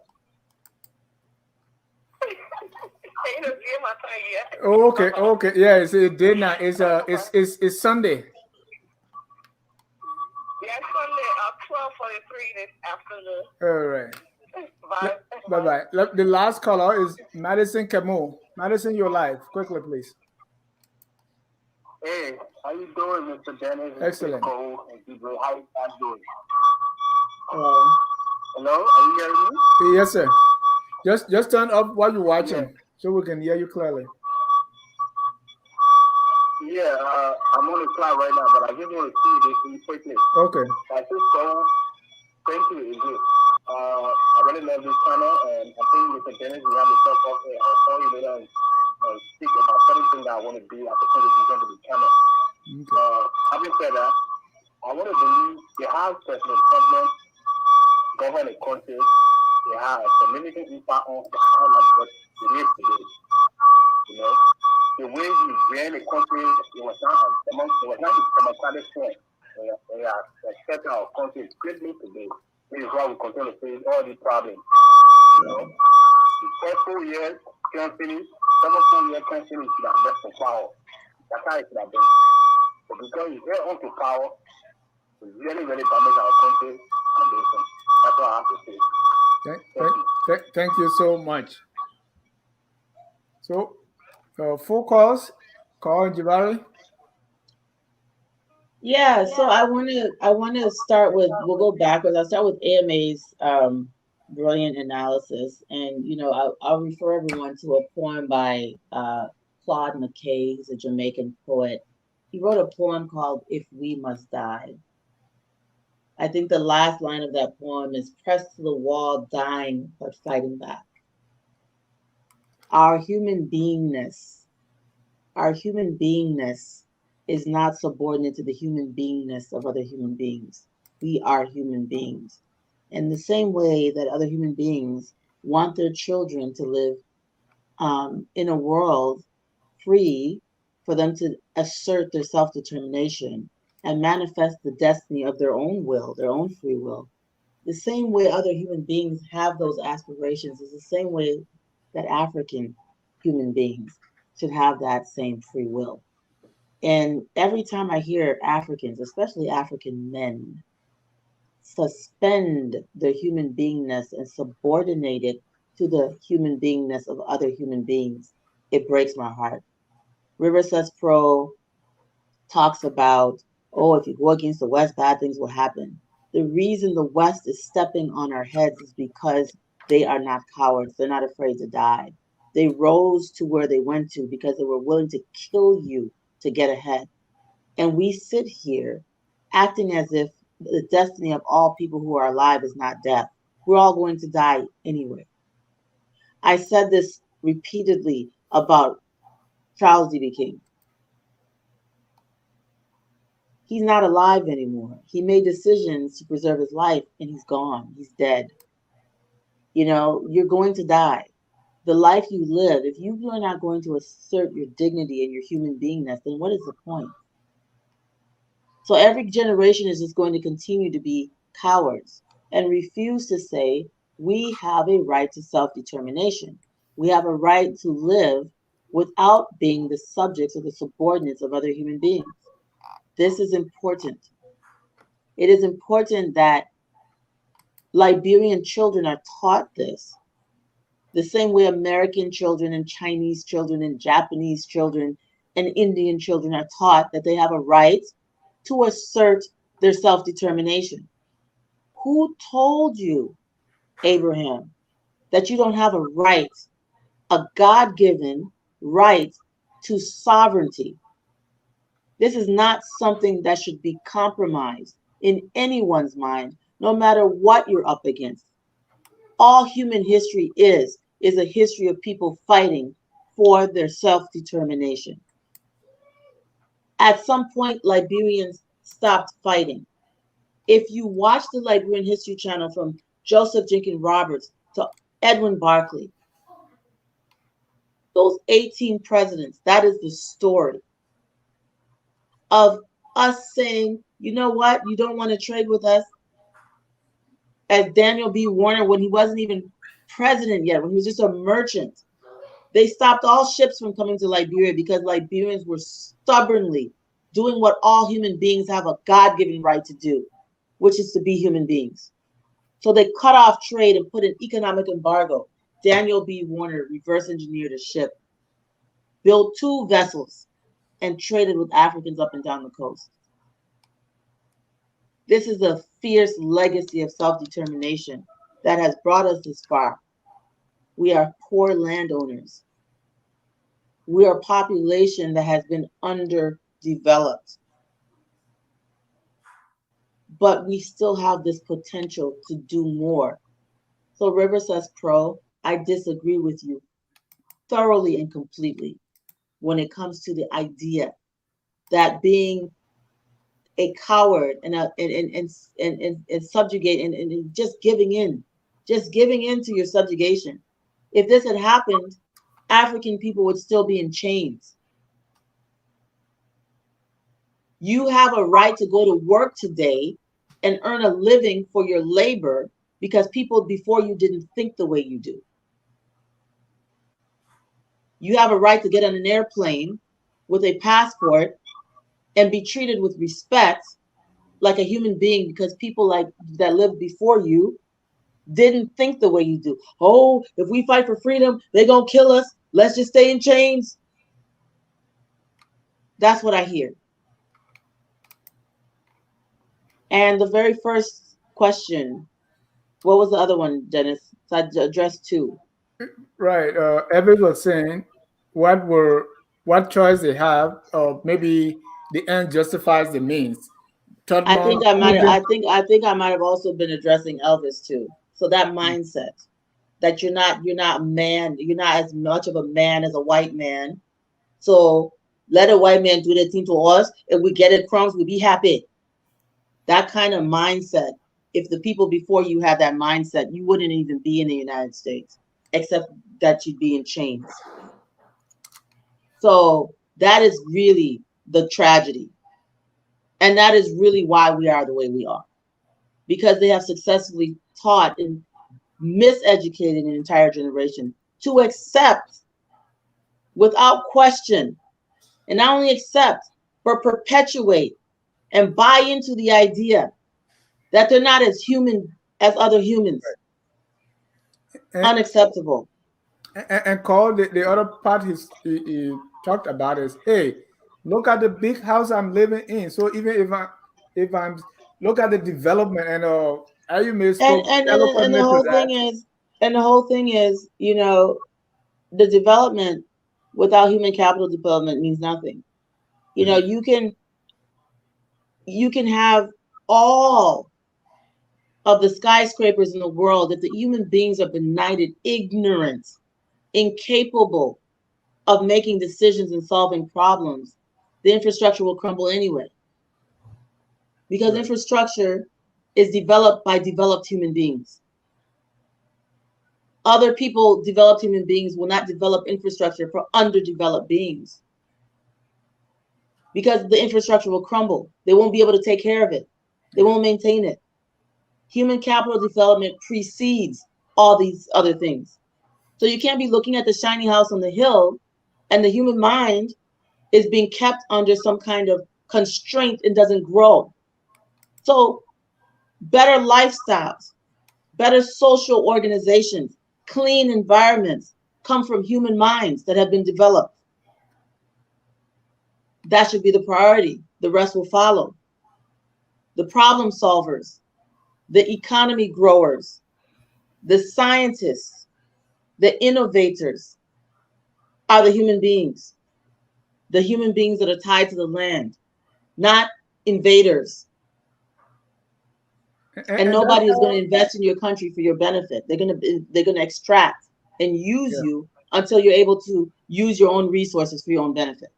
Okay. Yeah, it's a day now. It's Sunday. Yeah, Sunday, 12:43 this afternoon. All right. Bye. The last caller is Madison Camus. Madison, your live. Quickly, please. Hey, how you doing, Mr. Dennis? Excellent. How you doing? Hello, are you hearing me? Yes, sir. Just turn up while you're watching, so we can hear you clearly. Yeah, I'm on the fly right now, but I just want to see this really quickly. Okay. I just go. Thank you. It's good. I really love this channel, and I think Mr. Dennis, we have to talk about it. I'll call you later and speak about certain things that I want to do as a contribution to the channel. Okay. Having said that, I want to believe they have President Tubman govern a country. They have a significant impact on how it is today. the way we ran the country, it was not a democratic point. We are expecting our country greatly today. This is why we continue to face all these problems. You know, the first 4 years can't finish, 7 years can't finish should have left for power. That's how it should have been. But because we get onto power, we really, really damage our country and nation. That's what I have to say. Thank you so much. So, full calls, call Jabari. Yeah, so I wanna start with, we'll go backwards. I'll start with AMA's brilliant analysis, and I'll refer everyone to a poem by Claude McKay. He's a Jamaican poet. He wrote a poem called "If We Must Die." I think the last line of that poem is "Pressed to the wall, dying but fighting back." Our human beingness is not subordinate to the human beingness of other human beings. We are human beings. In the same way that other human beings want their children to live in a world free for them to assert their self-determination and manifest the destiny of their own will, their own free will. The same way other human beings have those aspirations is the same way that African human beings should have that same free will. And every time I hear Africans, especially African men, suspend their human beingness and subordinate it to the human beingness of other human beings, it breaks my heart. River Says Pro talks about, oh, if you go against the West, bad things will happen. The reason the West is stepping on our heads is because they are not cowards. They're not afraid to die. They rose to where they went to because they were willing to kill you to get ahead. And we sit here acting as if the destiny of all people who are alive is not death. We're all going to die anyway. I said this repeatedly about Charles D.B. King. He's not alive anymore. He made decisions to preserve his life and he's gone. He's dead. You're going to die. The life you live, if you are not going to assert your dignity and your human beingness, then what is the point? So every generation is just going to continue to be cowards and refuse to say, we have a right to self-determination. We have a right to live without being the subjects or the subordinates of other human beings. This is important. It is important that Liberian children are taught this, the same way American children and Chinese children and Japanese children and Indian children are taught that they have a right to assert their self-determination. Who told you, Abraham, that you don't have a right, a God-given right to sovereignty? This is not something that should be compromised in anyone's mind, no matter what you're up against. All human history is a history of people fighting for their self-determination. At some point, Liberians stopped fighting. If you watch the Liberian History Channel from Joseph Jenkins Roberts to Edwin Barkley, those 18 presidents, that is the story of us saying, you know what, you don't want to trade with us. As Daniel B. Warner, when he wasn't even president yet, when he was just a merchant, they stopped all ships from coming to Liberia because Liberians were stubbornly doing what all human beings have a God-given right to do, which is to be human beings. So they cut off trade and put an economic embargo. Daniel B. Warner reverse engineered a ship, built 2 vessels, and traded with Africans up and down the coast. This is a fierce legacy of self-determination that has brought us this far. We are poor landowners. We are a population that has been underdeveloped. But we still have this potential to do more. So River Says Pro, I disagree with you thoroughly and completely when it comes to the idea that being a coward and subjugate and just giving in to your subjugation. If this had happened, African people would still be in chains. You have a right to go to work today and earn a living for your labor because people before you didn't think the way you do. You have a right to get on an airplane with a passport and be treated with respect like a human being because people like that lived before you didn't think the way you do. Oh, if we fight for freedom, they're going to kill us. Let's just stay in chains. That's what I hear. And the very first question, what was the other one, Dennis? So I addressed two. Right. Edwin was saying what choice they have, or maybe the end justifies the means. I Tubman, think I might have, I think I might have also been addressing Elvis too. So that mindset that you're not a man, you're not as much of a man as a white man. So let a white man do their thing to us. If we get it crumbs, we'll be happy. That kind of mindset. If the people before you had that mindset, you wouldn't even be in the United States, except that you'd be in chains. So that is really the tragedy. And that is really why we are the way we are. Because they have successfully taught and miseducated an entire generation to accept without question, and not only accept, but perpetuate and buy into the idea that they're not as human as other humans. Unacceptable. And call the other part he talked about is, hey, look at the big house I'm living in. So even if I'm look at the development and you spoke And eloquently the to whole that. thing is, you know, the development without human capital development means nothing. You know, you can have all of the skyscrapers in the world if the human beings are benighted, ignorant, incapable of making decisions and solving problems, the infrastructure will crumble anyway. Because infrastructure is developed by developed human beings. Other people, developed human beings, will not develop infrastructure for underdeveloped beings. Because the infrastructure will crumble. They won't be able to take care of it. They won't maintain it. Human capital development precedes all these other things. So you can't be looking at the shiny house on the hill and the human mind is being kept under some kind of constraint and doesn't grow. So better lifestyles, better social organizations, clean environments come from human minds that have been developed. That should be the priority. The rest will follow. The problem solvers, the economy growers, the scientists, the innovators are the human beings that are tied to the land, not invaders. And nobody is going to invest in your country for your benefit. They're going to extract and use you until you're able to use your own resources for your own benefit.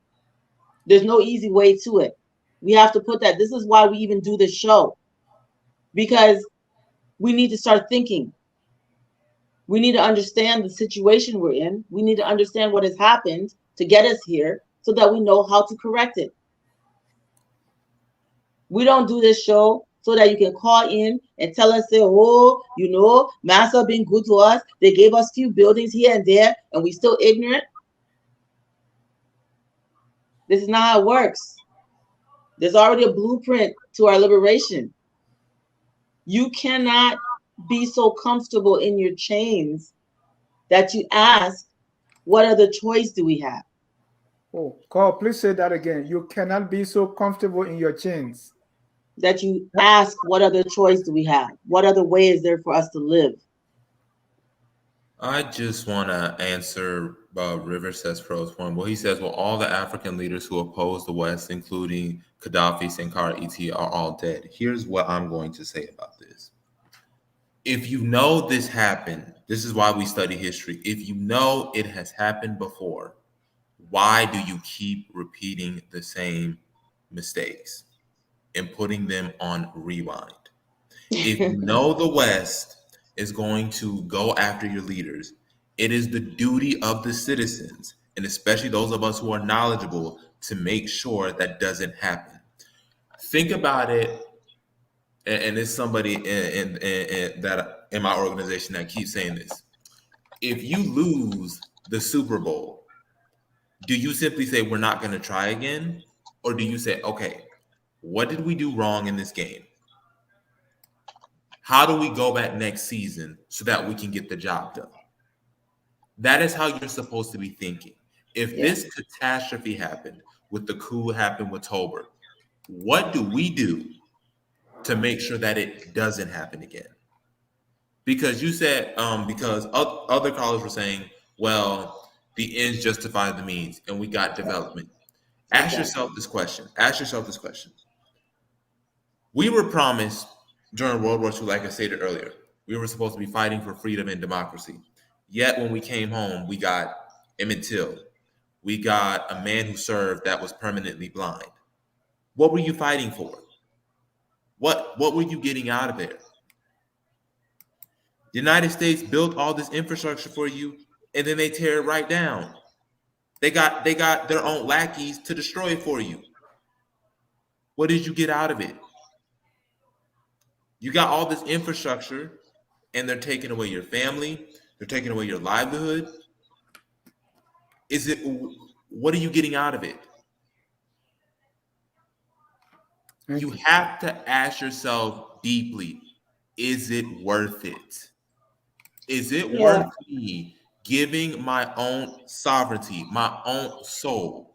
There's no easy way to it. We have to put that. This is why we even do this show, because we need to start thinking. We need to understand the situation we're in. We need to understand what has happened to get us here so that we know how to correct it. We don't do this show so that you can call in and tell us, say, oh, you know, Massa been good to us. They gave us few buildings here and there, and we still ignorant. This is not how it works. There's already a blueprint to our liberation. You cannot be so comfortable in your chains that you ask, what other choice do we have? Oh, Carl, please say that again. You cannot be so comfortable in your chains. That you ask, what other choice do we have? What other way is there for us to live? I just want to answer River says Pro's point. Well, he says, well, all the African leaders who oppose the West, including Gaddafi, Sankara, et, are all dead. Here's what I'm going to say about this. If you know this happened, this is why we study history. If you know it has happened before, why do you keep repeating the same mistakes and putting them on rewind? If you know the West is going to go after your leaders, it is the duty of the citizens, and especially those of us who are knowledgeable, to make sure that doesn't happen. think about it, and there's somebody in my organization that keeps saying this. If you lose the Super Bowl, do you simply say we're not going to try again? Or do you say, okay, what did we do wrong in this game? How do we go back next season so that we can get the job done? That is how you're supposed to be thinking. If this catastrophe happened with the coup happened with Tolbert, what do we do to make sure that it doesn't happen again? Because you said, because other callers were saying, well, the ends justify the means, and we got development. Ask yourself this question. We were promised during World War II, like I stated earlier, we were supposed to be fighting for freedom and democracy. Yet when we came home, we got Emmett Till. We got a man who served that was permanently blind. What were you fighting for? What were you getting out of there? The United States built all this infrastructure for you, and then they tear it right down. They got their own lackeys to destroy it for you. What did you get out of it? You got all this infrastructure, and they're taking away your family. They're taking away your livelihood. What are you getting out of it? You have to ask yourself deeply, is it worth it? Is it worth me giving my own sovereignty, my own soul?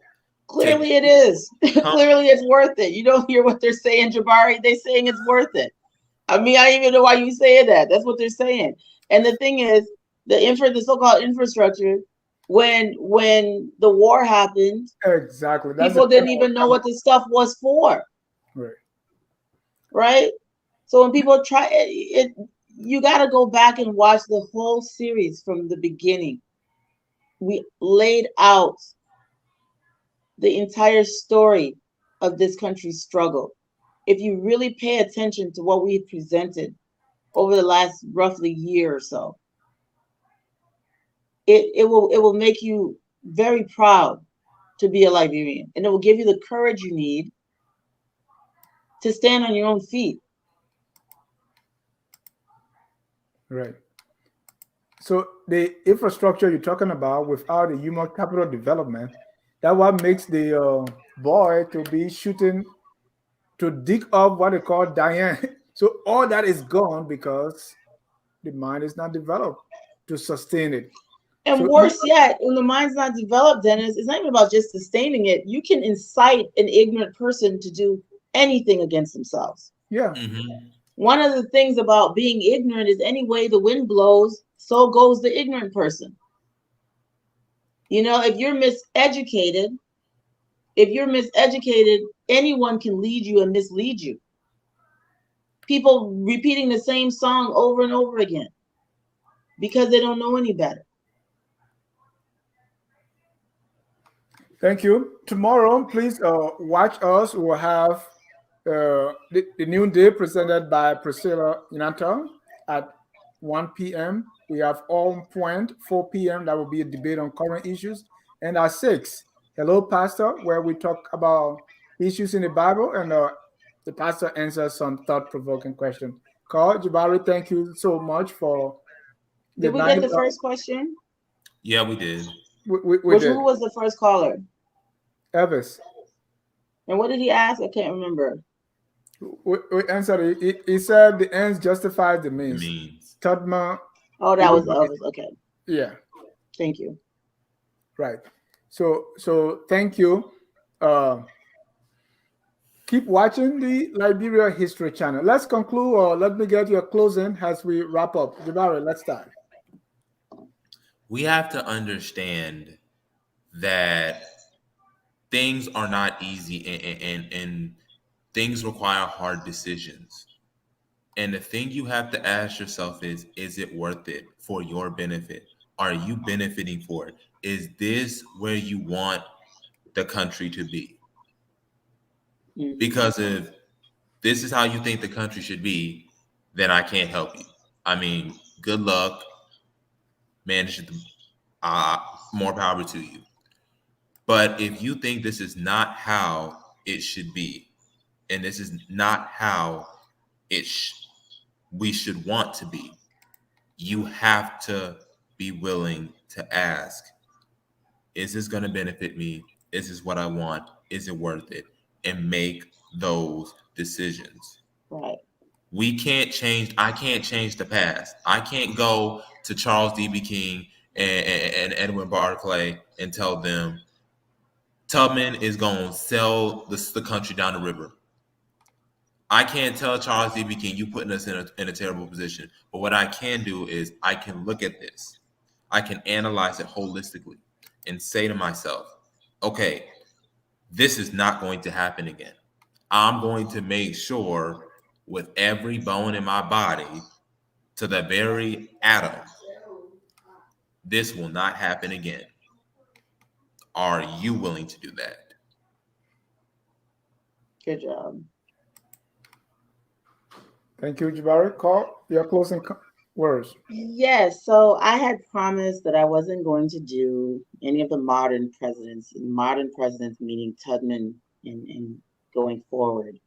Clearly it is. Clearly it's worth it. You don't hear what they're saying, Jabari. They're saying it's worth it. I mean, I don't even know why you say that. That's what they're saying. And the thing is, the so-called infrastructure, when the war happened, exactly, people didn't even know what this stuff was for. Right? So when people try it, you got to go back and watch the whole series from the beginning. We laid out the entire story of this country's struggle. If you really pay attention to what we presented over the last roughly year or so, it will make you very proud to be a Liberian, and it will give you the courage you need to stand on your own feet. Right. So the infrastructure you're talking about without the human capital development, that's what makes the boy to be shooting to dig up what they call Diane. So all that is gone because the mind is not developed to sustain it. And worse yet, when the mind's not developed, Dennis, it's not even about just sustaining it. You can incite an ignorant person to do anything against themselves. Yeah. One of the things about being ignorant is any way the wind blows, so goes the ignorant person. You know, if you're miseducated, anyone can lead you and mislead you. People repeating the same song over and over again because they don't know any better. Thank you. Tomorrow, please watch us. We'll have the noonday presented by Priscilla Inanta at 1 p.m. We have On Point, 4 p.m. That will be a debate on current issues. And at 6, Hello Pastor, where we talk about issues in the Bible and the pastor answers some thought-provoking questions. Carl, Jabari, thank you so much for... Did we get the first question? Yeah, we did. We did. Who was the first caller? Elvis. And what did he ask? I can't remember. We answered it. He said the ends justify the means. Tubman. Oh, that was Elvis. Okay. Yeah. Thank you. Right. So thank you. Keep watching the Liberia History Channel. Let's conclude, or let me get your closing as we wrap up. Jabari, let's start. We have to understand that things are not easy and things require hard decisions. And the thing you have to ask yourself is it worth it for your benefit? Are you benefiting for it? Is this where you want the country to be? Because if this is how you think the country should be, then I can't help you. I mean, good luck. Manage it, more power to you. But if you think this is not how it should be, and this is not how we should want to be. You have to be willing to ask, is this going to benefit me? Is this what I want? Is it worth it? And make those decisions. Right. I can't change the past. I can't go to Charles D.B. King and Edwin Barclay and tell them Tubman is going to sell the country down the river. I can't tell Charles D.B. King, you putting us in a terrible position. But what I can do is I can look at this. I can analyze it holistically and say to myself, okay, this is not going to happen again. I'm going to make sure with every bone in my body to the very atom, this will not happen again. Are you willing to do that? Good job. Thank you, Jabari. Carl, your closing words. Yes, so I had promised that I wasn't going to do any of the modern presidents meaning Tubman in going forward,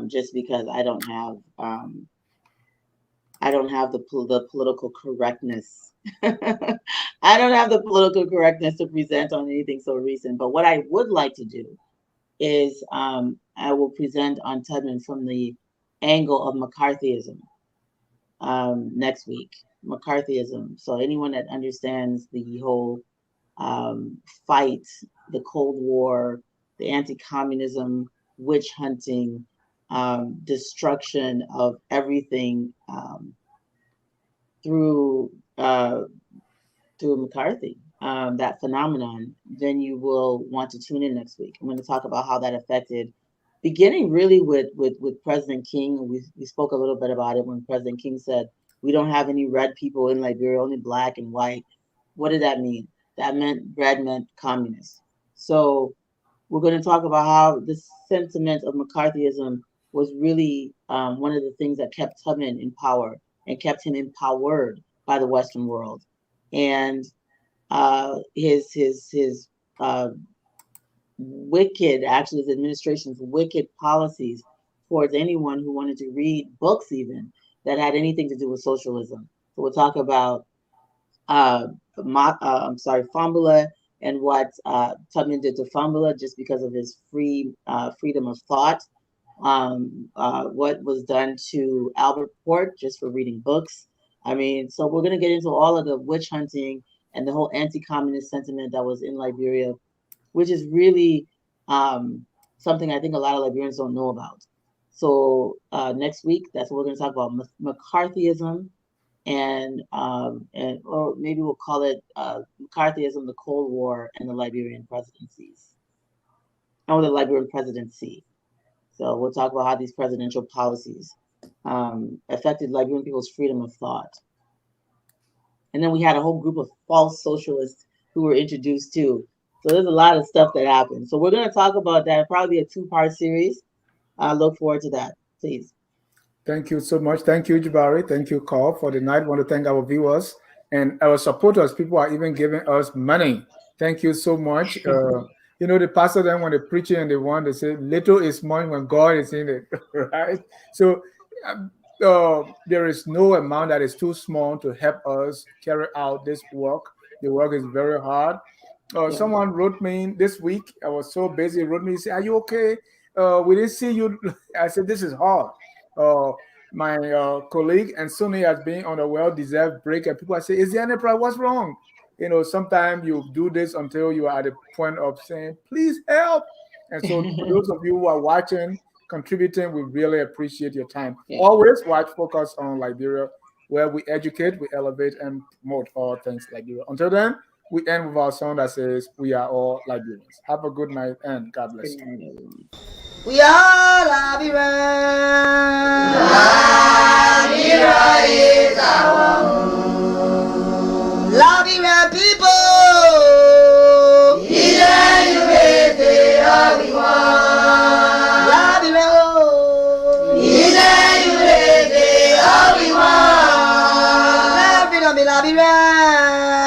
just because I don't have the political correctness. I don't have the political correctness to present on anything so recent. But what I would like to do is I will present on Tubman from the angle of McCarthyism next week. McCarthyism. So anyone that understands the whole fight, the Cold War, the anti-communism, witch hunting, destruction of everything through McCarthy, that phenomenon, then you will want to tune in next week. I'm going to talk about how that affected, beginning really with President King. We spoke a little bit about it when President King said, we don't have any red people in Liberia, only black and white. What did that mean? That meant red meant communist. So we're going to talk about how the sentiment of McCarthyism was really one of the things that kept Tubman in power and kept him empowered by the Western world. And his wicked, actually his administration's wicked policies towards anyone who wanted to read books even that had anything to do with socialism. So we'll talk about Fambula and what Tubman did to Fambula just because of his freedom of thought. What was done to Albert Port just for reading books. I mean, so we're going to get into all of the witch hunting and the whole anti-communist sentiment that was in Liberia, which is really something I think a lot of Liberians don't know about. So next week, that's what we're going to talk about, McCarthyism, or maybe we'll call it McCarthyism, the Cold War, and the Liberian presidencies, or the Liberian presidency. So we'll talk about how these presidential policies affected Liberian people's freedom of thought. And then we had a whole group of false socialists who were introduced too. So there's a lot of stuff that happened. So we're going to talk about that. Probably a 2-part series. I look forward to that. Please. Thank you so much. Thank you, Jabari. Thank you, Carl, for the night. I want to thank our viewers and our supporters. People are even giving us money. Thank you so much. You know, the pastor then when they're preaching and they want to say, little is much when God is in it, right? So there is no amount that is too small to help us carry out this work. The work is very hard. Someone wrote me this week. I was so busy. Wrote me, said, "Are you okay? We didn't see you." I said, "This is hard." My colleague and Sunni has been on a well-deserved break, and people say, "Is there any problem? What's wrong?" You know, sometimes you do this until you are at the point of saying, "Please help." And so, for those of you who are watching, contributing, we really appreciate your time. Always watch Focus on Liberia, where we educate, we elevate, and promote all things Liberia. Until then, we end with our song that says, "We are all Liberians." Have a good night and God bless you. We are Liberians. Liberia is our home. Liberian people. Liberia.